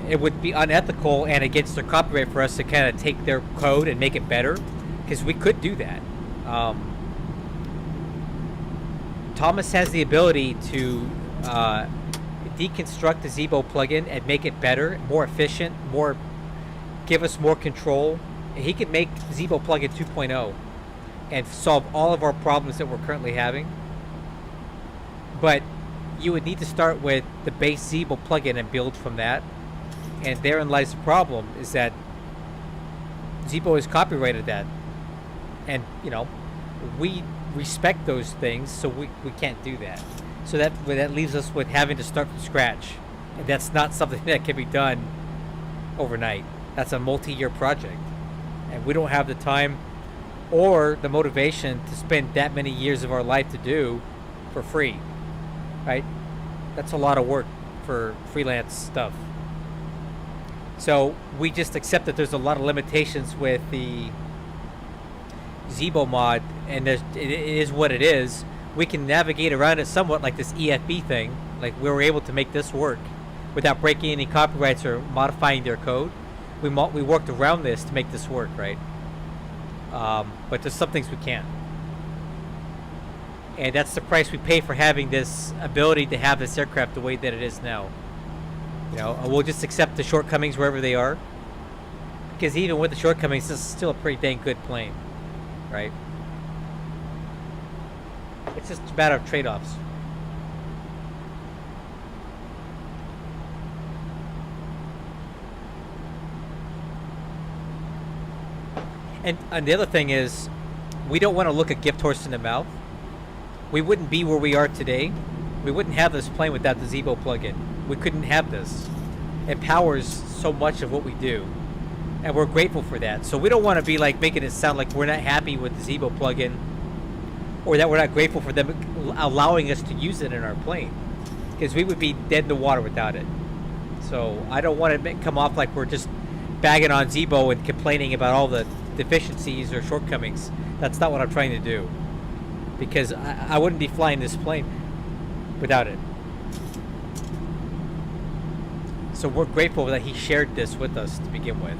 it would be unethical and against their copyright for us to kind of take their code and make it better, because we could do that. Thomas has the ability to deconstruct the Zibo plugin and make it better, more efficient, give us more control. He could make Zibo plugin 2.0 and solve all of our problems that we're currently having. But you would need to start with the base Zibo plugin and build from that. And therein lies the problem, is that Zibo has copyrighted that. And, you know, we respect those things, so we can't do that. So that leaves us with having to start from scratch. And that's not something that can be done overnight. That's a multi-year project. And we don't have the time or the motivation to spend that many years of our life to do for free. Right? That's a lot of work for freelance stuff. So we just accept that there's a lot of limitations with the Zibo mod, and it is what it is. We can navigate around it somewhat, like this EFB thing. Like, we were able to make this work without breaking any copyrights or modifying their code. We worked around this to make this work, right? But there's some things we can't. And that's the price we pay for having this ability to have this aircraft the way that it is now. You know, we'll just accept the shortcomings wherever they are. Because even with the shortcomings, this is still a pretty dang good plane. Right? It's just a matter of trade-offs. And the other thing is, we don't want to look a gift horse in the mouth. We wouldn't be where we are today. We wouldn't have this plane without the Zeebo plugin. We couldn't have this. It powers so much of what we do, and we're grateful for that. So we don't want to be like making it sound like we're not happy with the Zeebo plugin, or that we're not grateful for them allowing us to use it in our plane, because we would be dead in the water without it. So I don't want to come off like we're just bagging on Zeebo and complaining about all the deficiencies or shortcomings. That's not what I'm trying to do, because I wouldn't be flying this plane without it. So we're grateful that he shared this with us to begin with.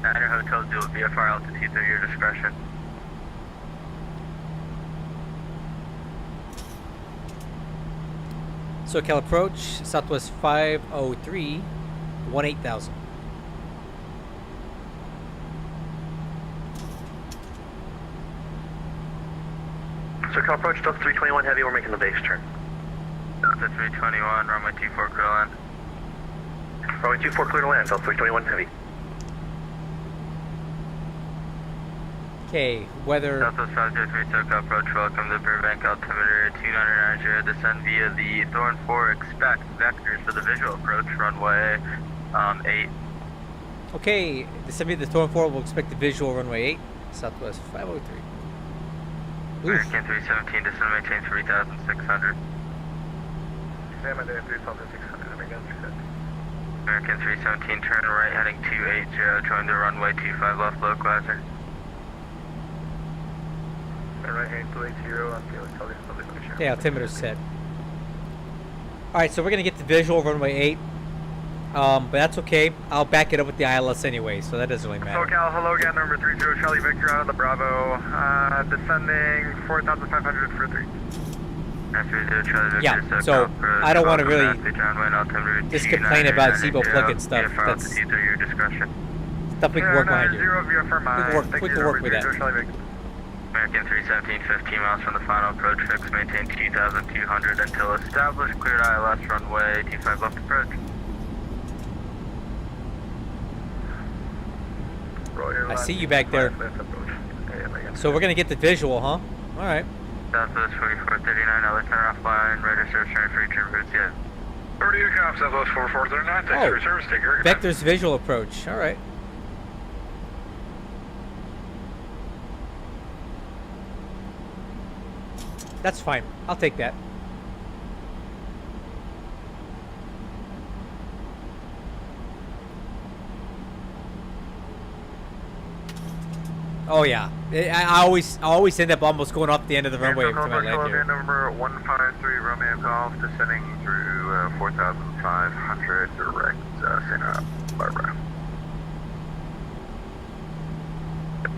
At your hotel, do a VFR altitudes at your discretion. SoCal approach, Southwest 503, 18,000. SoCal approach, Delta 321 Heavy, we're making the base turn. Delta 321, runway 24 clear to land. Runway 24 clear to land, Delta 321 Heavy. Okay, weather. Southwest 503 SoCal approach, welcome to Burbank, altimeter 2990, descend via the Thorn 4, expect vectors for the visual approach, runway 8. Okay, descend via the Thorn 4, we'll expect the visual runway 8, Southwest 503. American 317, descend maintain 3,600. American 317, turn right heading 280, join the runway 25 left localizer. Right heading 280 on the Okay, altimeter's set. Alright, so we're going to get the visual runway 8. But that's okay. I'll back it up with the ILS anyway, so that doesn't really matter. SoCal, hello again, number 30 Charlie Victor out of the Bravo, descending 4,500 for 3. Yeah, so I don't want to really just complain about Zeebo plugin stuff. That's stuff we can work behind you. We can work with that. American 317, 15 miles from the final approach, fix, maintain 2,200 until established, cleared ILS runway 25 left approach. I see you back there. So we're going to get the visual, huh? Alright. Southwest 4439, I'll turn offline, radar search, turn for each routes, yeah. 32 cops, Southwest 4439, thanks for your service, take care. Vector's visual approach, alright. That's fine. I'll take that. Oh yeah, I always end up almost going off the end of the runway every time I land here. Number 153 Romeo Golf, descending through 4,500 direct Santa Barbara.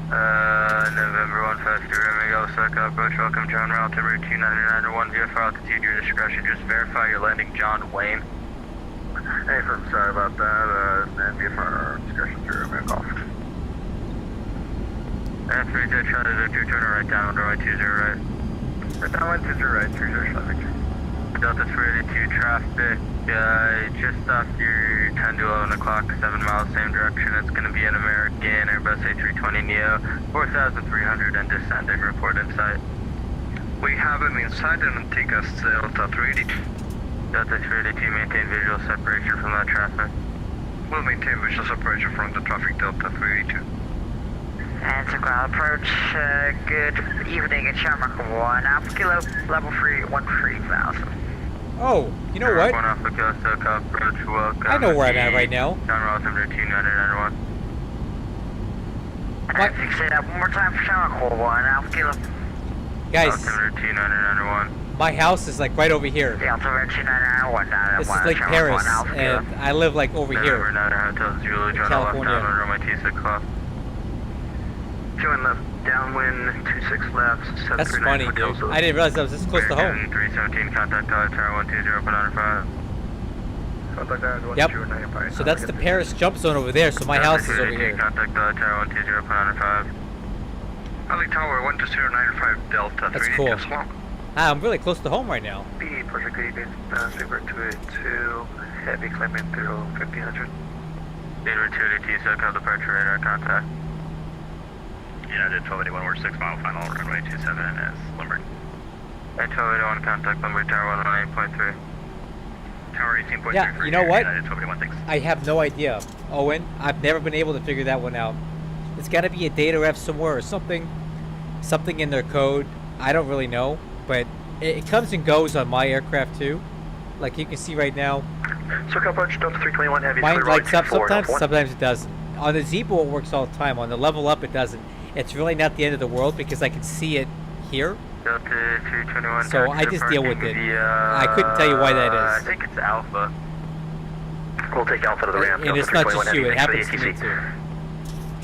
November 153 Romeo Golf, SoCal approach, welcome John Route, altimeter 299 VFR altitude, your discretion, just verify you're landing John Wayne. Hey, firm, sorry about that, and VFR discretion through Romeo Golf. 30 Charlie Victor, turn right down, runway 20 right. Right down, 20 right, 30 Charlie Victor. Delta 382 traffic, just off your 10 to 11 o'clock, 7 miles, same direction. It's going to be an American Airbus A320neo, 4,300 and descending, report in sight. We have him inside and take us to Delta 382. Delta 382, maintain visual separation from that traffic. We'll maintain visual separation from the traffic, Delta 382. And SoCal approach, good evening, it's Shamrock 1 Alpha Kilo, level 3, 13,000. Oh, you know what? 1 Alpha Kilo, SoCal approach, welcome. I know where I'm at right now. John Ross, number 2991. And fix it up one more time for Shamrock 1 Alpha Kilo. Guys, Altimeter 2991. my house is like right over here. The altimeter 2991 down at This 1 is like Shamrock Paris, 1 Alpha Kilo. and I live like over here. November 9 Hotel Zulu, John California. left down on runway 26 left. Join left, downwind, 26 left, 739. That's funny, dude. I didn't realize I was this close to home. 317, contact tower, tower 120, put on 5. Yep. So that's the Paris jump zone over there. So my house is over here. Contact Tower 120.95. LA Tower 12095 Delta. That's cool. Ah, I'm really close to home right now. B, Project 80, Saber 282, heavy climbing through 1500. Saber 282, SoCal departure radar contact. United 1281, we're 6 mile final, runway 27 is Limerick. 1281, contact Limerick Tower 118.3. Tower 18.3. Yeah, you know what? United 1281, thanks. I have no idea, Owen. I've never been able to figure that one out. It's got to be a data ref somewhere or something in their code. I don't really know, but it comes and goes on my aircraft too. Like you can see right now. SoCal approach, Delta 321 heavy. Mine lights up sometimes it doesn't. On the Zebo it works all the time. On the LevelUp it doesn't. It's really not the end of the world because I can see it here. Delta 321. So I just deal with it. I couldn't tell you why that I is. think it's Alpha. We'll take Alpha to the ramp. And it's not just you, it happens to me too.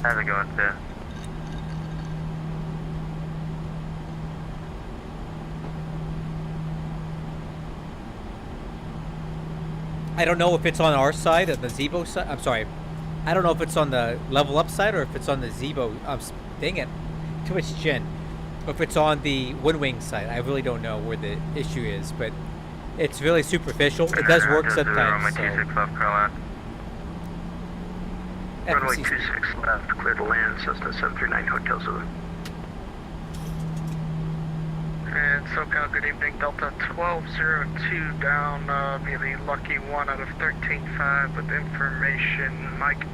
How's it going, sir? I don't know if it's on our side or the Zebo side. I'm sorry. I don't know if it's on the LevelUp side or if it's on the Zebo. Dang it. Too much gin. Or if it's on the Wing side. I really don't know where the issue is, but it's really superficial. It does work sometimes. So. Runway 26 left, clear to land, Cessna 739 Hotel Zulu. And SoCal, good evening, Delta 1202 down via the Lucky 1 out of 13.5 with information, Mike.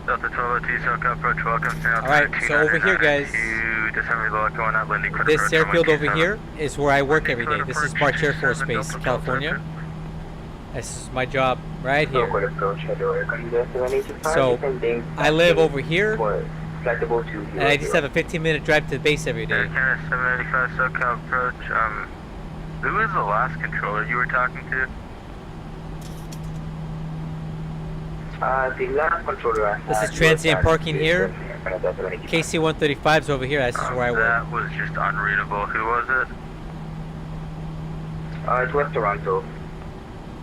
Delta 1202, SoCal approach, welcome. Alright, so over here guys, this airfield over here is where I work every day. This is March Air Force Base, California. This is my job right here. So I live over here, and I just have a 15-minute drive to the base every day. 785 SoCal approach. Who is the last controller you were talking to? The last controller. This is transient parking here. KC-135 is over here. This is where I work. That was just unreadable. Who was it? It was Toronto.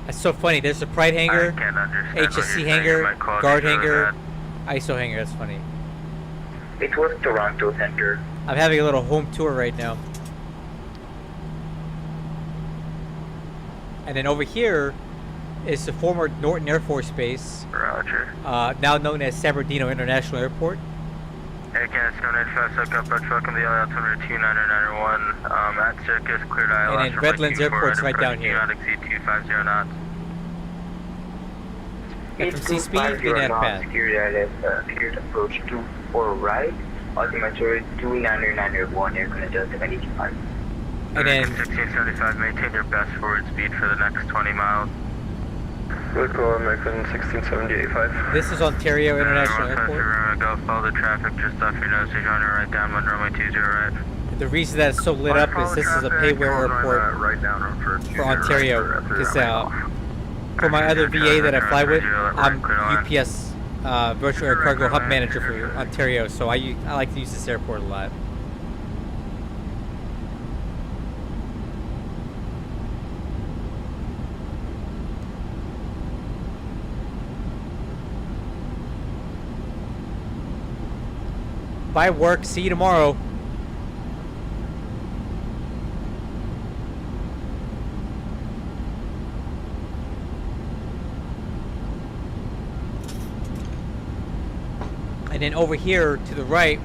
That's so funny. There's a Pride hangar, HSC hangar, guard hangar, ISO hangar. That's funny. It was Toronto Center. I'm having a little home tour right now. And then over here is the former Norton Air Force Base. Roger. Now known as San Bernardino International Airport. Air Canada 795 SoCal approach, welcome to the LA altimeter 29991. At Circus, cleared ILS. And then Redlands Airport's right down here. Not exceed 250 knots. FMC speed, get that path. Cleared approach 24 right, altimeter 29991, Air Canada Delta 785. And then 1675, maintain your best forward speed for the next 20 miles. Local American 1670.85. This is Ontario International Airport. Go follow the traffic just off your nose, you're on your right down, runway 20 right. The reason that it's so lit up is this is a payware airport for Ontario. Because for my other VA that I fly with, I'm UPS Virtual Air Cargo Hub Manager for Ontario, so I like to use this airport a lot. Bye work, see you tomorrow. And then over here to the right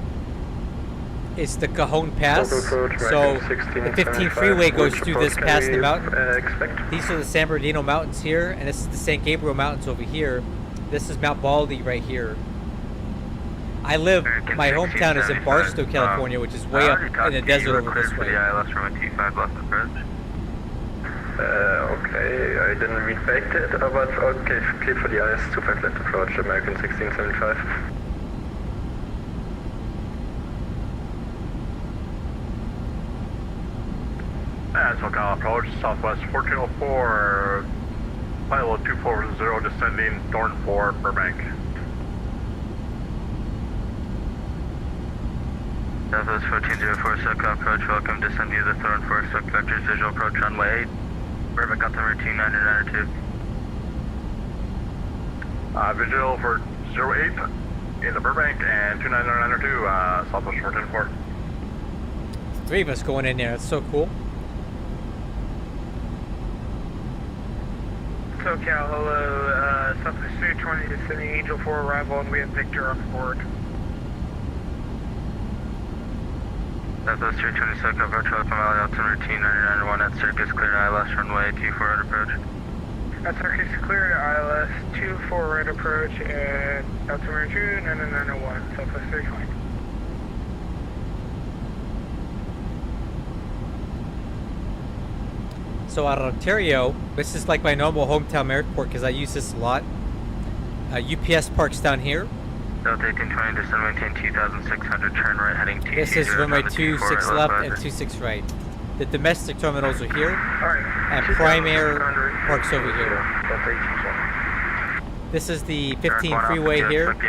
is the Cajon Pass. So the 15 freeway goes through this past the mountain. These are the San Bernardino Mountains here, and this is the San Gabriel Mountains over here. This is Mount Baldy right here. I live, my hometown is in Barstow, California, which is way up in the desert over this way. Okay, I didn't read back that, but okay, cleared for the IS-25 left approach, American 1675. SoCal approach, Southwest 1404, flight level 240 descending, Thorn 4, Burbank. Southwest 1404, SoCal approach, welcome, descending to the Thorn 4, expect vectors, visual approach runway 8, Burbank altimeter 29992. Visual for 08 in the Burbank and 29902, Southwest 410-4. 3 of us going in there. That's so cool. SoCal, hello, Southwest 320 is sending Angel for arrival, and we have Victor on board. Southwest 320 SoCal, approach Welcome Valley, altimeter T991 at circus, clear to ILS, runway 24 at approach. At circus, clear to ILS, 24 right approach, and altimeter 29901, Southwest 320. So out of Ontario, this is like my normal hometown airport because I use this a lot. UPS parks down here. Delta 1820, descend maintain 2600, turn right heading 2. This is runway 26 left and 26 right. The domestic terminals are here, and Prime Air parks over here. This is the 15 freeway here. This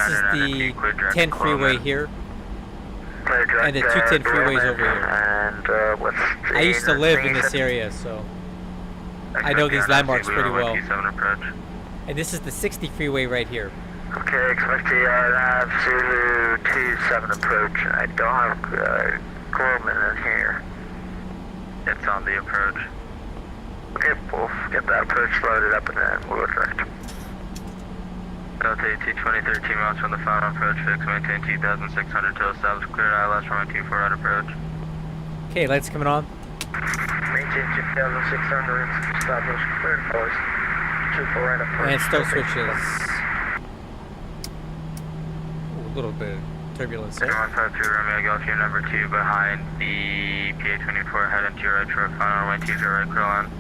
is the 10 freeway here. And the 210 freeways over here. I used to live in this area, so I know these landmarks pretty well. And this is the 60 freeway right here. Okay, expect the nav Zulu 27 approach. I don't have Gorman in here. It's on the approach. Okay, we'll get that approach loaded up and then we'll go direct. Delta 1820, 13 miles from the final approach, fix, maintain 2600 till established, clear ILS, runway 24 at approach. Okay, lights coming on. Maintain 2600, established, clear force, 24 right approach. And start switches. Ooh, a little bit of turbulence there. 153 Romeo Golf, you're number 2 behind the PA24, head into your right for a final runway 20 right clear land.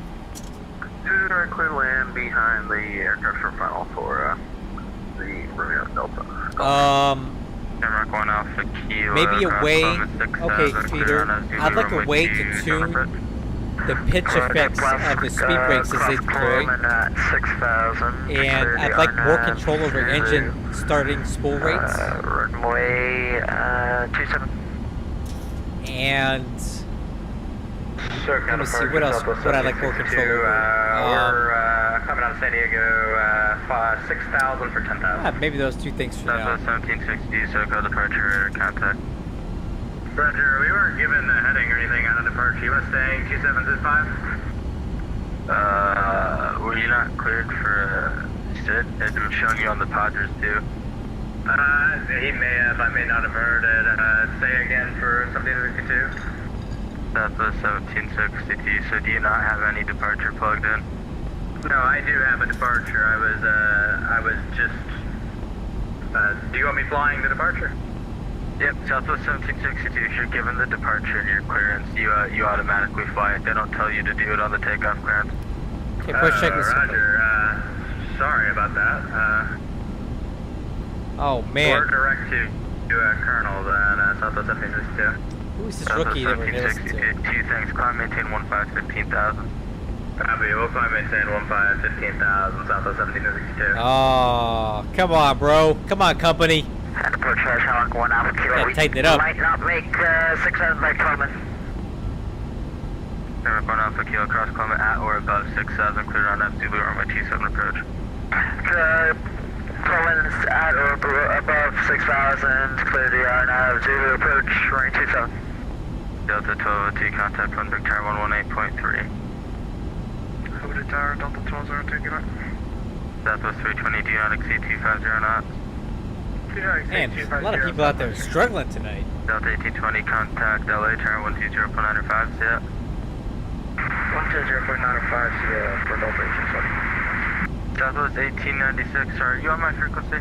Right clear land behind the aircraft for final for the Romeo Delta. Denmark 1 Alpha Kilo. Maybe a way, okay, Peter, I'd like a way to tune the pitch effects of the speed brakes as they deploy. And I'd like more control over engine starting spool rates. Runway 27. And let me see, what else would I like more control over? We're coming out of San Diego, 6,000 for 10,000. Maybe those two things for now. 1760, so go departure, contact. Roger, we weren't given a heading or anything out of departure. You want to stay 2765? Were you not cleared for sit? It was showing you on the Padres too. He may have, I may not have heard it. Say again for 1762. Southwest 1762, so do you not have any departure plugged in? No, I do have a departure. I was just, do you want me flying the departure? Yep, Southwest 1762, if you're given the departure and your clearance, you automatically fly it. They don't tell you to do it on the takeoff clearance. Okay, push check this. Roger, sorry about that. Oh, man. We're direct to Colonel at Southwest 1762. Who is this rookie that we're going to listen to? 2 things, climb, maintain 15,000. Copy, we'll climb, maintain 15,000, Southwest 1762. Oh, come on, bro. Come on, company. And approach Hawk 1 Alpha Kilo. Gotta tighten it up. Might not make 6,000 by Coleman. Denmark 1 Alpha Kilo, cross Coleman at or above 6,000, cleared on F Zulu runway 27 approach. Coleman's at or above 6,000, clear the R9 Zulu approach, runway 27. Delta 1202, contact 1 Big Tower 118.3. Over to Tower, Delta 1202, good night. Southwest 320, do not exceed 250 knots. Man, a lot of people out there struggling tonight. Delta 1820, contact LA, turn 120.95, see ya. 120.95, see ya for Delta 1820. Southwest 1896, sorry, you on my frequency?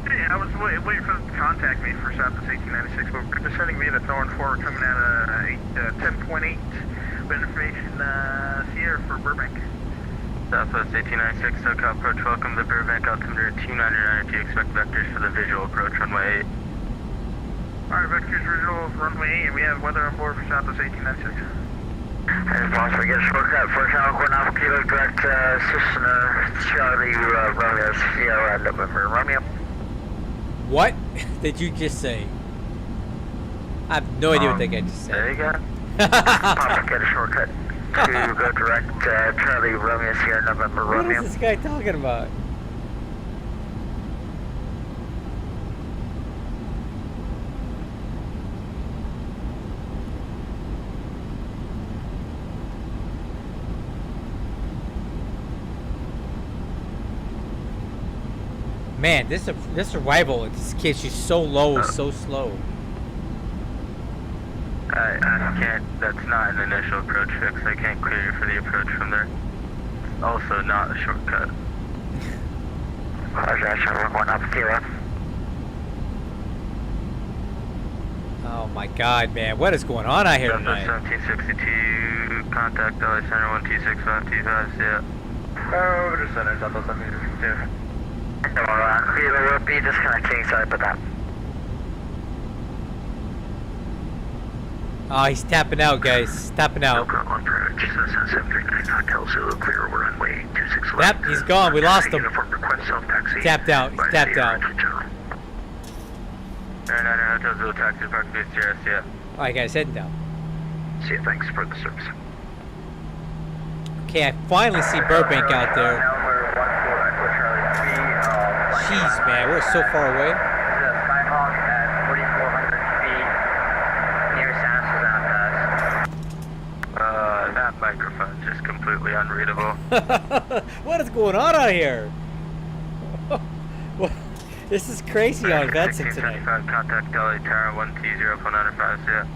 Hey, I was waiting for them to contact me for Southwest 1896, but we're descending via the Thorn 4, coming out of 10.8 with information here for Burbank. Southwest 1896, SoCal approach, welcome to Burbank, altimeter 299, expect vectors for the visual approach, runway 8. Alright, vectors visual, runway 8, and we have weather on board for Southwest 1896. And as long as we get a shortcut for Tower 1 Alpha Kilo, direct Cessna, Charlie, Romeo, Sierra, November, Romeo. What did you just say? I have no idea what that guy just said. There you go. Papa, get a shortcut. to go direct, Charlie Romeo Sierra November What Romeo. is this guy talking about? Man, this arrival in this case, she's so low, is so slow. I can't, that's not an initial approach fix. I can't clear you for the approach from there. It's also not a shortcut. Roger, Charlie 1 up 0. Oh my god, man, what is going on out here tonight? 1762, contact LA Center 12655, yeah. Over to center, Southwest 1762. Clear will be disconnecting, sorry about that. Oh, he's tapping out, guys. He's tapping out. On approach, 739 Hotel Zulu, clear, we're runway 26 Yep, left. he's gone. We lost him. Uniform request self-taxi. Tapped out. He's tapped out. Airlines Hotel Zulu, taxi to Park Beach, yeah. Alright, guys, heading down. See you, thanks for the service. Okay, I finally see Burbank out there. Jeez, man, we're so far away. Skyhawk at 4,400 feet near Santa Susana Pass. That microphone's just completely unreadable. What is going on out here? What? This is crazy on Benson tonight. Contact LA Tower 1T0495, yeah.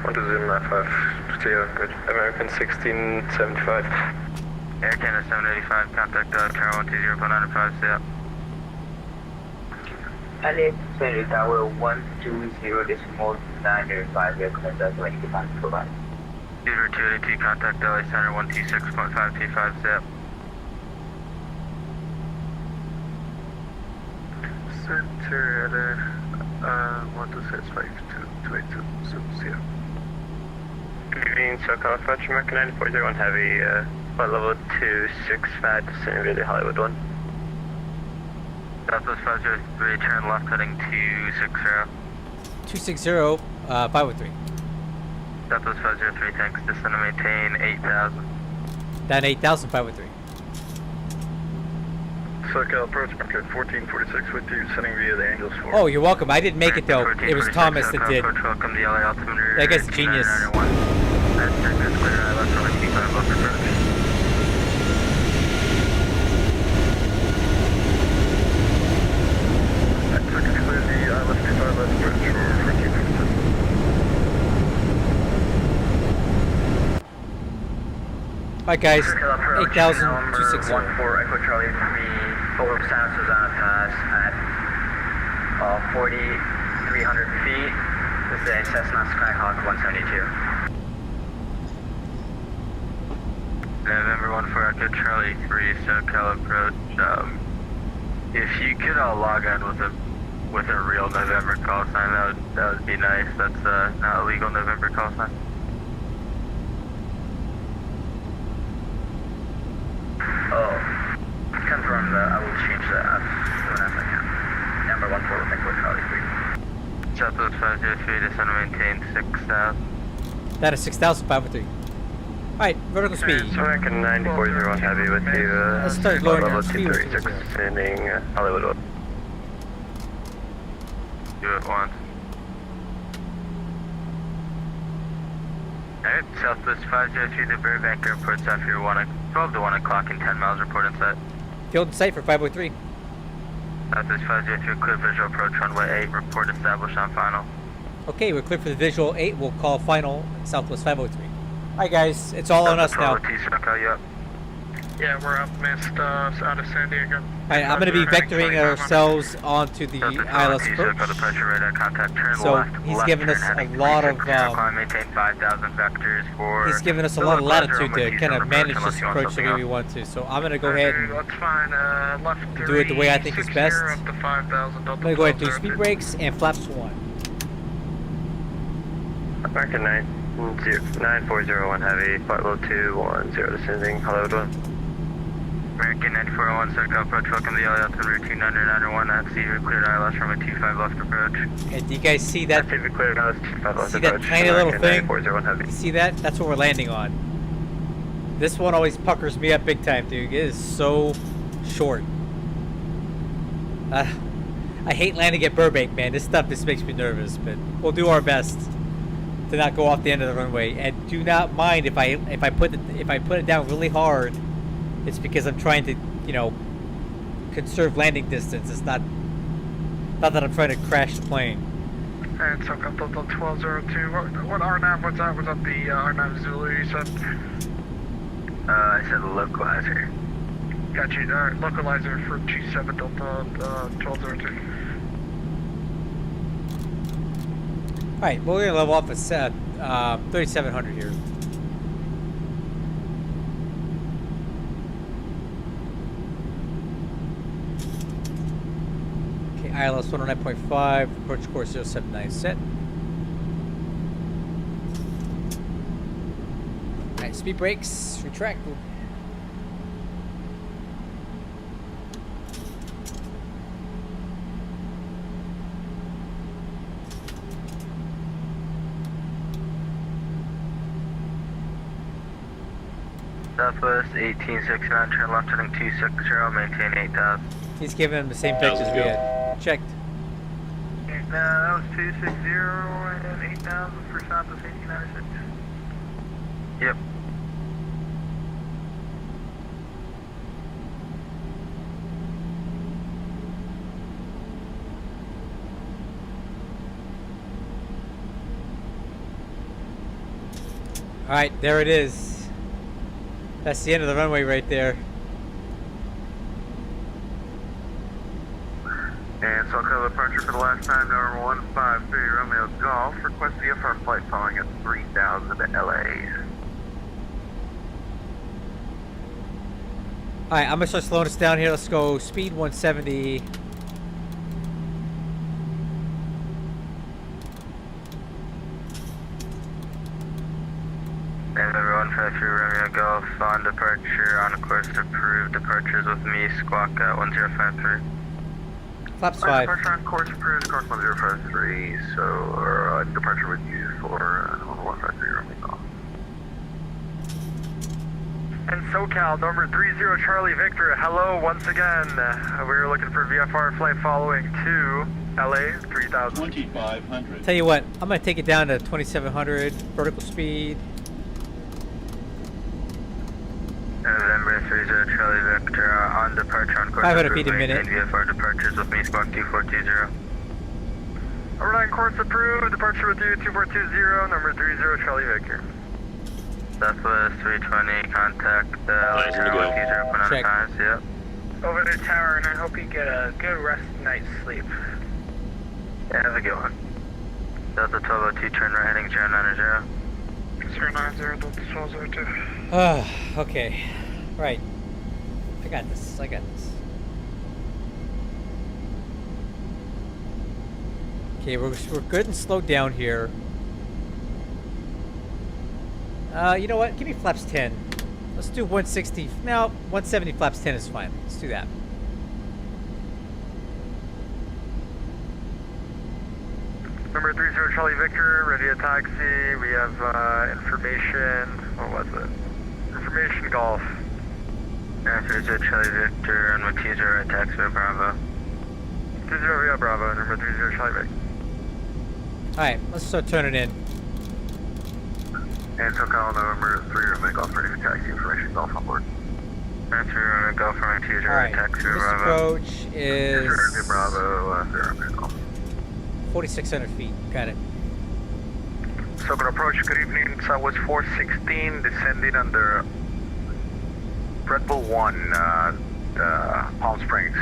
12095, good. American 1675. Air Canada 785, contact LA Tower 1T0495, yeah. LA Center Tower 120.905, aircraft does 25 provide. Theater 282, contact LA Center 1T6.525, yeah. Center, 1265282, so see ya. Good evening, SoCal Approach, American 9401 Heavy, flight level 265, descending via the Hollywood 1. Southwest 503, turn left heading 260. 260, 503. Southwest 503, thanks, descend and maintain 8,000. Down 8,000, 503. SoCal approach, market 1446 with you, sending via the Angels 4. Oh, you're welcome. I didn't make it though. It was Thomas that did. Welcome to LA altimeter. That guy's a genius. That's clear, left from 25 left approach. Alright guys, 8,260. 14 Echo Charlie 3 over Santa Susana Pass at 4,300 feet. This is a Cessna Skyhawk 172. November 14 Echo Charlie 3 SoCal approach. If you could all log in with a real November call sign, that would be nice. That's not a legal November call sign. Oh, confirm that. I will change that as soon as I can. Number 14 Echo Charlie 3. Southwest 503, descend and maintain 6,000. That is 6,503. Alright, vertical speed. American 9401 Heavy with you. Let's start lowering level our speed. 236, descending Hollywood 1. Do it once. Alright, Southwest 503 to Burbank Airport, after your 12 to 1 o'clock and 10 miles, report in sight. Field in sight for 503. Southwest 503, clear visual approach runway 8, report established on final. Okay, we're clear for the visual 8. We'll call final Southwest 503. Alright guys, it's all on us now. Yeah, we're up missed out of San Diego. Alright, I'm going to be vectoring ourselves onto the ILS approach. So he's giving us a lot of he's giving us a lot of latitude to kind of manage this approach the way we want to. So I'm going to go ahead and That's fine. Left do it the way I think is best. Up to 5,000. I'm going to go ahead and do speed brakes and flaps 1. American 9401 Heavy, flight level 210, descending Hollywood 1. American 9401, SoCal approach, welcome to the LA altimeter 29901, at sea, cleared ILS from a 25 left approach. And do you guys see that? Cleared ILS 25 left See that approach. tiny little thing? Heavy. You see that? That's what we're landing on. This one always puckers me up big time, dude. It is so short. I hate landing at Burbank, man. This stuff just makes me nervous, but we'll do our best to not go off the end of the runway. And do not mind if I put it down really hard. It's because I'm trying to, you know, conserve landing distance. It's not that I'm trying to crash the plane. And so Delta 1202, what RNAV was that? Was that the RNAV Zulu you said? I said localizer. Got you, localizer for 27 Delta 1202. Alright, well, we're going to level off at 3,700 here. Okay, ILS 109.5, approach course 079 set. Alright, speed brakes, retract. Southwest 1869, turn left heading 260, maintain 8,000. He's giving him the same pitch as we had. Checked. That was 260 and 8,000 for Southwest 1896. Yep. Alright, there it is. That's the end of the runway right there. And SoCal departure for the last time, number 153 Romeo Golf. Request VFR flight following at 3000 to LA. Alright, I'm gonna start slowing us down here. Let's go speed 170. November 153 Romeo Golf on departure, on course to approved. Departures with me, squawk at 1053. Flaps 5. Departure on course approved, course 1053, so departure with you for number 153 Romeo Golf. And SoCal, number 30 Charlie Victor, hello once again. We're looking for VFR flight following to LA, 3000. 2500. Tell you what, I'm gonna take it down to 2700 vertical speed. November 30 Charlie Victor, on departure on course 500 feet a approved, minute. maintain VFR departures with me, squawk 2420. Overnight course approved, departure with you, 2420, number 30 Charlie Victor. Southwest 320, contact Nice to go. 010 Check. times, yep. Over to tower, and I hope you get a good rest night's sleep. Yeah, have a good one. Delta 1202, turn right heading 090. 090, Delta 1202. Okay. Right. I got this. I got this. Okay, we're good and slowed down here. You know what? Give me flaps 10. Let's do 160. No, 170 flaps 10 is fine. Let's do that. Number 30 Charlie Victor, ready to taxi. We have information. What was it? Information golf. Answer to Charlie Victor and with teaser right taxi to Bravo. 30 yeah, Bravo, number 30 Charlie Victor. Alright, let's start turning in. And SoCal November 3 Romeo Golf, ready for taxi information, golf on board. Answer Golf from teaser right Alright, taxi to this Bravo. approach is Teaser Bravo, 0 Romeo Golf. 4,600 feet. Got it. SoCal approach, good evening, Southwest 416, descending under Red Bull 1, Palm Springs.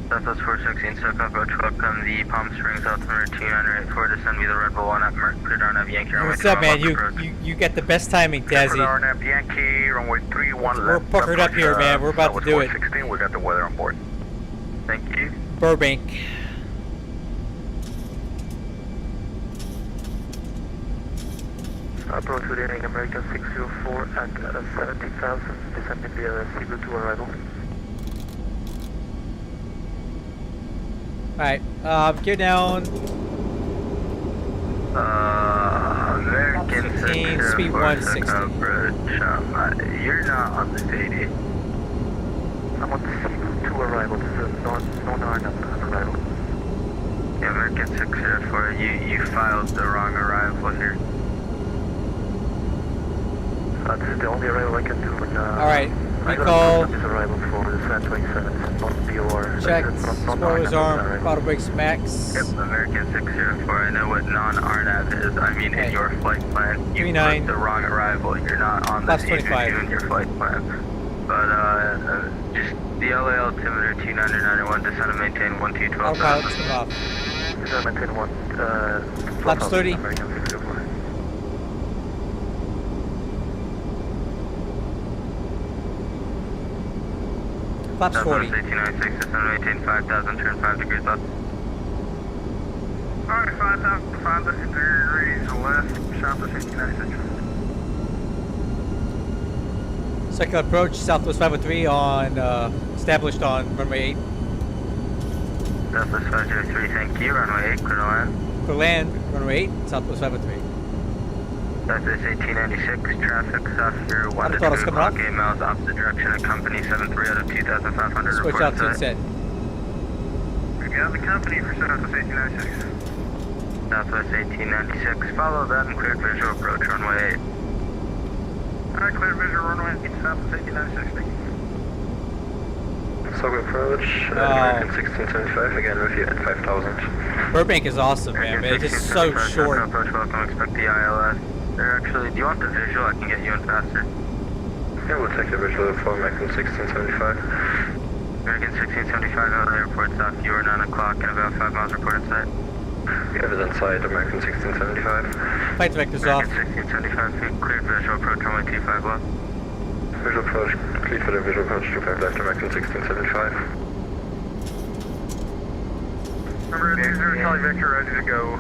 Southwest 416, SoCal approach, welcome the Palm Springs altimeter 2984, descend via the Red Bull 1 at Put on a Yankee runway. What's up, man? You got the best timing, Dazzy. RNAP Yankee, runway 31 We're left. puckered up here, man. We're about to do it. 416, we got the weather on board. Thank you. Burbank. Approach with Airlines American 604 at 70,000, descending via Cebu to arrival. Alright, gear down. American 15. 16, speed 160. You're not on the CD. I'm on the C2 arrival. This is non-armed arrival. Yeah, American 604, you filed the wrong arrival here. This is the only arrival I can do. Alright, I got recall. this arrival for the San 27. It's not BUR. Check. It's not Spoilers arm. arrival. Throttle brakes max. Yep, American 604, I know what non-RNAV is. I mean, Okay. in your flight plan, you 39. put the wrong arrival. You're not on the Plus CD 25. in your flight plan. But, just the LA altimeter 2991, descend and maintain 1212. Autopilot, turn off. This is maintain one. Flaps 30. American 604. Flaps 40. 1896, descend and maintain 5000, turn 5 degrees left. Alright, 5,000, 5 degrees left, Southwest 1896. Second approach, Southwest 503 on, established on runway 8. Southwest 503, thank you, runway 8, clear to land. For land, runway 8, Southwest 503. Southwest 1896, traffic off your 1 to 2 Autopilot's coming o'clock, off. 8 miles opposite direction, at company 73 out of 2,500, Switch report altitude site. set. We got the company for Southwest 1896. Southwest 1896, follow that and cleared visual approach, runway 8. Alright, clear visual runway, Southwest 1896, thank you. So approach, American 1675, again with you at 5,000. Burbank is awesome, man. It's just so 1675, short. Approach, welcome, expect the ILS. They're actually, do you want the visual? I can get you in faster. Yeah, we'll take the visual for American 1675. American 1675 out of the airport, south, you are 9 o'clock and about 5 miles reported site. We have it inside American 1675. Flight director's off. American 1675 feet, cleared visual approach, runway 25 left. Visual approach, clear for the visual approach 25 left, American 1675. Number 20, Charlie Victor, ready to go.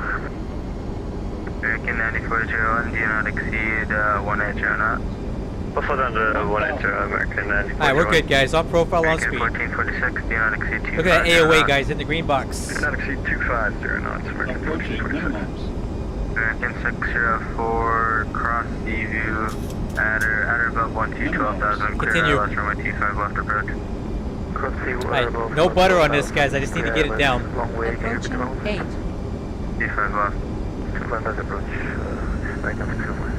American 9401, do not exceed 180 knots. We'll slow down to 180, American 9401. Alright, we're good, guys. On profile, on American speed. 1446, do not exceed 250 Look at that AOA, knots. guys, in the green box. Do not exceed 250 knots, American Approaching 1446. minimums. American 604, cross D-view, at or about 12,000, clear Continue. ILS runway 25 left approach. Cross C Alright, no butter on this, guys. I just need to get it down. Long way, Approaching 8. 25 left. Climate approach, American 604.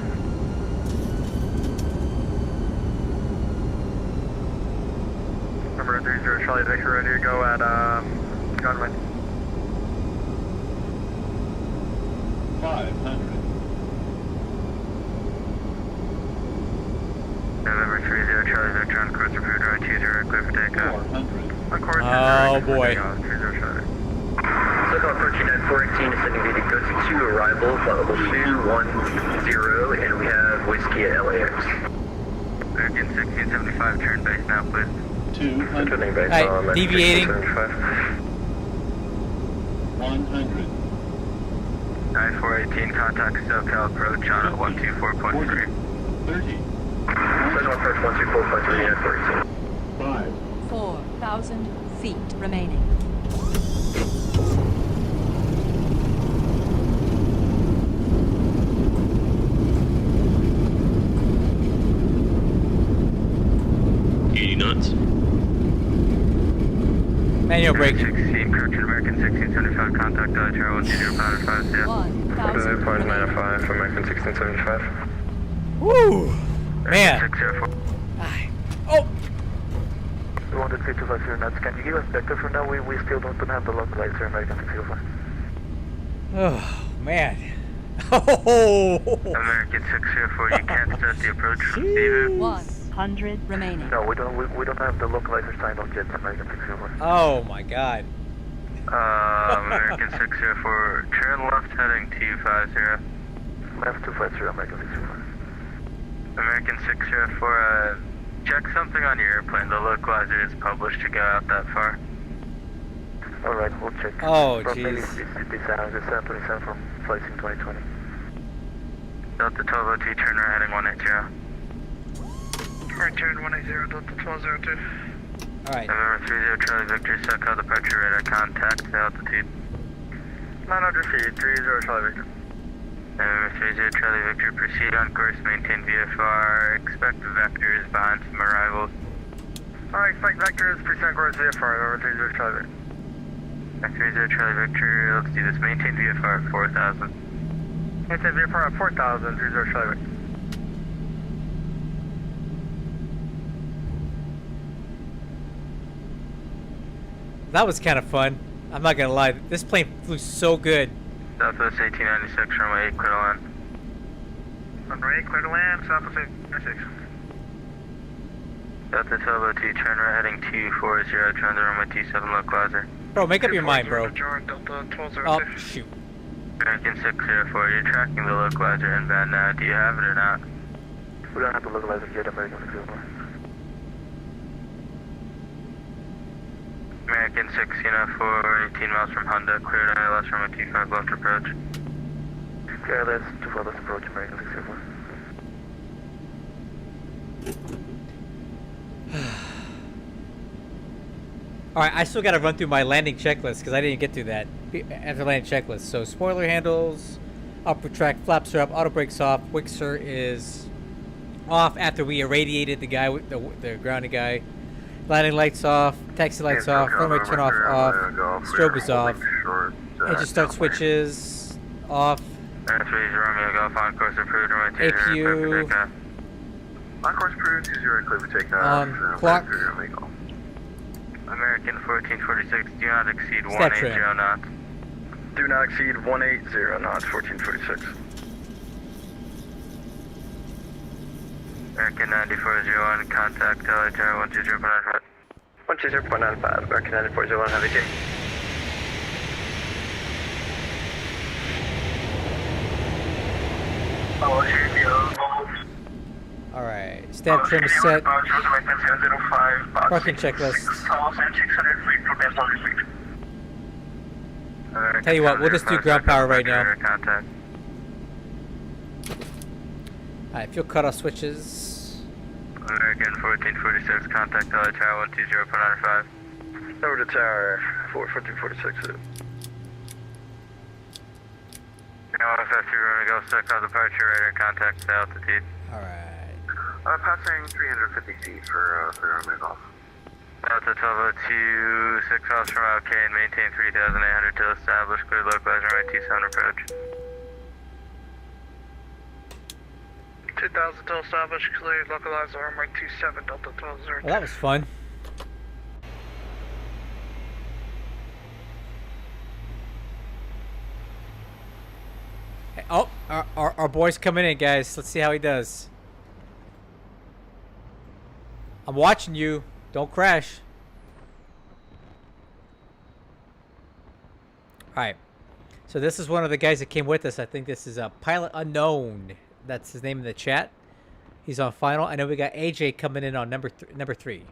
Number 30, Charlie Victor, ready to go at, gunway. 500. November 30, Charlie Victor on course approved, runway 20, clear for takeoff. 400. On course, Oh, boy. 30, Charlie. Circle approaching at 14, descending via go to arrival, flight level 210, and we have whiskey at LAX. American 1675, turn base now, please. 200. Turning base Alright, on American deviating. 1675. 100. 9418, contact SoCal approach on at 124.3. 30. Circle approach 124.3 at 14. 5. 4,000 feet remaining. Manual brake. 16, correction, American 1675, contact Tower 120.5, yeah. 1,000 remaining. 0.95 for American 1675. Woo! Man. 604. Oh! 250 knots. Can you give us vector for now? We still don't have the localizer, American 605. Oh, man. Oh! American 604, you can't start the approach from Seaview. 100 remaining. No, we don't have the localizer signed on yet, American 605. Oh, my God. American 604, turn left heading 250. Left 250, American 605. American 604, check something on your airplane. The localizer is published to go out that far. Alright, we'll check. Oh, Maybe jeez. this 727 from flights in 2020. Delta 1202, turn right heading 180. Alright, turn 180, Delta 1202. Alright. November 30, Charlie Victor, SoCal departure radar, contact altitude. 900 feet, 30, Charlie Victor. November X-ray 0 Charlie Victor, proceed on course, maintain VFR, expect vectors behind some arrivals. Alright, expect vectors, proceed on course VFR, over 30 Charlie Victor. X-ray 0 Charlie Victor, let's do this, maintain VFR at 4,000. Maintain VFR at 4,000, 30 Charlie Victor. That was kind of fun. I'm not gonna lie. This plane flew so good. Southwest 1896, runway 8, clear to land. Runway 8, clear to land, Southwest 1896. Delta 1202, turn right heading 240, turn the runway 27 localizer. Bro, make up your mind, bro. Delta 1202. Oh, shoot. American 604, you're tracking the localizer inbound now. Do you have it or not? We don't have the localizer yet, American 604. American 1604, 18 miles from Honda, clear to ILS runway 25 left approach. Clear ILS 25 left approach, American 604. Alright, I still gotta run through my landing checklist because I didn't get through that after landing checklist. So, spoiler handles, upper track, flaps are up, auto brakes off, Wixer is off after we irradiated the guy, the grounded guy. Landing lights off, taxi lights off, runway turn off, strobe is off, engine start switches off, Romeo Golf, on course approved, runway 20, APU, On course approved, 20 clear for takeoff. clock, American 1446, do not exceed Step 180 trim. knots. Do not exceed 180 knots, 1446. American 9401, contact LA Tower 120.95. 120.95, American 9401, heavy J. alright, stab trim is set, parking checklist. Tell you what, we'll just do ground power right now. Contact. Alright, fuel cutoff switches. American 1446, contact LA Tower 120.95. Over to tower 1446. LFF2 Romeo Golf, set call departure, radar contact to altitude. Alright. Passing 350 feet for Romeo Golf. Delta 1202, 6 miles from OK and maintain 3,800 till established, clear localizer runway 27 approach. 2000 till established, cleared, localizer, runway 27, Delta 1202. Well, that was fun. Hey, oh, our boy's coming in, guys. Let's see how he does. I'm watching you. Don't crash. Alright. So this is one of the guys that came with us. I think this is a Pilot Unknown. That's his name in the chat. He's on final. I know we got AJ coming in on number 3.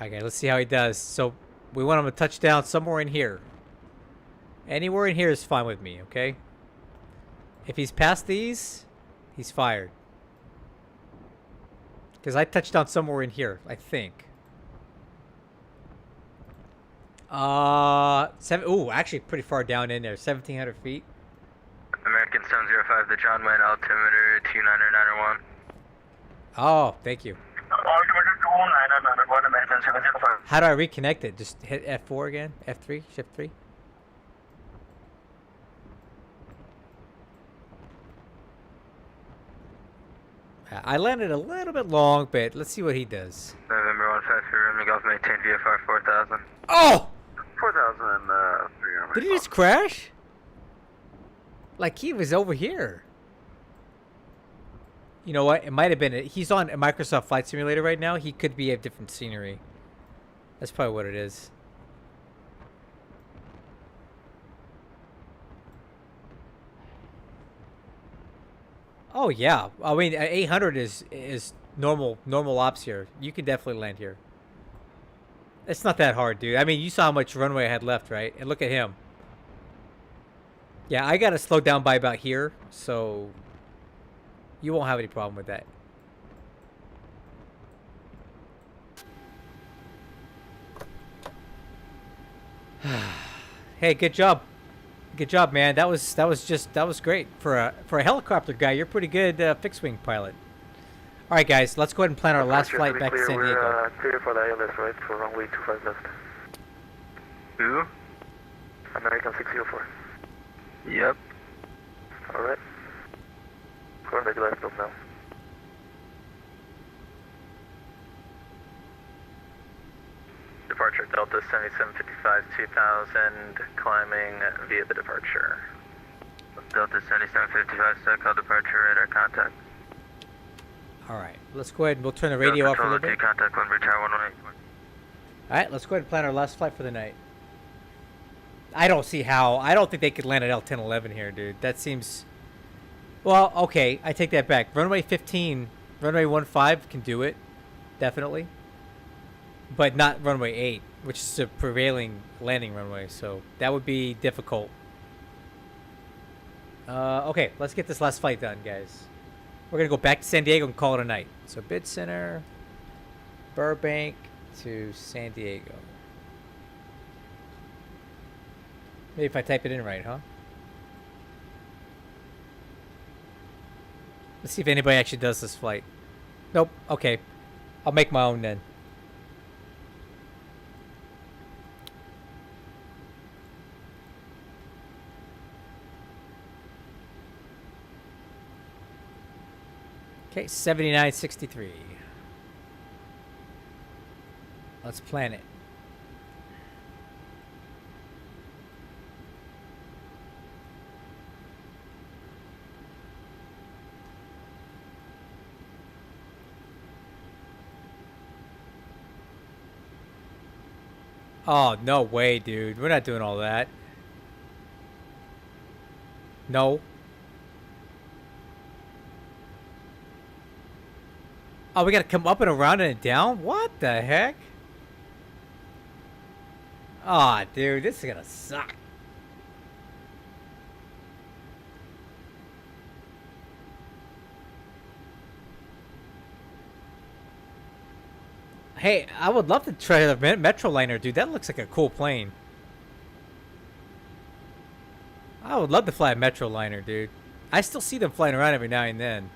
Okay, let's see how he does. So we want him to touch down somewhere in here. Anywhere in here is fine with me, okay? If he's past these, he's fired. Because I touched down somewhere in here, I think. Ooh, actually pretty far down in there. 1,700 feet. American 705, the John Wayne altimeter 29901. Oh, thank you. How do I reconnect it? Just hit F4 again? F3? Shift 3? I landed a little bit long, but let's see what he does. November 153, Romeo Golf, maintain VFR 4,000. Oh! 4,003. Did he just crash? Like he was over here. You know what? It might have been it. He's on a Microsoft Flight Simulator right now. He could be a different scenery. That's probably what it is. Oh yeah. I mean, 800 is normal ops here. You can definitely land here. It's not that hard, dude. I mean, you saw how much runway I had left, right? And look at him. Yeah, I gotta slow down by about here, so you won't have any problem with that. Hey, good job. Good job, man. That was great for a helicopter guy. You're pretty good fixed wing pilot. All right, guys, let's go ahead and plan our last flight back to San Diego. We're clear for the ILS, right? For runway 25 left. Who? American 604. Yep. Alright. We're on the glass field now. Departure Delta 7755 2000, climbing via the departure. Delta 7755, SoCal departure, radar contact. All right, let's go ahead and we'll turn the radio off a little bit. Contact 1, return 118. All right, let's go ahead and plan our last flight for the night. I don't see how. I don't think they could land at L1011 here, dude. That seems... Well, okay, I take that back. Runway 15, runway 15 can do it, definitely. But not runway 8, which is the prevailing landing runway, so that would be difficult. Okay, let's get this last flight done, guys. We're going to go back to San Diego and call it a night. So bid center, Burbank to San Diego. Maybe if I type it in right, huh? Let's see if anybody actually does this flight. Nope. Okay. I'll make my own then. Okay, 7963. Let's plan it. Oh, no way, dude. We're not doing all that. No. Oh, we gotta come up and around and down? What the heck? Aw, dude, this is gonna suck. Hey, I would love to try the Metroliner, dude. That looks like a cool plane. I would love to fly a Metroliner, dude. I still see them flying around every now and then.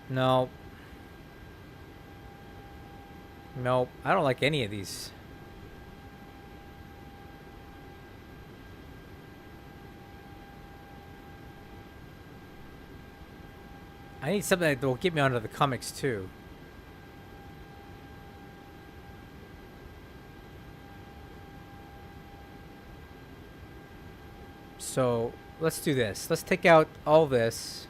No. Nope. I don't like any of these. I need something that will get me onto the comics too. So let's do this. Let's take out all this.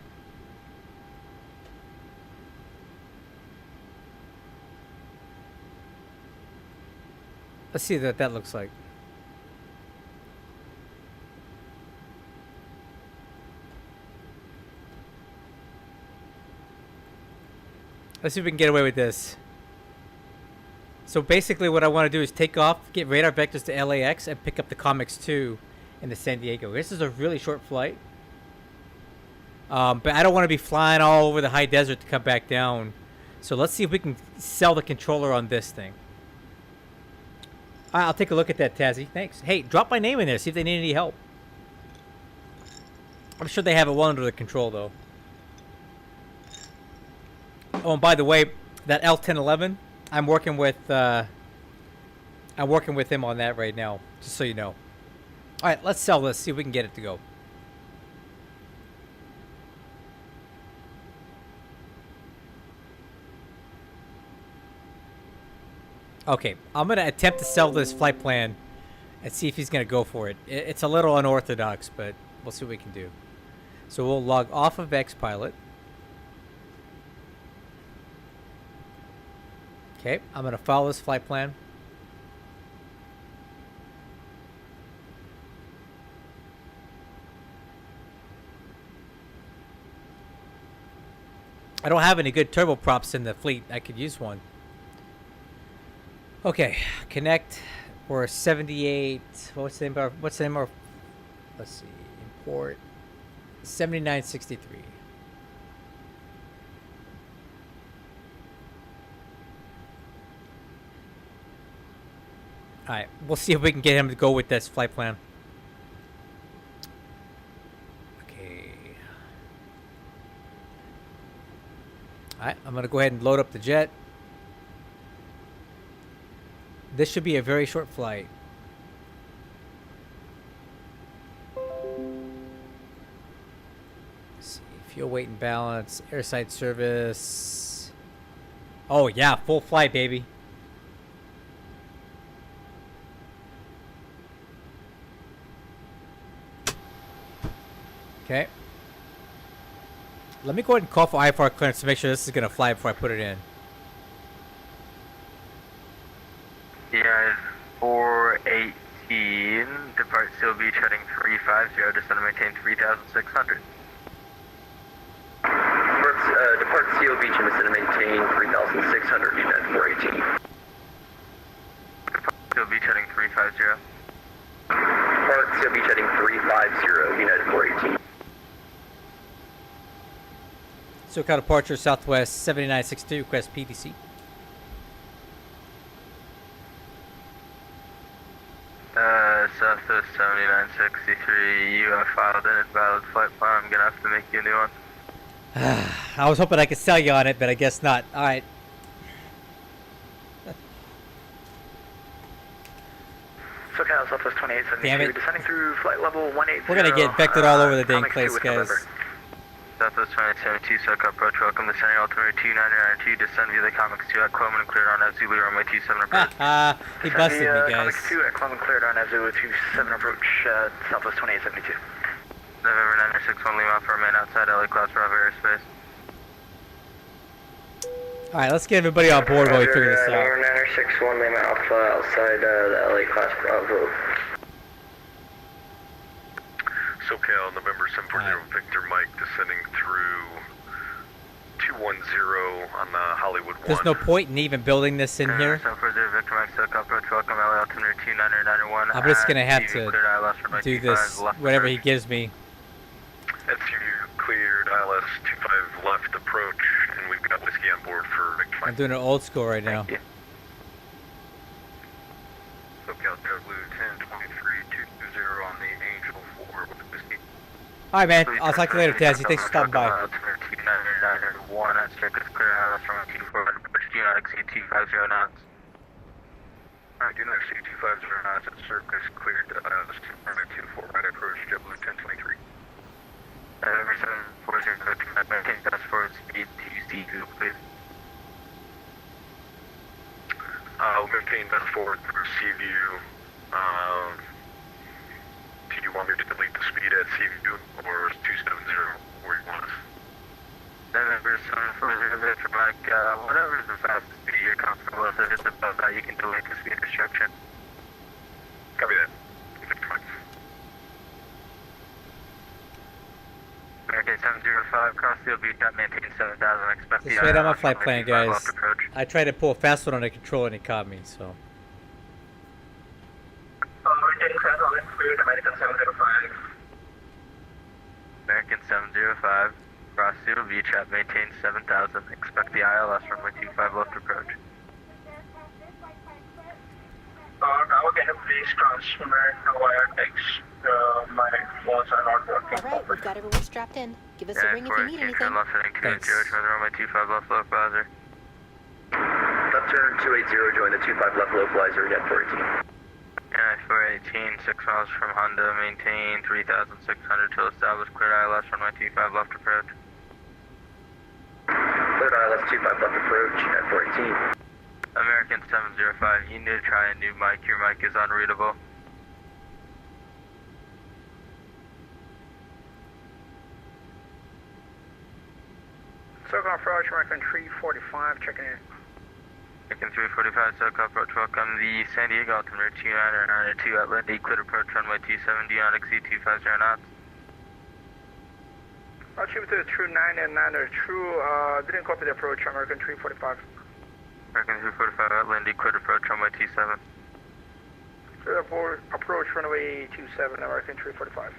Let's see what that looks like. Let's see if we can get away with this. So basically what I want to do is take off, get radar vectors to LAX, and pick up the comics 2 in the San Diego. This is a really short flight. But I don't want to be flying all over the high desert to come back down. So let's see if we can sell the controller on this thing. I'll take a look at that, Tazzy. Thanks. Hey, drop my name in there. See if they need any help. I'm sure they have it well under the control, though. Oh, and by the way, that L1011, I'm working with him on that right now, just so you know. All right, let's sell this. See if we can get it to go. Okay, I'm gonna attempt to sell this flight plan and see if he's gonna go for it. It's a little unorthodox, but we'll see what we can do. So we'll log off of XPilot. Okay, I'm gonna follow this flight plan. I don't have any good turboprops in the fleet. I could use one. Okay, connect. We're 78. What's the name of? What's the name of? Let's see. Import. 7963. Alright, we'll see if we can get him to go with this flight plan. Okay. Alright, I'm gonna go ahead and load up the jet. This should be a very short flight. Let's see, fuel weight and balance, airside service. Oh yeah, full flight, baby. Okay. Let me go ahead and call for IFR clearance to make sure this is gonna fly before I put it in. Yeah, 418, depart Seal Beach heading 350, descend and maintain 3,600. Depart Seal Beach and descend and maintain 3,600, United 418. Depart Seal Beach heading 350. Depart Seal Beach heading 350, United 418. SoCal departure Southwest 7962, request PDC. Southwest 7963, you have filed an invalid flight plan. I'm gonna have to make you a new one. I was hoping I could sell you on it, but I guess not. Alright. SoCal Southwest 2872, Damn it. descending through flight level 180. We're gonna get infected all over the dang Comics 2 place, with guys. November. Southwest 2072, SoCal approach, welcome to Center altimeter 2992, descend via the Comics 2 at Cloman and cleared on Zulu runway 27 approach. He busted me, guys. Comics 2 at Cloman cleared on Zulu 27 approach, Southwest 2872. November 961 Lima Alpha, remain outside LA Class Bravo airspace. Alright, let's get everybody on board while we figure this out. November 961 Lima Alpha outside the LA Class Bravo. SoCal, November 740 Victor Mike, descending through 210 on the Hollywood 1. There's no point in even building this in here. 740 Victor Mike, SoCal approach, welcome LA altimeter 2991. I'm just gonna have to do this, whatever he gives me. SU cleared, ILS 25 left approach, and we've got whiskey on board for Victor I'm Mike. doing it old school right now. SoCal, Blue 1023 220 on the Angel 4 with whiskey. Alright, man. I'll talk to you later, Tazzy. Thanks for stopping by. Altimeter 2991 at circus clear, ILS from 24 approach, do not exceed 250 knots. Alright, do not exceed 250 knots at circus cleared, ILS 24 right approach, JetBlue 1023. November 740 Victor Mike, maintain fast forward speed to Seaview, please. We'll maintain fast forward through Seaview. Do you want me to delete the speed at Seaview, or is 270 where you want us? November 740 Victor Mike, whatever is the fastest speed you're comfortable with, if it's above that, you can delete the speed restriction. Copy that. Victor Mike. American 705, cross field beach at maintain 7,000, expect Just the wait on my ILS flight plan, guys. left approach. I tried to pull a fast one under control and it caught me, so. Maintaining fast on cleared American 705. American 705, cross field beach at maintain 7,000, expect the ILS runway 25 left approach. Now again, please transmit wire text. My phones are not working. Alright, we've got everyone strapped in. Give us a ring if you need anything. Turn left heading 280, turn runway 25 left localizer. Left turn 280, join the 25 left localizer, United 418. Yeah, 418, 6 miles from Honda, maintain 3,600 till established, cleared ILS runway 25 left approach. Cleared ILS 25 left approach, United 418. American 705, you need to try a new mic, your mic is unreadable. SoCal approach, American 345, checking in. American 345, SoCal approach, welcome the San Diego altimeter 2992 at Lindy, cleared approach runway 27, do not exceed 250 knots. Achieve to the true 9 and 9 are true, didn't copy the approach, American 345. American 345 at Lindy, cleared approach runway 27. Clear approach runway 27, American 345.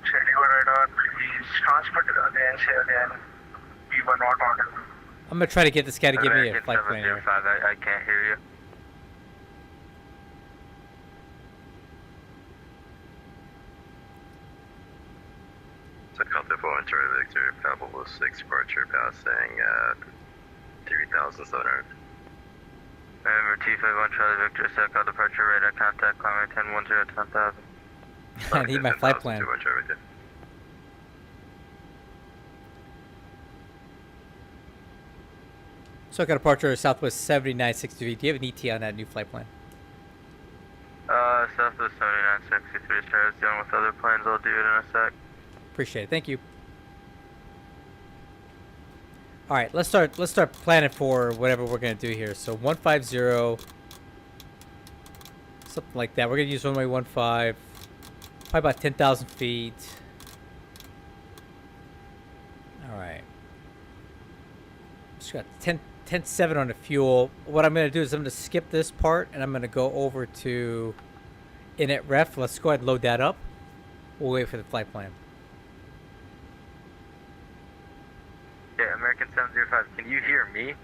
San Diego radar, please transported again, say again. You were not on. I'm gonna try to get this guy to give me a American flight plan here. 705, I can't hear you. So Delta 4 Charlie Victor, Pebble 6 departure passing at 3,700. Remember T51 Charlie Victor, SoCal departure radar contact, climbing 1010 10,000. I need my flight plan. 2 Charlie Victor. So I got departure Southwest 7963. Do you have an ET on that new flight plan? Southwest 7963, sir. I was dealing with other planes. I'll do it in a sec. Appreciate it. Thank you. All right, let's start planning for whatever we're gonna do here. So 150, something like that. We're gonna use runway 15, probably about 10,000 feet. All right. Just got 10.7 on the fuel. What I'm gonna do is I'm gonna skip this part and I'm gonna go over to init ref. Let's go ahead and load that up. We'll wait for the flight plan. Yeah, American 705, can you hear me?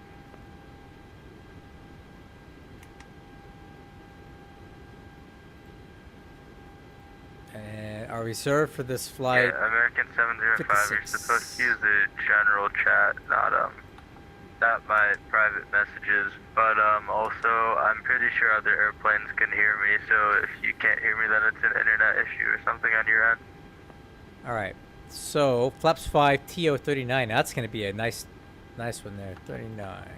And our reserve for this flight. Yeah, American 705, you're 56. supposed to use the general chat, not my private messages, but also I'm pretty sure other airplanes can hear me, so if you can't hear me then it's an internet issue or something on your end. Alright, so flaps 5 TO 39. That's going to be a nice one there. 39.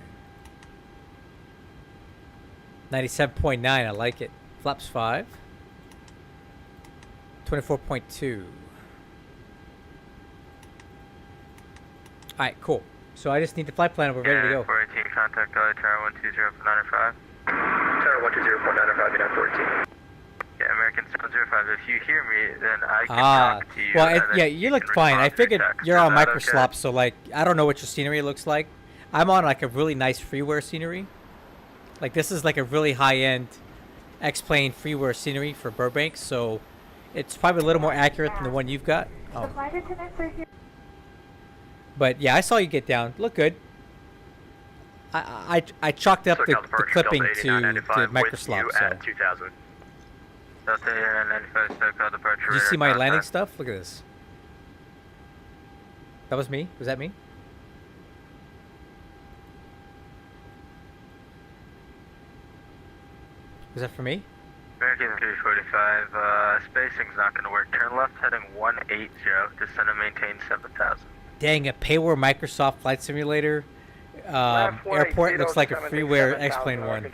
97.9, I like it. Flaps 5. 24.2. Alright, cool. So I just need the flight plan and we're ready to go. 418, contact LA Tower 120 for 905. Tower 120 for 905, unit 14. Yeah, American 705, if you hear me, then I can talk to you. Well, and then yeah, you look can fine. I respond to figured text. you're Is on that microslop, okay? so like, I don't know what your scenery looks like. I'm on like a really nice freeware scenery. Like this is like a really high-end X-plane freeware scenery for Burbank, so it's probably a little more accurate than the one you've got. Oh. But yeah, I saw you get down. Look good. I chalked up the clipping to microslop. So. 2000. Delta 8995, SoCal departure. Did you see my radar landing contact. stuff? Look at this. That was me? Was that me? Was that for me? American 345, spacing's not going to work. Turn left heading 180, descend and maintain 7,000. Dang, a Payware Microsoft Flight Simulator airport looks like a freeware X-plane one.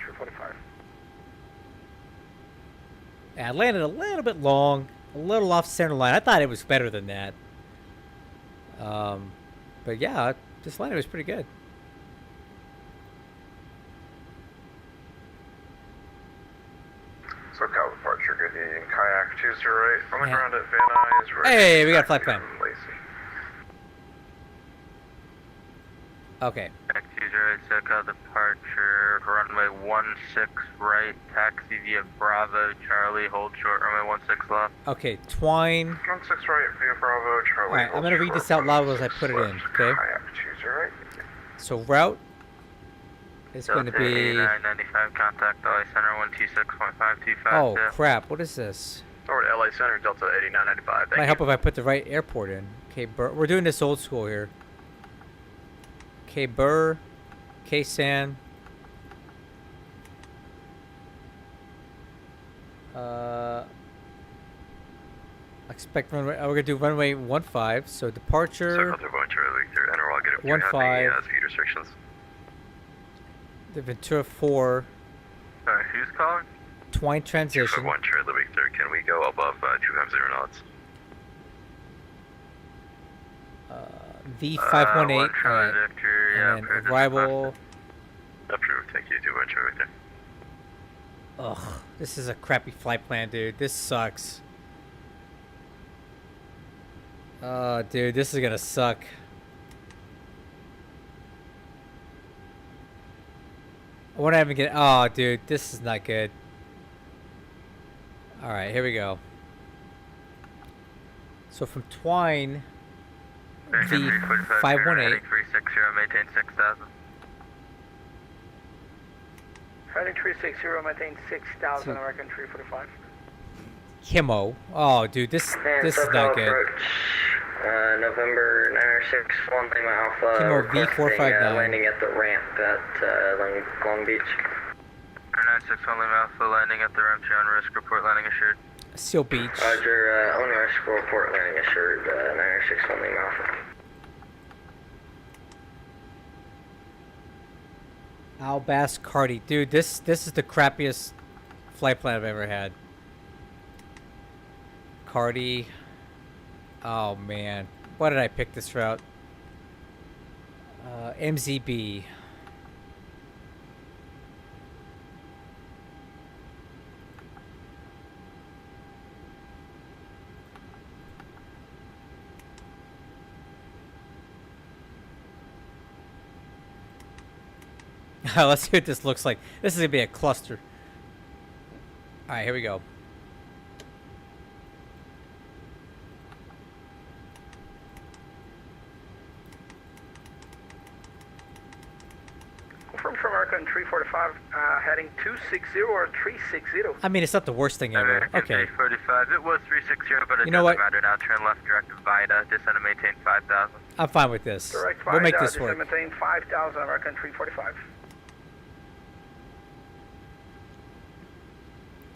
Yeah, I landed a little bit long, a little off center line. I thought it was better than that. But yeah, this landing was pretty good. SoCal departure, good evening. Kayak 208, on the Yeah. ground at Van Nuys. ready Hey, to we got a taxi flight plan. from Lacey. Okay. X-User SoCal departure, runway 16 right, taxi via Bravo, Charlie, hold short, runway 16 left. Okay, Twine. 16 right via Bravo, Charlie. Alright, I'm hold gonna read short, this out loud as I 16 put it in, left. okay? Kayak 208. So route is going to Delta be... 8995, contact LA Center 126.525. Oh, crap. What is this? Over to LA Center, Delta 8995. Thank Might you. help if I put the right airport in. Okay, BUR. We're doing this old school here. Okay, BUR. K-San. Expect runway. Oh, we're gonna do runway 15. So departure. SoCal departure, Charlie Victor, and I'll get it. Do you have 15. any speed restrictions? The Ventura 4. Sorry, who's calling? Twine transition. 251 Charlie Victor, can we go above 250 knots? V518. One Charlie Alright. Victor, yeah. And then approved, arrival. Approved, thank you, 251 Charlie Victor. Ugh, this is a crappy flight plan, dude. This sucks. Oh, dude, this is gonna suck. I wanna even get. Oh, dude, this is not good. Alright, here we go. So from Twine, V518. Heading 360, maintain 6,000. Heading 360, maintain 6,000, American 345. Kimo. Oh, dude, this is not good. November 906, 1 Lima Alpha. Kimo requesting, V459. landing at the ramp at Long Beach. 961 Lima Alpha, landing at the ramp, on risk, report landing assured. Seal Beach. Roger, on risk, report landing assured, 961 Lima Alpha. Albas Cardi. Dude, this is the crappiest flight plan I've ever had. Cardi. Oh man. Why did I pick this route? MZB. Let's see what this looks like. This is gonna be a cluster. Alright, here we go. Confirmed from American 345, heading 260 or 360. I mean, it's not the worst thing ever. American Okay. 345, it was 360, but it You know doesn't what? matter now. Turn left, direct to Vida, descend and maintain 5,000. I'm fine with this. Direct We'll make Vida, this work. maintain 5,000, American 345.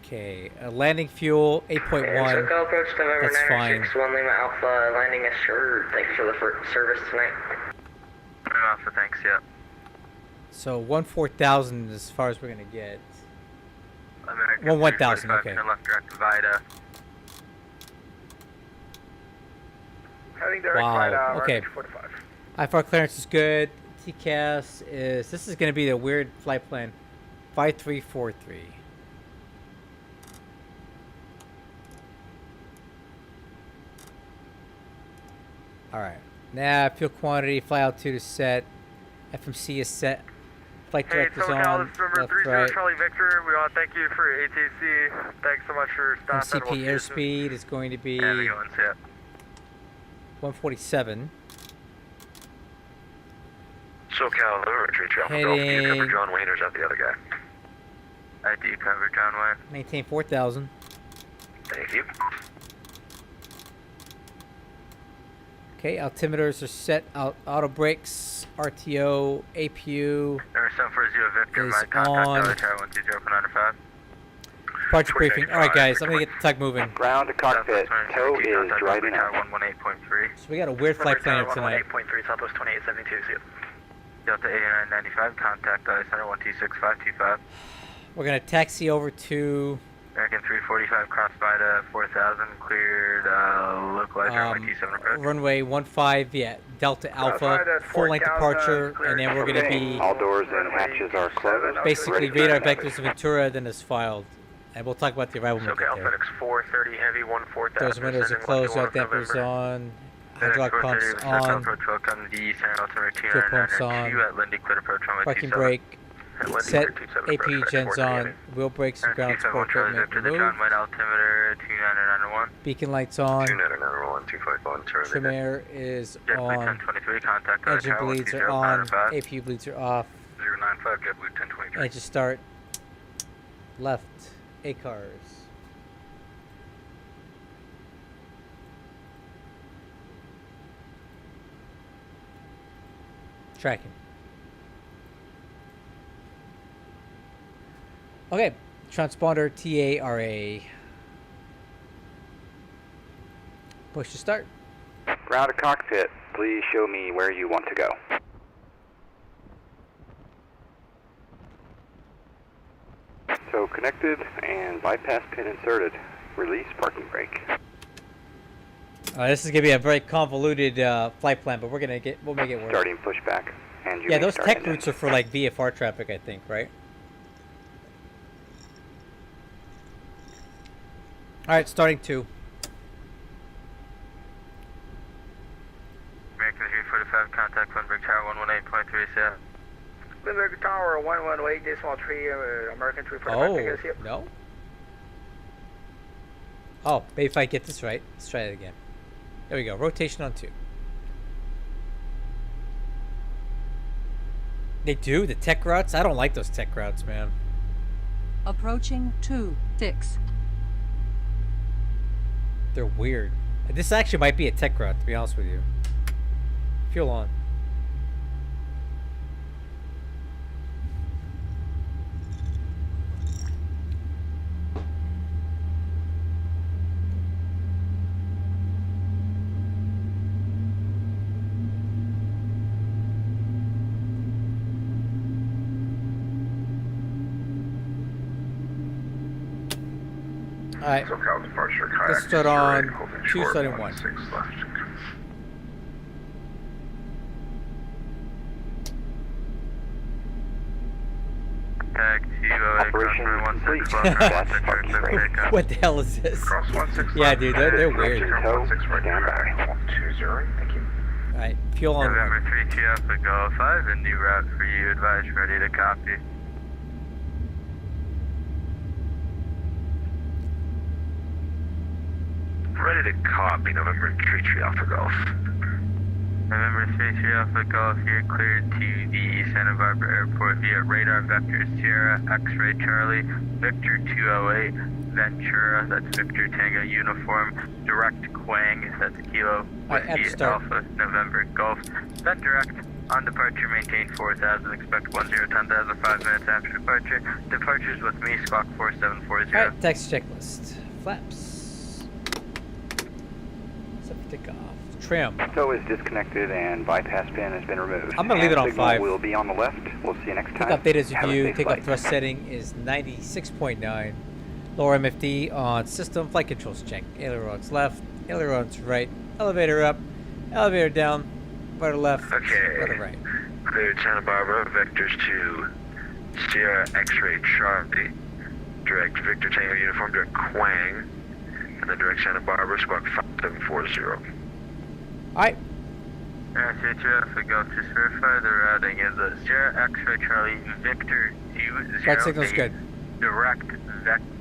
Okay, landing fuel 8.1. SoCal approach to November That's fine. 961 Lima Alpha, landing assured. Thanks for the service tonight. Lima Alpha, thanks, yeah. So 1,400 as far as we're gonna get. American 1,000, 345, okay. Turn left, direct to Vida. Heading direct Wow, Vida, okay. American 345. IFR clearance is good. TCAS is. This is gonna be the weird flight plan. 5343. Alright. Now, fuel quantity, fly altitude is set. FMC is set. Flight direct is on. Left, right. Charlie Victor. We want to thank you for ATC. Thanks so much for stopping. MCP airspeed is going to be Heavy ones, yeah. 147. SoCal, retreat traffic. Heading- You cover John Wayne, or is that the other guy? I do cover John Wayne. Maintain 4,000. Thank you. Okay, altimeters are set. Auto brakes, RTO, APU. Number 740 Victor, Is my contact on. other tower 120.95. Departure briefing. Alright, guys, I'm gonna get the tug moving. Ground to cockpit. Tow is driving tower out. 118.3. So we got a weird flight plan here tonight. 118.3, Southwest 2872, see you. Delta 8995, contact other center 126525. We're gonna taxi over to American 345, cross Vida 4000, cleared localizer runway 27 approach. runway 15, yeah, Delta Alpha, Vida, full length 4000, departure, and then we're gonna Okay, be all doors and hatches are closed. basically Ready radar for vectors to Ventura, then is filed. And we'll talk about the arrival when we SoCal get there. FedEx 430 Heavy 14,000. Doors and windows are closed, yacht dampers on, hydraulic pumps on, approach, welcome to East Center, altimeter fuel pumps 2992 on, at Lindy, cleared approach runway parking 27. brake, At Lindy, set, clear 27 AP approach, gens 430 on, Heavy. wheel brakes and ground support 251 equipment to the John removed, Wayne altimeter 2991. beacon lights on, 2991, 251, turn trim air is JetBlue on, 1023, contact other engine tower bleeds are on, 120.95. APU bleeds are off, 095, JetBlue 1023. engine start, left, ACARS. Tracking. Okay, transponder TARA. Push to start. Ground to cockpit. Please show me where you want to go. So connected and bypass pin inserted. Release parking brake. This is gonna be a very convoluted flight plan, but we'll make it work. Starting pushback. And you Yeah, may those start tech engine. routes are for like VFR traffic, I think, right? All right, starting 2. American 345, contact Lindbergh Tower 118.37. Lindbergh Tower 118, decimal 3, American 345, I guess, yep. No. Oh, maybe if I get this right. Let's try it again. There we go. Rotation on 2. They do? The tech routes? I don't like those tech routes, man. Approaching 26. They're weird. This actually might be a tech route, to be honest with you. Fuel on. Alright, let's start on 271. Tag 208, Operation cross complete. runway That's 16, fucking turn great. takeoff. What the hell is this? Cross 16 Yeah, dude, they're weird. Tow, stand by. 120, thank you. Alright, fuel on November one. 3 Alpha Golf 5, a new route for you, advise ready to copy. Ready to copy, November 3 Alpha Golf. November 3 Alpha Golf, you're cleared to the Santa Barbara Airport via radar vector Sierra, X-ray Charlie, Victor 208, Ventura, that's Victor Tango Uniform, direct Quang, that's Kilo, Alright, Whiskey start. Alpha, November Golf, then direct, on departure maintain 4000, expect 1010,000, 5 minutes after departure, departures with me, squawk 4740. Alright, taxi checklist. Flaps. Set for takeoff. Trim. Tow is disconnected and bypass pin has been removed. I'm gonna leave it on Signal 5. will be on the left. We'll see you next time. Takeoff data is Have a review. safe Takeoff flight. thrust setting is 96.9. Lower MFD on system. Flight controls check. Ailerons left. Ailerons right. Elevator up. Elevator down. Right or left. Okay. Right or right. Cleared Santa Barbara, vectors to Sierra X-ray Charlie, direct Victor Tango Uniform, direct Quang, and then direct Santa Barbara, squawk 5740. Alright. SHF, we go to verify the routing is a Sierra X-ray Charlie Victor 208. Flight signal's good. Direct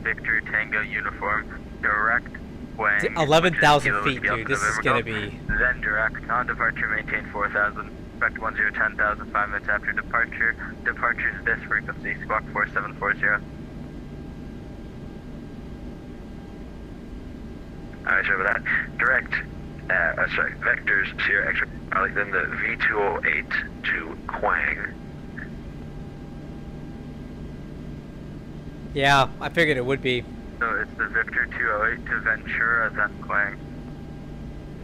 Victor Tango Uniform, direct Quang. 11,000 which is feet, Kilo dude. This is November gonna Golf. be... Then direct, on departure maintain 4000, expect 1010,000, 5 minutes after departure. Departure is this frequency, squawk 4740. Alright, sorry about that. Direct, vectors Sierra X-ray Charlie, then the V208 to Quang. Yeah, I figured it would be. So it's the Victor 208 to Ventura, then Quang.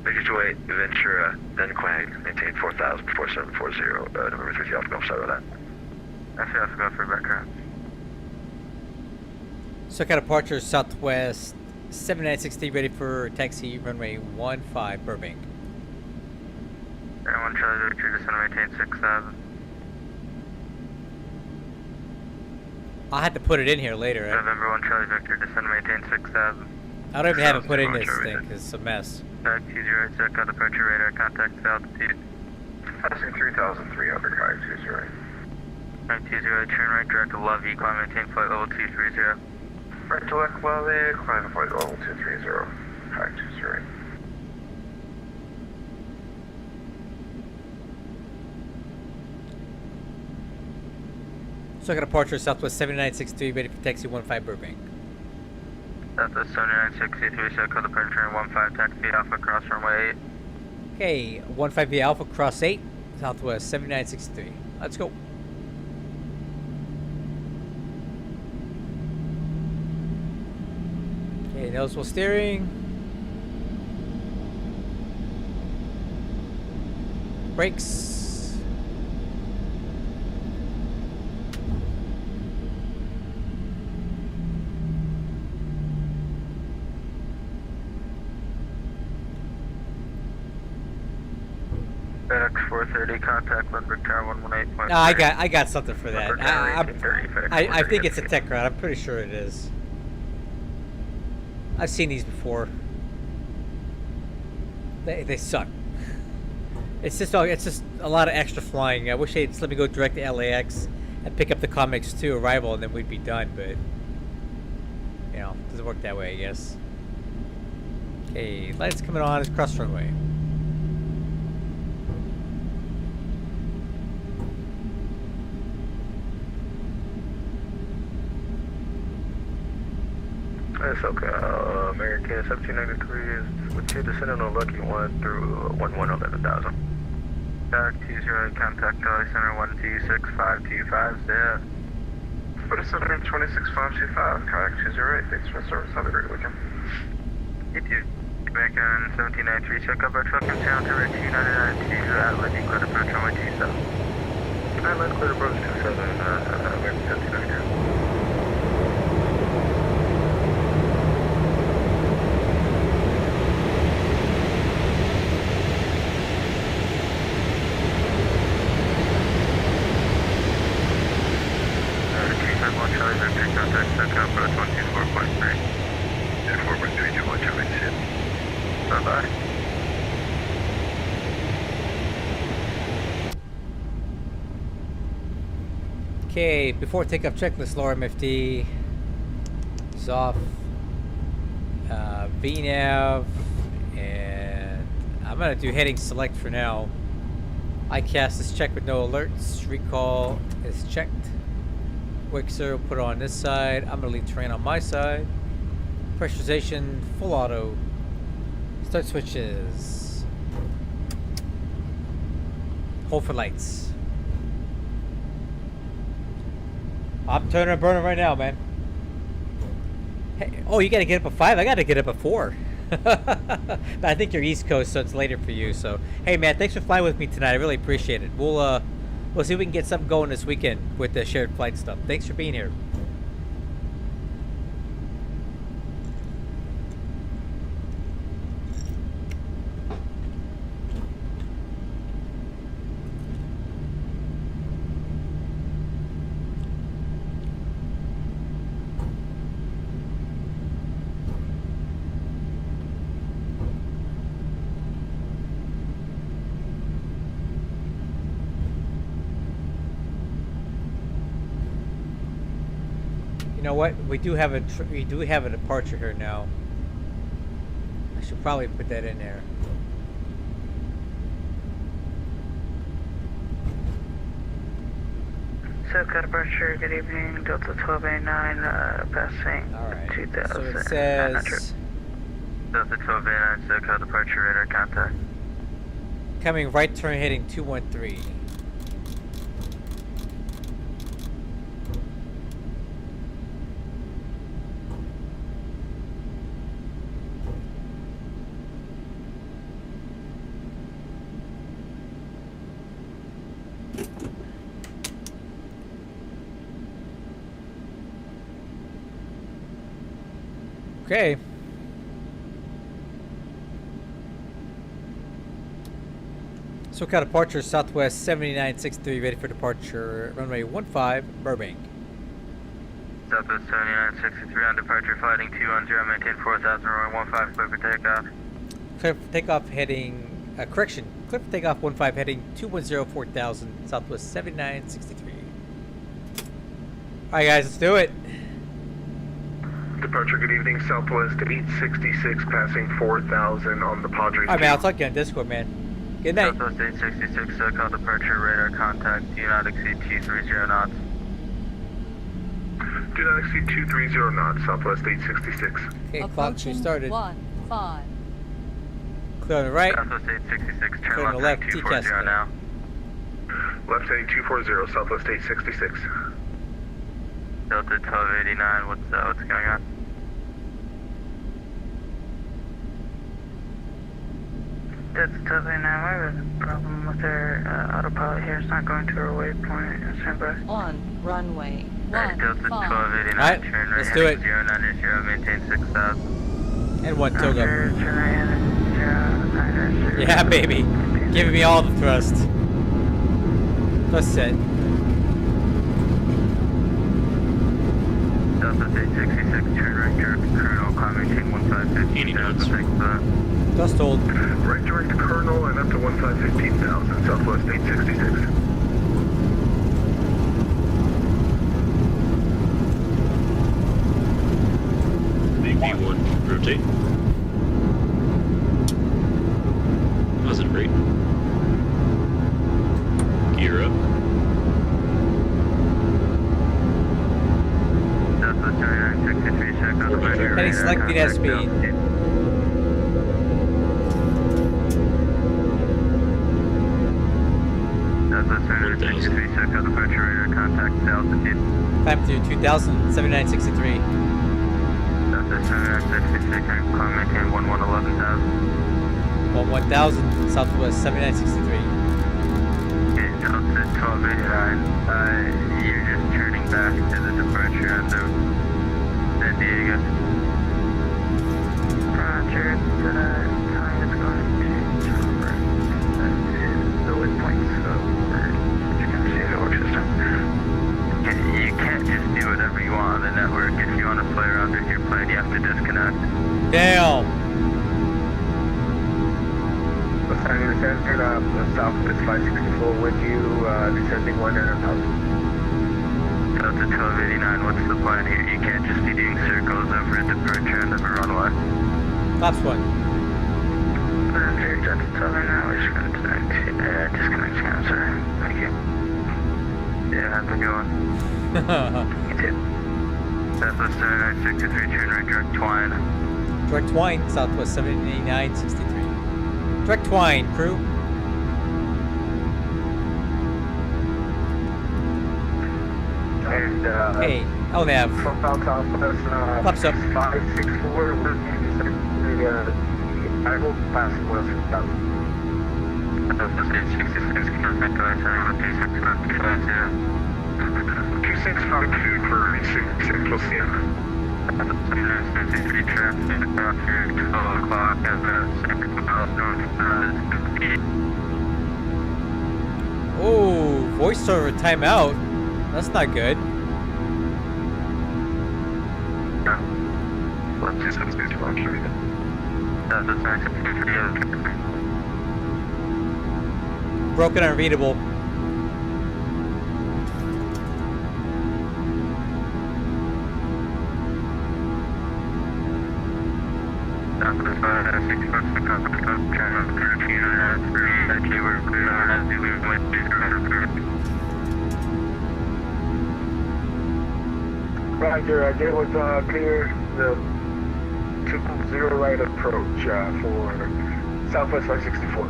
Victor 208, Ventura, then Quang, maintain 4000, 4740, November 3 Alpha Golf, sorry about that. I have to go for background. SoCal departure southwest 7963, ready for taxi runway 15 Burbank. Air 1 Charlie Victor, descend maintain 6000. I'll have to put it in here later. November 1 Charlie Victor, descend maintain 6000. I don't even have it put in this thing because it's a mess. Back 208, check out departure radar, contact altitude. Passing 3,300, high 20. Right 208, turn right, direct to Love E, climb maintain flight level 230. Right to left, well there, climb flight level 230, high 20. SoCal departure southwest 7963, ready for taxi 15 Burbank. Southwest 7963, check out departure 15, taxi Alpha, cross runway 8. Okay, 15 via Alpha, cross 8, southwest 7963. Let's go. Okay, noticeable steering. Brakes. FedEx 430, contact Lindbergh Tower 118.3. No, I got something for that. I think it's a tech route. I'm pretty sure it is. I've seen these before. They suck. It's just a lot of extra flying. I wish they'd just let me go direct to LAX and pick up the comics 2 arrival, and then we'd be done. But you know, it doesn't work that way, I guess. Okay, lights coming on. It's cross runway. That's okay. American 1793 is with you descending on Lucky 1 through 11,000. Dark 20, contact Charlie Center 126525, yeah. Put us up in 26525, kayak 208, thanks for the service, have a great weekend. You too. American 1793, check up our truck and channel to Red 2992 at landing clear approach runway 27. Landing clear approach 27, American 1793. Charlie Victor, contact SoCal approach 124.3. 4.321, Charlie Sid. Bye-bye. Okay, before takeoff checklist, lower MFD is off. VNAV, and I'm gonna do heading select for now. ICAST is checked with no alerts. Recall is checked. Wixer, put it on this side. I'm gonna leave terrain on my side. Pressurization, full auto. Start switches. Hold for lights. I'm turning and burning right now, man. Hey, oh, you gotta get up at 5? I gotta get up at 4. But I think you're East Coast, so it's later for you. So, hey, man, thanks for flying with me tonight. I really appreciate it. We'll see if we can get something going this weekend with the shared flight stuff. Thanks for being here. You know what? We do have a departure here now. I should probably put that in there. SoCal departure, good evening, Delta 1289, passing Alright. 2000. So it says Delta 1289, SoCal departure radar contact. coming right turn heading 213. Okay. SoCal departure Southwest 7963, ready for departure, runway 15, Burbank. Southwest 7963 on departure, flighting 210, maintain 4000, runway 15, clear for takeoff. Clear for takeoff heading, correction, clear for takeoff 15 heading 210, 4000, Southwest 7963. Alright guys, let's do it. Departure, good evening, Southwest 866, passing 4,000 on the Padres. Alright man, I'll talk to you on Discord, man. Good night. Southwest 866, SoCal departure, radar contact, do not exceed 230 knots. Do not exceed 230 knots, Southwest 866. Okay, clock restarted. 15. Clear on the right. Southwest 866, turn Clear on the left, left, heading TCAS 240 now. Left heading 240, Southwest 866. Delta 1289, what's going on? That's 1289, I have a problem with our autopilot here. It's not going to our waypoint. Stand by. On runway Alright, Delta 15. 1289, Alright, turn right, let's do it. heading 090, maintain 6000. And one toga. Turn right, 090. Yeah, baby. Giving me all the thrust. Thrust set. Southwest 866, turn right, direct Colonel, climb maintain 1515, Dust hold. Right direct to Colonel and up to 15,000, Southwest 866. V1, rotate. Positive rate. Gear up. Southwest 7963, check out the Heading select VNAV speed. Southwest 163, SoCal departure radar contact altitude. Climb to 2,000, 7963. Southwest 166, climb maintain 11,000. 1,000, Southwest 7963. Okay, Delta 1289, you're just turning back to the departure end of San Diego. Roger, time is going to turn the waypoint, so we're going to see the work system. You can't just do whatever you want on the network. If you want to play around with your plane, you have to disconnect. Damn! Battalion Center, Southwest 564 with you, descending 1,000. Delta 1289, what's the plan here? You can't just be doing circles over at departure end of a runway. Flaps 1. Roger, Delta 1289, we're just going to disconnect scam, sir. Thank you. Yeah, how's it going? You too. Southwest 7963, turn right, direct twine. Direct twine, Southwest 7963. Direct twine, crew. And, Hey, LNAV. from Southwest, Flaps up. 564, with the I will pass was 1,000. Southwest 866, confirm to item 2652 for 6 plus the Southwest 763, traffic after 12 o'clock at the 6 miles north. Oh, voice server timeout. That's not good. Broken unreadable. Roger, I did was clear the 2.0 right approach for Southwest 564.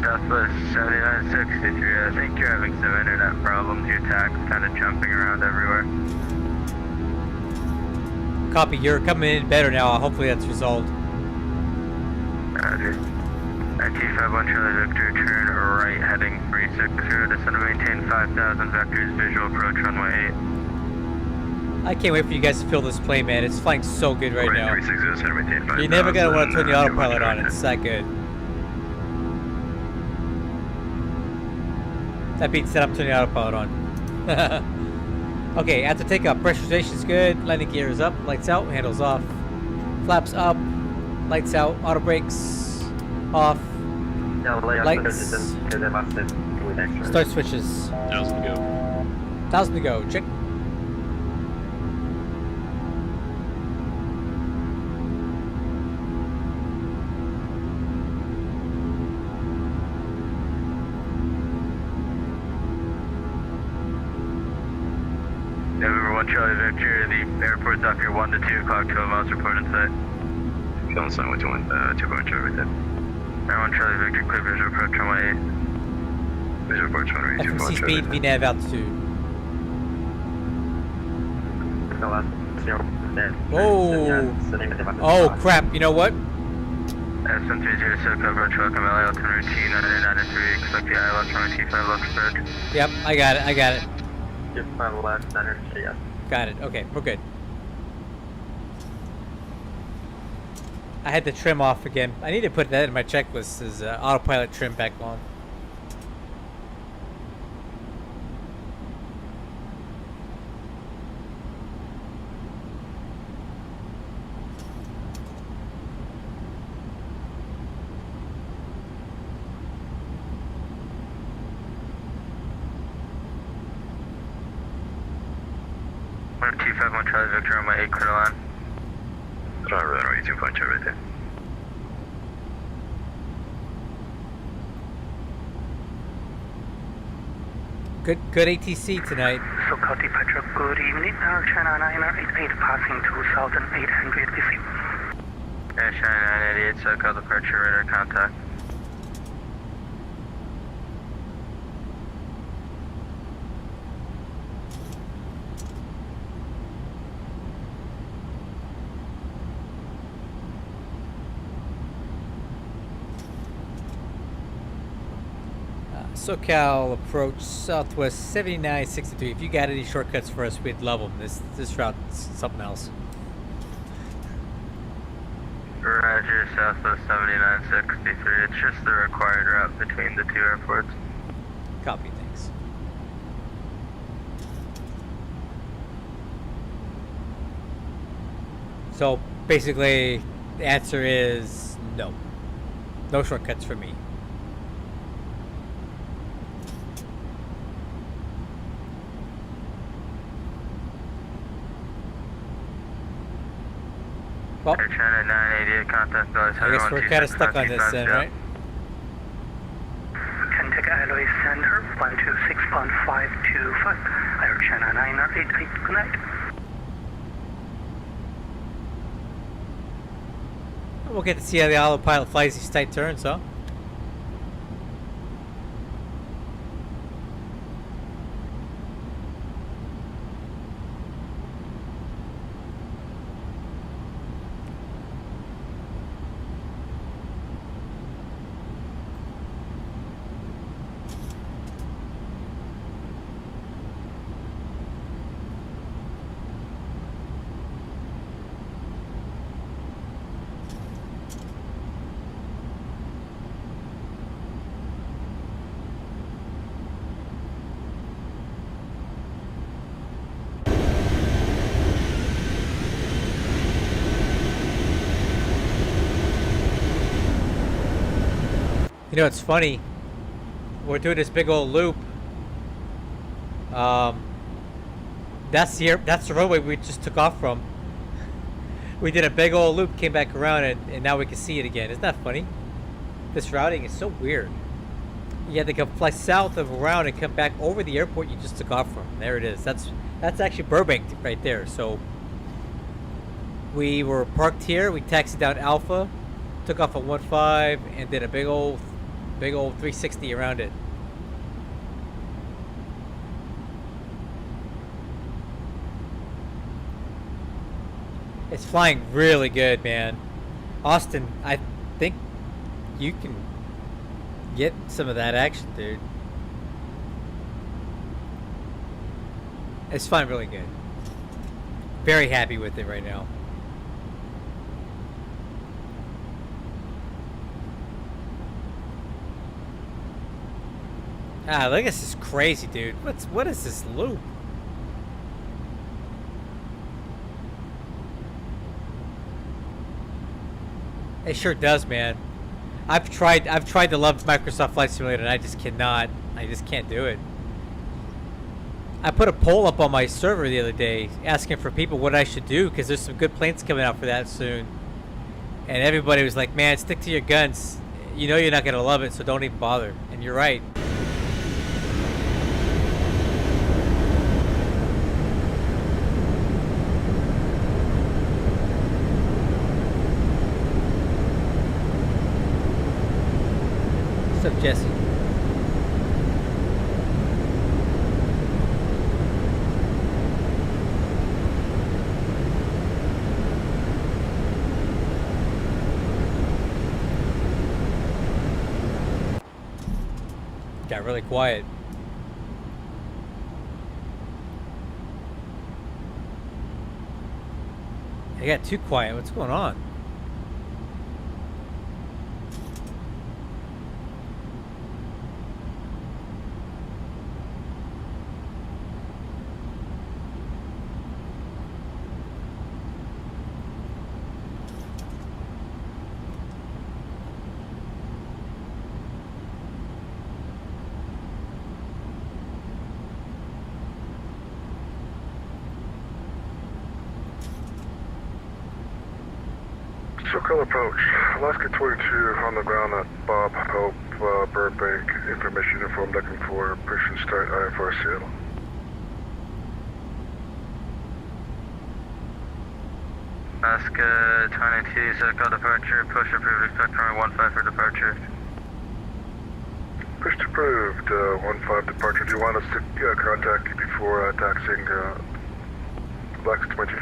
Southwest 7963, I think you're having some internet problems. Your tag's kind of jumping around everywhere. Copy, you're coming in better now. Hopefully that's resolved. Roger. 251 Charlie Victor, turn right heading 360, descend to maintain 5,000 vectors, visual approach runway 8. I can't wait for you guys to feel this plane, man. It's flying so good right now. 360, descend to maintain 5,000. You're never going to want to turn the autopilot on. It's that good. That being said, I'm turning the autopilot on. Okay, after takeoff, pressurization's good. Landing gear is up, lights out, handles off. Flaps up, lights out, auto brakes off. Lights. Start switches. 1,000 to go. 1,000 to go. Check. November 1 Charlie Victor, the airport's off your 1 to 2 o'clock, 12 miles, report in sight. Feeling sign with 2 point Charlie with it. Air 1 Charlie Victor, clear visual approach runway 8. Visual approach runway 2 FMC point speed, VNAV altitude. Oh crap, you know what? SM30 SoCal approach, welcome LA, altimeter T993, expect the ILS runway T5 left approach. Yep, I got it, I got it. Your final left center, yes. Got it, okay, we're good. I had the trim off again. I need to put that in my checklist as autopilot trim back on. One 251 Charlie Victor on my 8 clear line. Driver runway 2 point Charlie right there. Good ATC tonight. SoCal departure, good evening. China 988 passing 2,800 feet. China 988, SoCal departure, radar contact. SoCal approach Southwest 7963. If you got any shortcuts for us, we'd love them. This route's something else. Roger, Southwest 7963. It's just the required route between the two airports. Copy, thanks. So basically, the answer is no. No shortcuts for me. Well, Air China 988, contact Gully I guess we're kind of stuck on this then, right? Kentucky Alloy Center, 126.525. Air China 988, connect. We'll get to see how the autopilot flies these tight turns, huh? You know, it's funny. We're doing this big old loop. That's the runway we just took off from. We did a big old loop, came back around, and now we can see it again. Isn't that funny? This routing is so weird. You had to go fly south of around and come back over the airport you just took off from. There it is. That's actually Burbank right there. So we were parked here. We taxied down Alpha, took off at 1.5, and did a big old 360 around it. It's flying really good, man. Austin, I think you can get some of that action, dude. It's flying really good. Very happy with it right now. Ah, look, this is crazy, dude. What is this loop? It sure does, man. I've tried to love Microsoft Flight Simulator, and I just cannot. I just can't do it. I put a poll up on my server the other day asking for people what I should do, because there's some good planes coming out for that soon. And everybody was like, man, stick to your guns. You know you're not going to love it, so don't even bother. And you're right. What's up, Jesse? Got really quiet. It got too quiet. What's going on? SoCal approach, Alaska 22 on the ground at Bob Hope, Burbank, information informed looking for push and start IFR Seattle. Alaska 22, SoCal departure, push approved, expect runway 15 for departure. Push approved, 15 departure. Do you want us to contact you before taxiing Blackbox 20?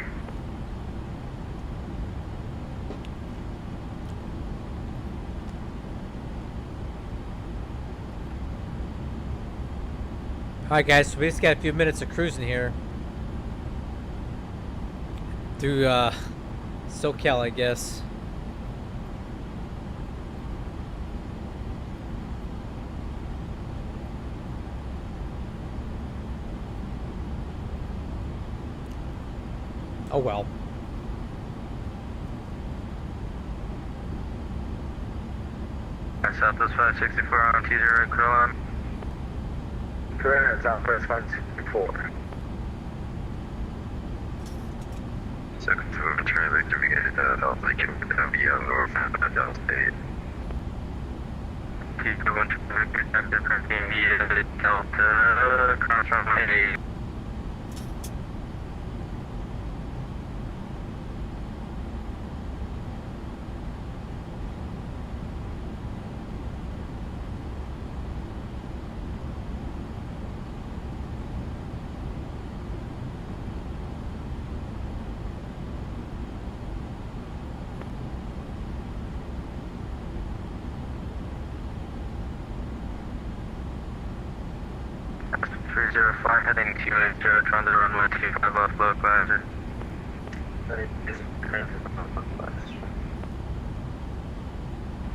Alright guys, so we just got a few minutes of cruising here through SoCal, I guess. Oh well. Southwest 564 on T0 Crillon. Correct, Southwest 564. Second to return Victor, we get Delta, Young or Delta State. T1 Delta, cross runway 8. Heading 280, trying to runway 25 off low glider.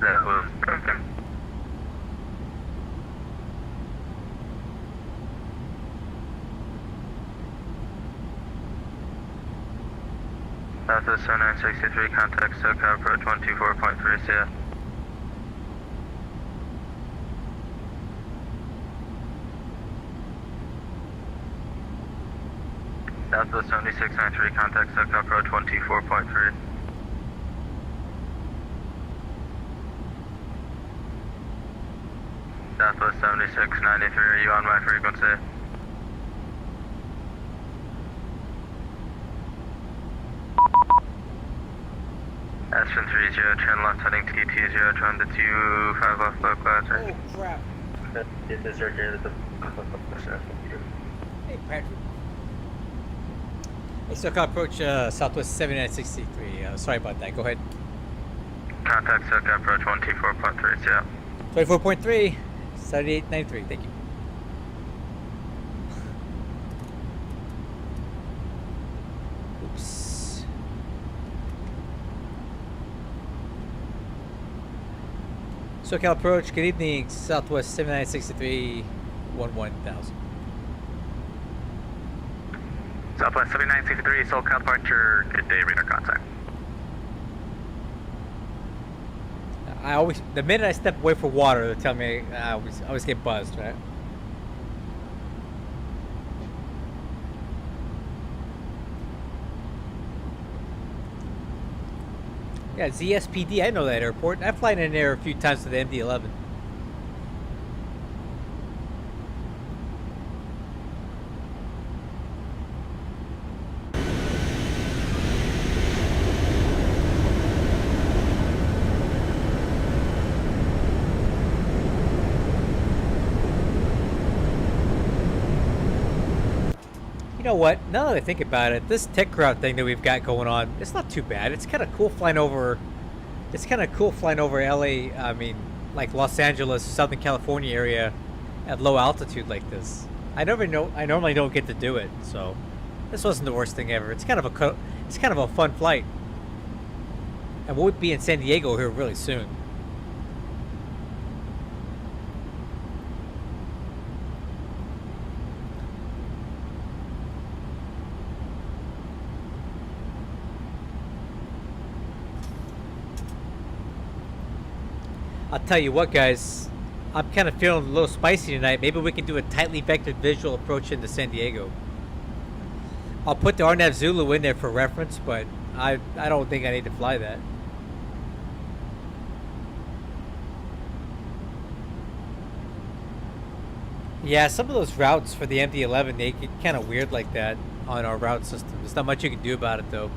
That was broken. Southwest 0963, contact SoCal approach 124.3 CF. Southwest 7693, contact SoCal approach 124.3. Southwest 7693, are you on my frequency? Aspen 30, turn left heading TT0, trying to 25 off low glider. Oh crap. It is right here. Hey Patrick. Hey, SoCal approach Southwest 7963. Sorry about that. Go ahead. Contact SoCal approach 124.3, yeah. 24.3, 7893. Thank you. Oops. SoCal approach. Good evening. Southwest 7963, 11000. Southwest 7963, SoCal departure, good day, radar contact. I always, the minute I step away for water, they tell me I always get buzzed, right? Yeah, ZSPD, I know that airport. I've flown in there a few times to the MD-11. You know what? Now that I think about it, this tech route thing that we've got going on, it's not too bad. It's kind of cool flying over. It's kind of cool flying over LA. I mean, like Los Angeles, Southern California area, at low altitude like this. I normally don't get to do it, so this wasn't the worst thing ever. It's kind of a fun flight, and we'll be in San Diego here really soon. I'll tell you what, guys, I'm kind of feeling a little spicy tonight. Maybe we can do a tightly vectored visual approach into San Diego. I'll put the RNAV Zulu in there for reference, but I don't think I need to fly that. Yeah, some of those routes for the MD-11, they get kind of weird like that on our route system. There's not much you can do about it, though.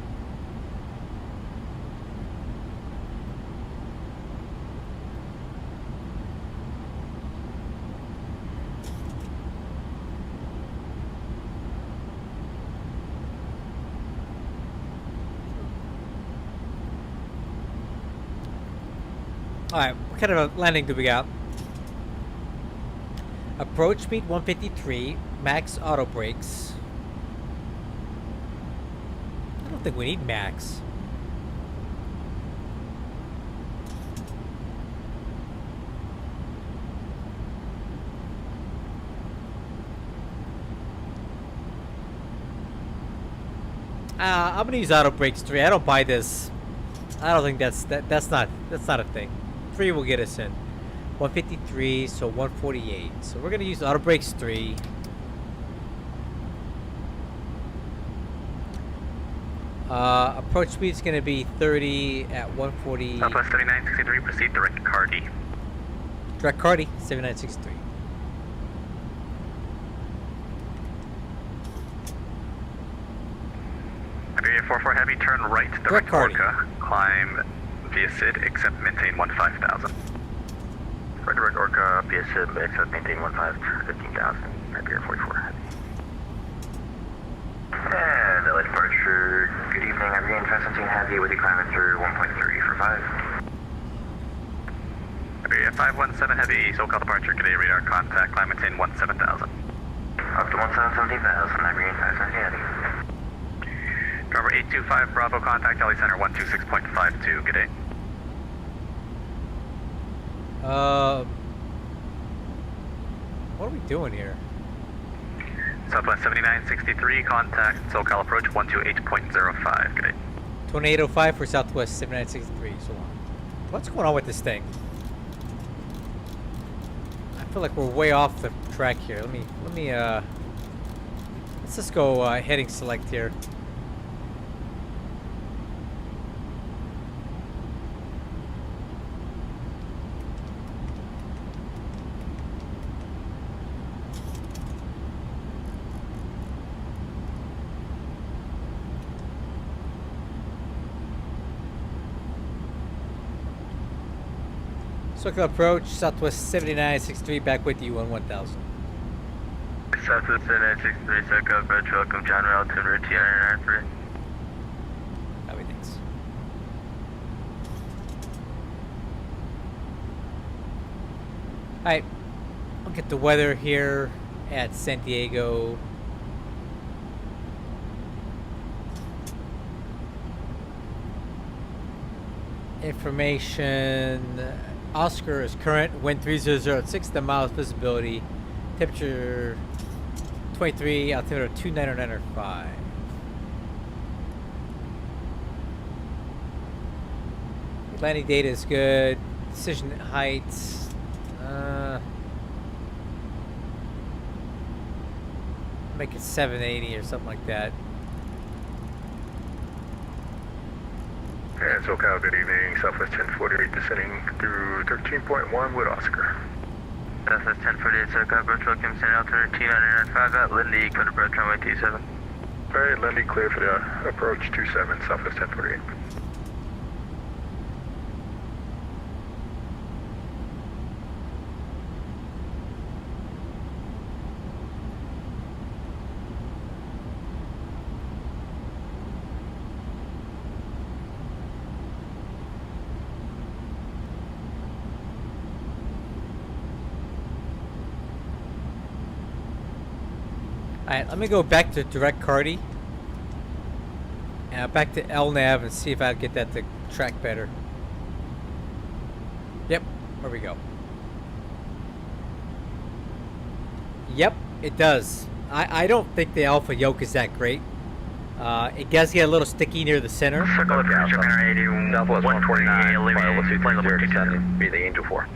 Alright, what kind of a landing do we got? Approach speed 153, max auto brakes. I don't think we need max. I'm gonna use auto brakes 3. I don't buy this. I don't think that's not a thing. 3 will get us in. 153, so 148. So we're gonna use auto brakes 3. Approach speed is gonna be 30 at 140. Southwest 3963, proceed direct Cardi. Direct Cardi, 7963. Iberia 44 Heavy, turn right direct Orca. Climb via SID, except maintain 15,000. For direct Orca, via SID, except maintain 15,000. Iberia 44 Heavy. And LA departure, good evening. Iberia Constantine Heavy with you climbing through 1.3 for 5. Iberia 517 Heavy, SoCal departure, good day, radar contact, climb maintain 17,000. Up to 17,000, Iberia 517 Heavy. Number 825 Bravo, contact LA Center 126.52, good day. What are we doing here? Southwest 7963, contact SoCal approach 128.05, good day. 2805 for Southwest 7963, so on. What's going on with this thing? I feel like we're way off the track here. Let's just go heading select here. Circle approach, Southwest 7963, back with you on 1000. Southwest 7963, circle approach, welcome John Altitude TR93. Copy, thanks. Alright, look at the weather here at San Diego. Information. Oscar is current, wind 3006 at 60 miles, visibility, temperature 23, altimeter 299.5. Landing data is good. Decision heights. Make it 780 or something like that. And SoCal, good evening. Southwest 1048 descending through 13.1 with Oscar. Southwest 1048, SoCal, approach, welcome San Altitude T995 at Lindy, code approach runway 27. Alright, Lindy, clear for the approach 27, Southwest 1048. Alright, let me go back to direct Cardi. Back to LNAV and see if I can get that to track better. Yep, there we go. Yep, it does. I don't think the alpha yoke is that great. It does get a little sticky near the center. Circle approach, Southwest 149, be the Angel 4.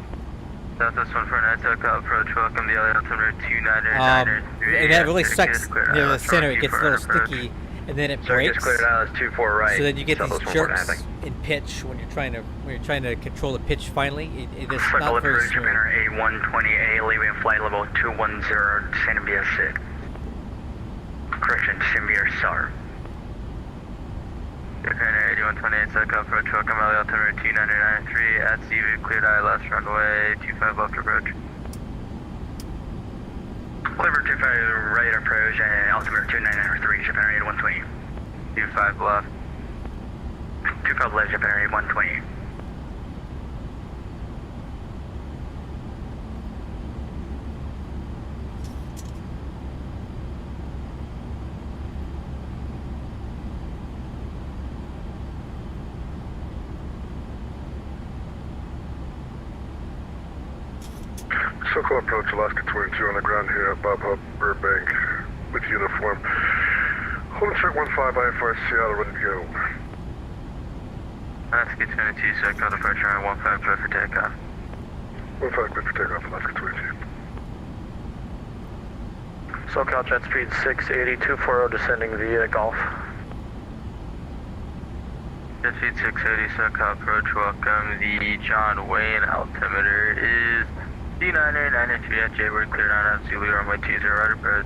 Southwest 149, SoCal approach, welcome the LA altimeter 299. And that really sucks near the center. It gets a little sticky. and then it Sir, breaks. just cleared out. It's 2-4 right. So then you get these Southwest 149, jerks in pitch when you're trying to control the pitch. Finally, it is Circle not very approach, smooth. Japan A120A, leaving flight level 210, San Bias Sid. Correction, San Bias SAR. Japan A128, circle approach, welcome Valley altimeter 2993 at CV, cleared ILS, runway 25 left approach. Clever 25 right approach, altimeter 2993, Japan A120. 25 left. 25 left, Japan A120. Circle approach Alaska 22 on the ground here at Bob Hub, Burbank, with uniform. Hold check 15 IFR Seattle, ready to go. Alaska 22, circle departure on 15 clear for takeoff. 15 clear for takeoff, Alaska 22. SoCal jet speed 680, 240 descending via Gulf. Jet speed 680, SoCal approach, welcome. The John Wayne altimeter is D993 at Jaybird, cleared on at Zulu, runway 20 right approach.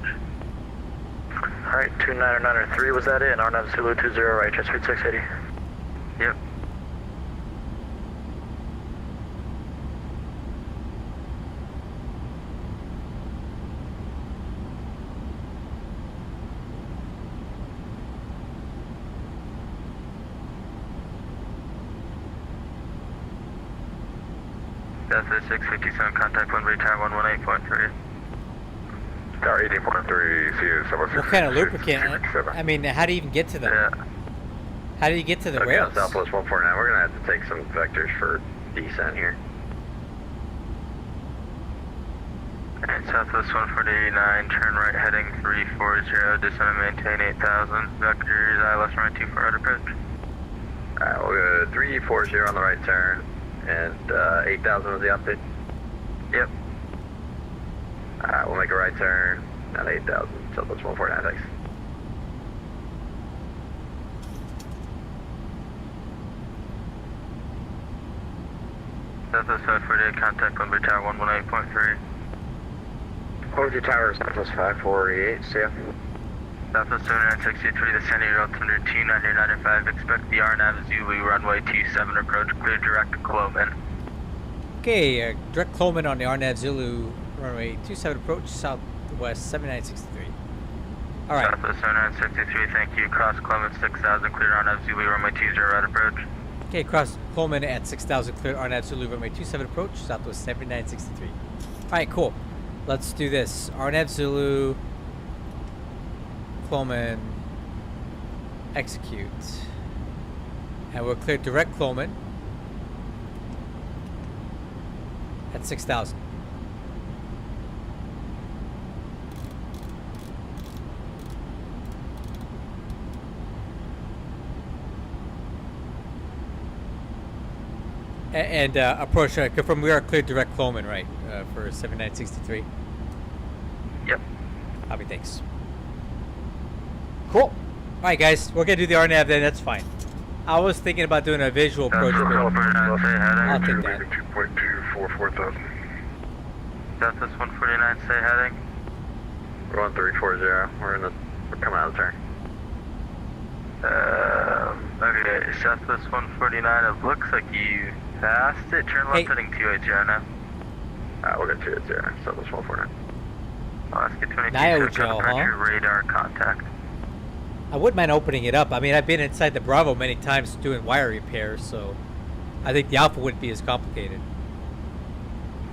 Alright, 2993, was that it? RNAV Zulu 20 right, jet speed 680. Yep. Delta 657, contact 1 retire 118.3. Tower 18.3, see you, What kind of lubricant? I mean, how do you even get to them? Yeah. How do you get to the Okay, rails? on Southwest 149, we're going to have to take some vectors for descent here. Alright, Southwest 149, turn right heading 340, descend and maintain 8,000. Vectors, ILS runway 24 right approach. Alright, we'll go 340 on the right turn, and 8,000 was the outfit. Yep. Alright, we'll make a right turn at 8,000, Southwest 149, thanks. Southwest 548, contact 1 tower 118.3. Overview Tower, Southwest 548, see ya. Southwest 7963, descending to altimeter 2995, expect the RNAV Zulu runway 27 approach, clear direct to Cloman. Okay, direct Coleman on the RNAV Zulu runway 27 approach, Southwest 7963. Alright. Southwest 7963, thank you, cross Cloman 6000, clear RNAV Zulu runway 20 right approach. Okay, cross Coleman at 6,000, clear RNAV Zulu runway 27 approach, Southwest 7963. Alright, cool. Let's do this. RNAV Zulu, Coleman, execute. And we'll clear direct Coleman at 6,000. And approach, confirm we are cleared direct Coleman, right, for 7963? Yep. Copy, thanks. Cool. Alright guys, we're gonna do the RNAV then, that's fine. I was thinking about doing a visual approach, but I'll take that. 2.2 for 4,000. Southwest 149, stay heading. We're on 340, we're coming out of the turn. Okay, Southwest 149, it looks like you passed it. Turn left heading 280 now. We'll go 280, Southwest 149. Alaska 22, Niogel, huh? radar contact. I wouldn't mind opening it up. I mean, I've been inside the Bravo many times doing wire repairs, so I think the Alpha wouldn't be as complicated.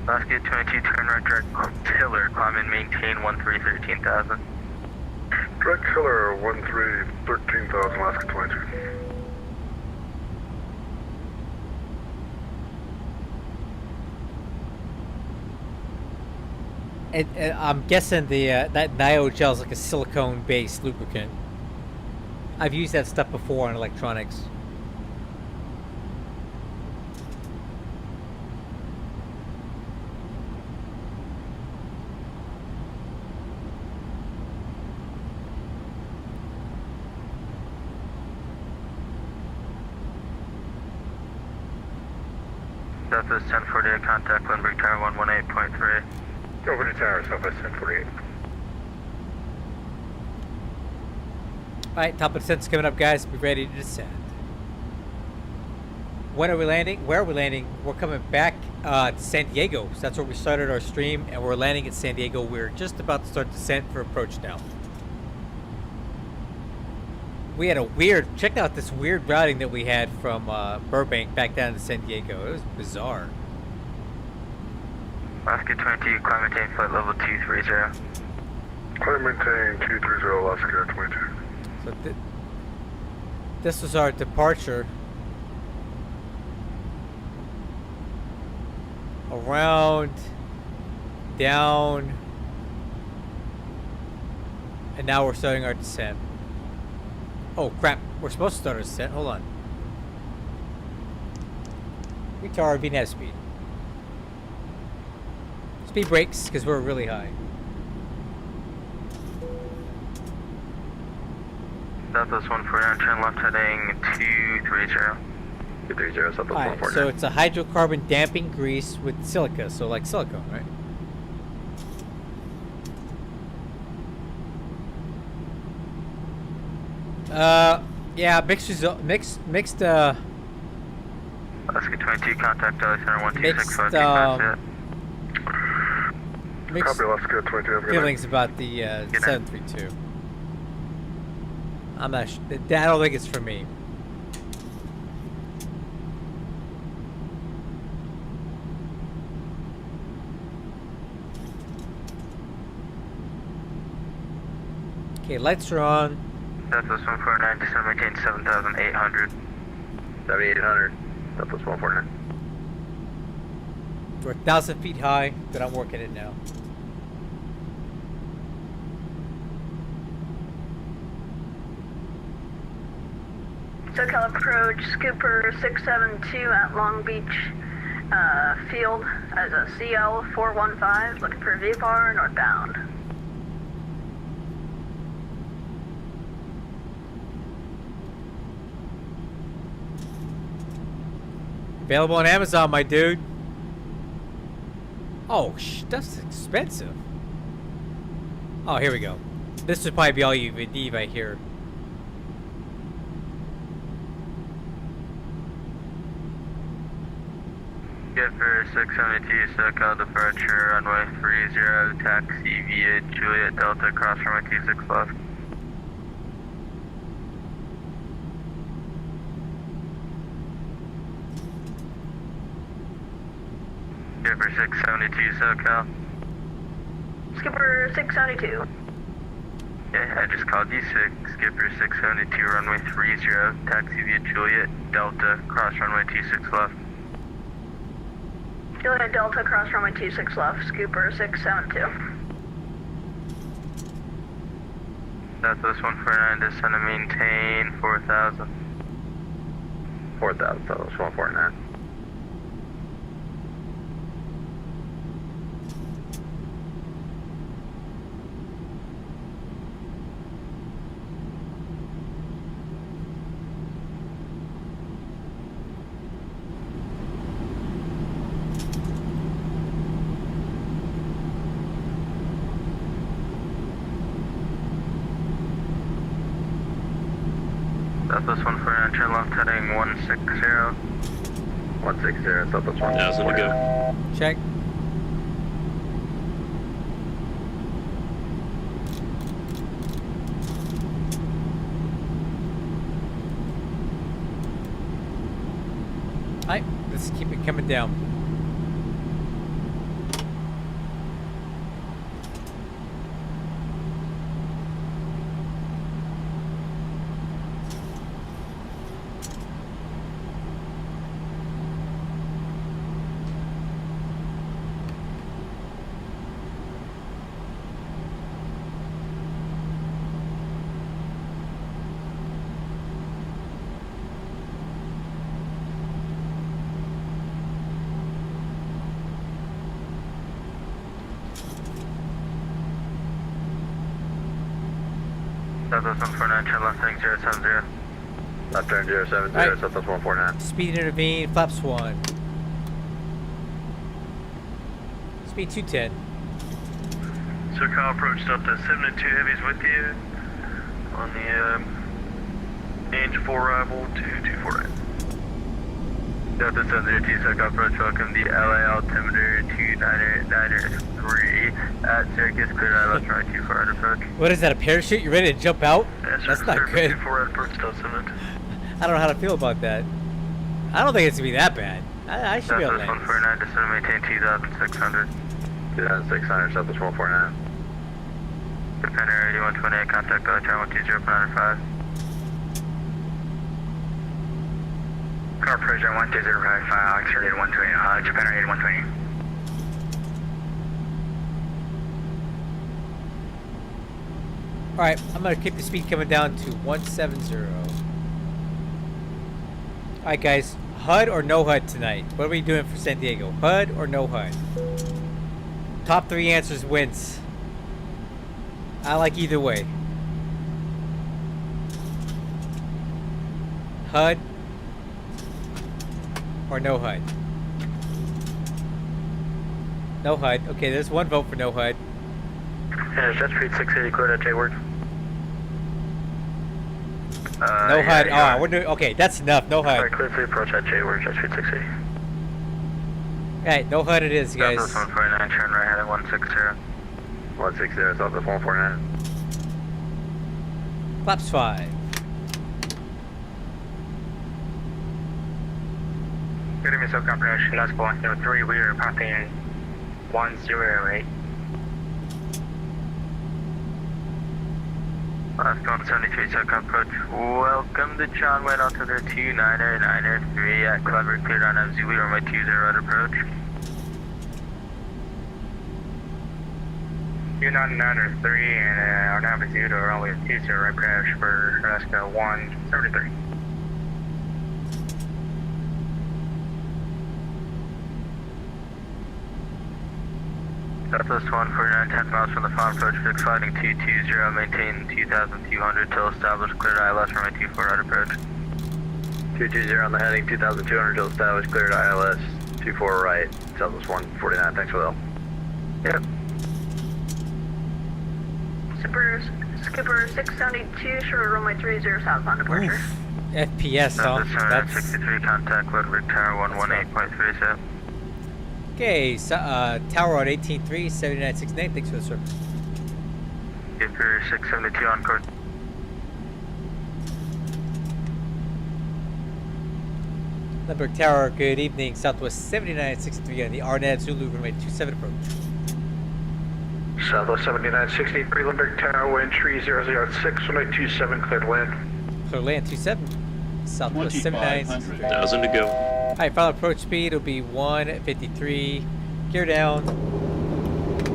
Alaska 22, turn right direct tiller, climb and maintain 1313,000. Direct killer 1313,000, Alaska 22. And I'm guessing the that Niogel is like a silicone-based lubricant. I've used that stuff before on electronics. Southwest 1048, contact Lindbergh Tower 118.3. Over to tower, Southwest 1048. Alright, top of descent's coming up, guys. Be ready to descend. When are we landing? Where are we landing? We're coming back to San Diego. So that's where we started our stream, and we're landing at San Diego. We're just about to start descent for approach now. We had a weird, check out this weird routing that we had from Burbank back down to San Diego. It was bizarre. Alaska 22, climb maintain flight level 230. Climb maintain 230, Alaska 22. So this was our departure. Around, down, and now we're starting our descent. Oh crap, we're supposed to start our descent. Hold on. Retard VNAV speed. Speed brakes, because we're really high. Southwest 149, turn left heading 230. 230, Southwest 149. So it's a hydrocarbon damping grease with silica, so like silicone, right? Yeah, mixed, Alaska 22, contact LA Center 12652. Mixed Copy, Alaska 22. feelings about the 732. I'm not I don't think it's for me. Okay, lights are on. Southwest 149, descend maintain 7,800. 7,800, Southwest 149. We're 1,000 feet high, but I'm working it now. SoCal approach, Scooper 672 at Long Beach Field as a CL 415, looking for VFR northbound. Available on Amazon, my dude. Oh, that's expensive. Oh, here we go. This would probably be all you would need right here. Get for 672, SoCal departure, runway 30, taxi via Juliet Delta, cross runway 26 left. Get for 672, SoCal. Skipper 672. Yeah, I just called you 6, Skipper 672, runway 30, taxi via Juliet Delta, cross runway 26 left. Juliet Delta, cross runway 26 left, Scooper 672. Southwest 149, descend and maintain 4,000. 4,000, Southwest 149. Southwest 149, turn left heading 160. 160, Southwest 1,000 to go. Check. Alright, let's keep it coming down. Southwest 149, turn left heading 070. Left turn 070, Right. Southwest 149. Speed intervene, flaps 1. Speed 210. SoCal approach Delta 7 and 2 heavies with you on the Ainge 4 arrival to 248. Delta 702 SoCal approach, welcome the LA altimeter 2993 at Circus, clear ILS runway 24 at approach. What is that, a parachute? You ready to jump out? That's not good. 24 at approach Delta 7. I don't know how to feel about that. I don't think it's going to be that bad. I should be able to land. 149, just to maintain 2,600. 2,600, Southwest 149. Japan Air 8128, contact Electron 120.95. Car Pressure 12055, Alex 8120, Japan Air 8120. Alright, I'm going to keep the speed coming down to 170. Alright guys, HUD or no HUD tonight? What are we doing for San Diego? HUD or no HUD? Top 3 answers wins. I like either way. HUD or no HUD? No HUD. Okay, there's one vote for no HUD. Yeah, jet speed 680, cleared at J-word. No HUD. Oh, we're doing, okay, that's enough. No HUD. Alright, clear for approach at J-word, jet speed 680. Alright, no HUD it is, guys. Southwest 149, turn right heading 160. 160, Southwest 149. Flaps 5. Good evening, SoCal Production, last 103, we are passing 108. Last 173, SoCal approach. Welcome to John Wayne Altimeter 2993 at Clever, cleared on Zulu, runway 20 at approach. 2993 and our nav is due to runway 20 right crash for Alaska 173. Southwest 149, 10 miles from the farm approach, fixed flighting 220, maintain 2,200 till established, cleared ILS, runway 24 at approach. 220 on the heading, 2,200 till established, cleared ILS, 24 right, Southwest 149, thanks for the help. Yep. Skipper 672, short runway 30 southbound departure. FPS, huh? That's 63, contact Ludwig Tower 118.37. Okay, so, Tower on 18.3, 7969, thanks for the service. Skipper 672 on course. Limburg Tower, good evening, Southwest 7963 on the Arnett Zulu, runway 27 approach. Southwest 7963, Limburg Tower, wind 3006, runway 27, clear to land. Clear land 27, Southwest 7963. 1,000 to go. Alright, final approach speed will be 153, gear down,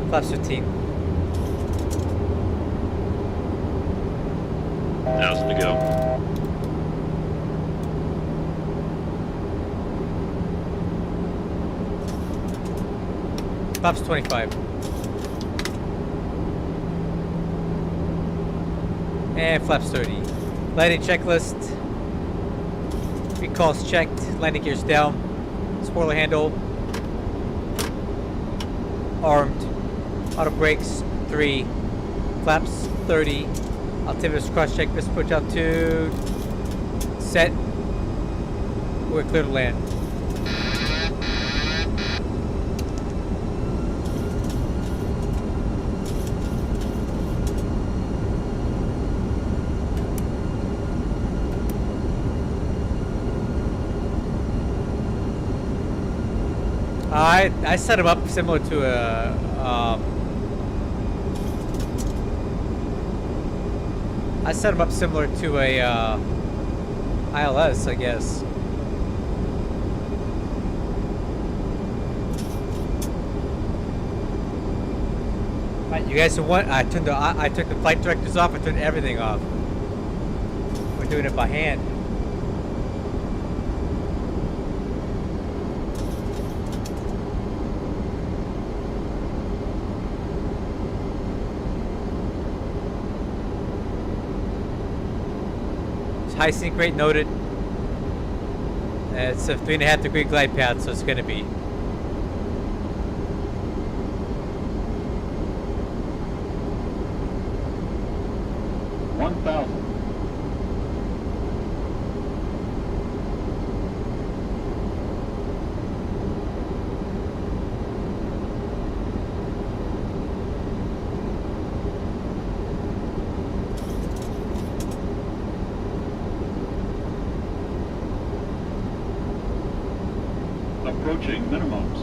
flaps 15. 1,000 to go. Flaps 25. And flaps 30. Landing checklist. Recalls checked. Landing gears down. Spoiler handle. Armed. Auto brakes 3. Flaps 30. Altimeter's cross check. This approach altitude. Set. We're clear to land. I set him up similar to a I set him up similar to a ILS, I guess. Right, you guys want? I took the flight directors off. I turned everything off. We're doing it by hand. High sync rate noted. It's a 3.5 degree glide path, so it's going to be. 1,000. Approaching minimums.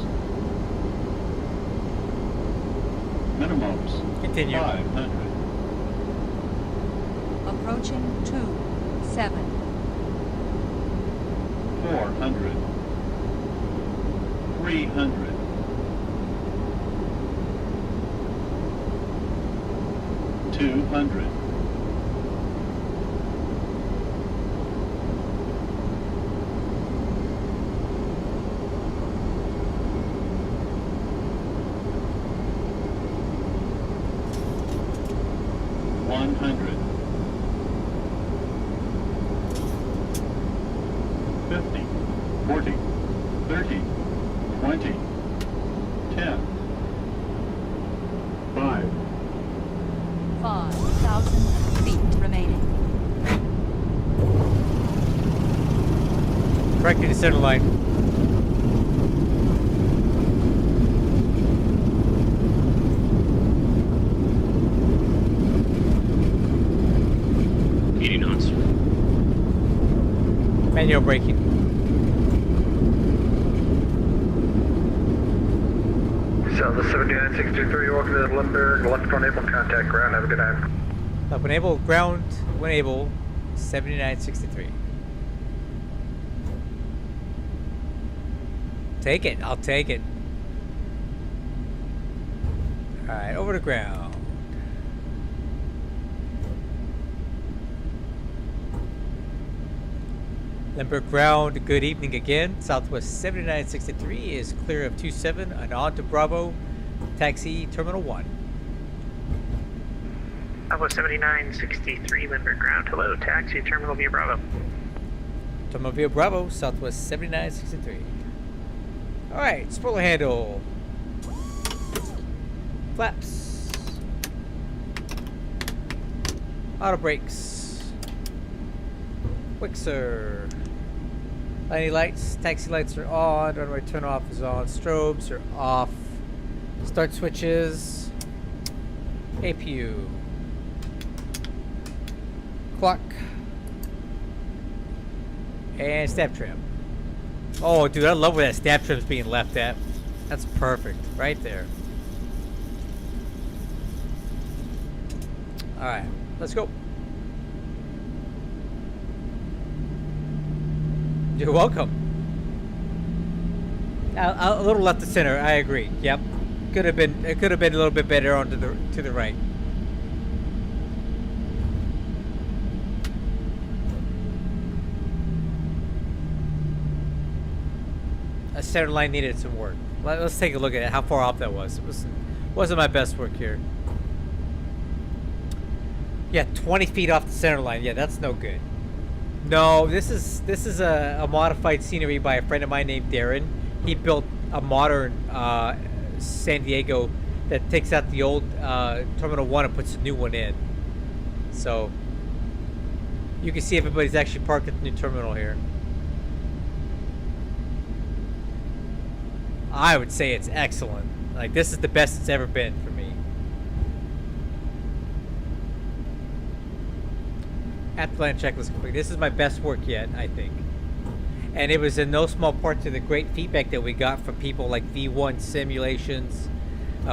Minimums. Continue. 500. Approaching 27. 400. 300. 200. 100. 50. 40. 30. 20. 10. 5. 5,000 feet remaining. Correcting the center line. Manual braking. South of 7963, welcome to Limburg, left front able, contact ground, have a good night. When able, ground, when able, 7963. Take it, I'll take it. Alright, over to ground. Limburg ground, good evening again. Southwest 7963 is clear of 27 and on to Bravo. Taxi Terminal 1. Southwest 7963, Limburg ground. Hello, taxi Terminal Via Bravo. Terminal Via Bravo, Southwest 7963. Alright, spoiler handle. Flaps. Auto brakes. Wixer. Landing lights, taxi lights are on, runway turn off is on, strobes are off, start switches, APU, clock, and stab trim. Oh dude, I love where that stab trim's being left at. That's perfect, right there. Alright, let's go. You're welcome. A little left to center, I agree. Yep. It could have been a little bit better on to the right. A center line needed some work. Let's take a look at it, how far off that was. It wasn't my best work here. Yeah, 20 feet off the center line. Yeah, that's no good. No, this is a modified scenery by a friend of mine named Darren. He built a modern San Diego that takes out the old Terminal 1 and puts a new one in. So you can see everybody's actually parked at the new terminal here. I would say it's excellent. Like, this is the best it's ever been for me. At the land checklist complete. This is my best work yet, I think. And it was in no small part to the great feedback that we got from people like V1 Simulations,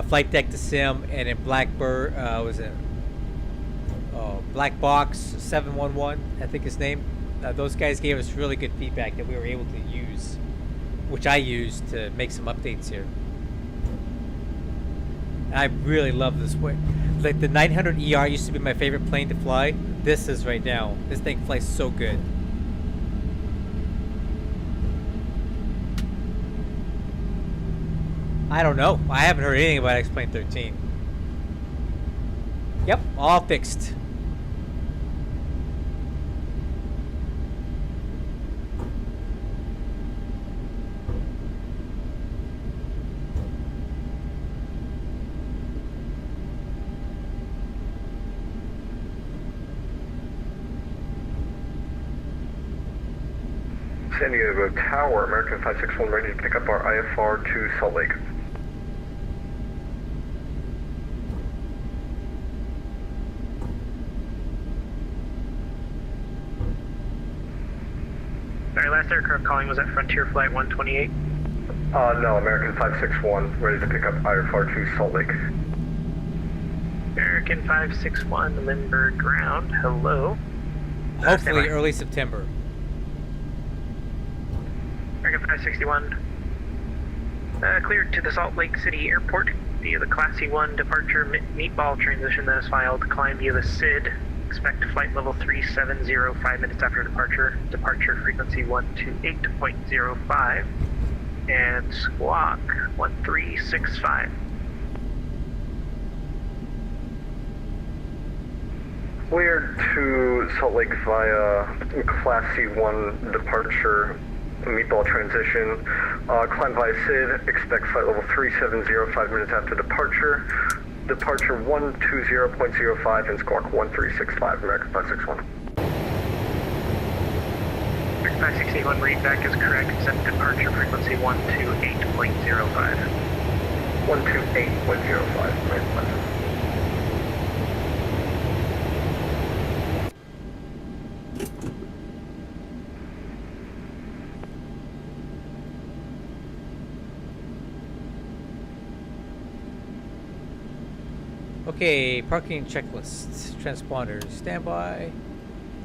Flight Deck to Sim, and in BUR, was it Blackbox 711, I think his name. Those guys gave us really good feedback that we were able to use, which I used to make some updates here. I really love this way. Like the 900 ER used to be my favorite plane to fly. This is right now. This thing flies so good. I don't know. I haven't heard anything about X-Plane 13. Yep, all fixed. San Diego Tower, American 561, ready to pick up our IFR to Salt Lake. Sorry, last aircraft calling was at Frontier Flight 128. No, American 561, ready to pick up IFR to Salt Lake. American 561, Lindbergh ground, hello. Hopefully early September. American 561, cleared to the Salt Lake City Airport via the Classy 1 departure meatball transition that is filed. Climb via the SID. Expect flight level 370 5 minutes after departure. Departure frequency 128.05. And squawk 1365. Cleared to Salt Lake via Classy 1 departure meatball transition. Climb via SID. Expect flight level 370 5 minutes after departure. Departure 120.05 and squawk 1365, American 561. American 561 read back is correct, set departure frequency 128.05. 128.05, American 561. Okay, parking checklist. Transponders standby.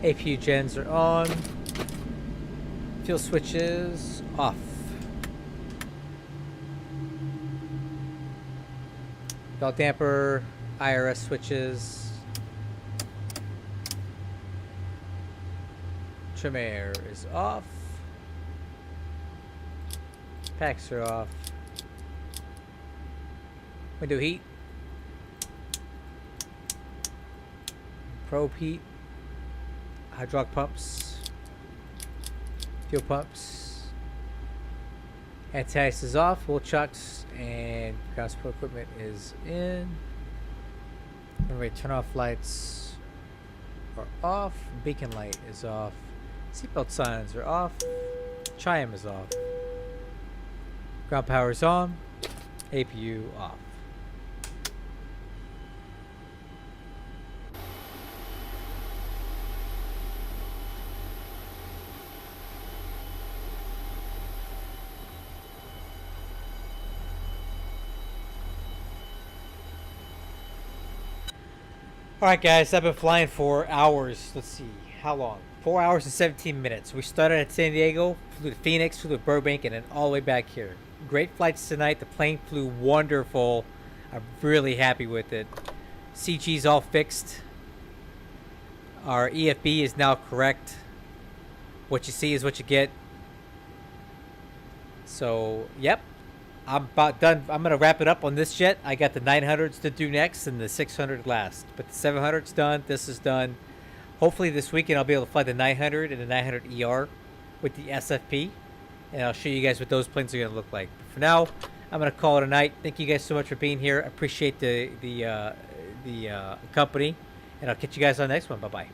APU gens are on. Fuel switches off. Belt damper, IRS switches. Trim air is off. Packs are off. Window heat. Probe heat. Hydraulic pumps. Fuel pumps. Anti-ice is off. Wheel chucks and ground support equipment is in. Anyway, turn off lights are off. Beacon light is off. Seatbelt signs are off. Chime is off. Ground power is on. APU off. Alright guys, I've been flying for hours. Let's see, how long? 4 hours and 17 minutes. We started at San Diego, flew to Phoenix, flew to Burbank, and then all the way back here. Great flights tonight. The plane flew wonderful. I'm really happy with it. CG's all fixed. Our EFB is now correct. What you see is what you get. So, yep. I'm about done. I'm going to wrap it up on this jet. I got the 900s to do next and the 600 last. But the 700's done. This is done. Hopefully this weekend I'll be able to fly the 900 and the 900 ER with the SFP. And I'll show you guys what those planes are going to look like. But for now, I'm going to call it a night. Thank you guys so much for being here. I appreciate the company. And I'll catch you guys on the next one. Bye-bye.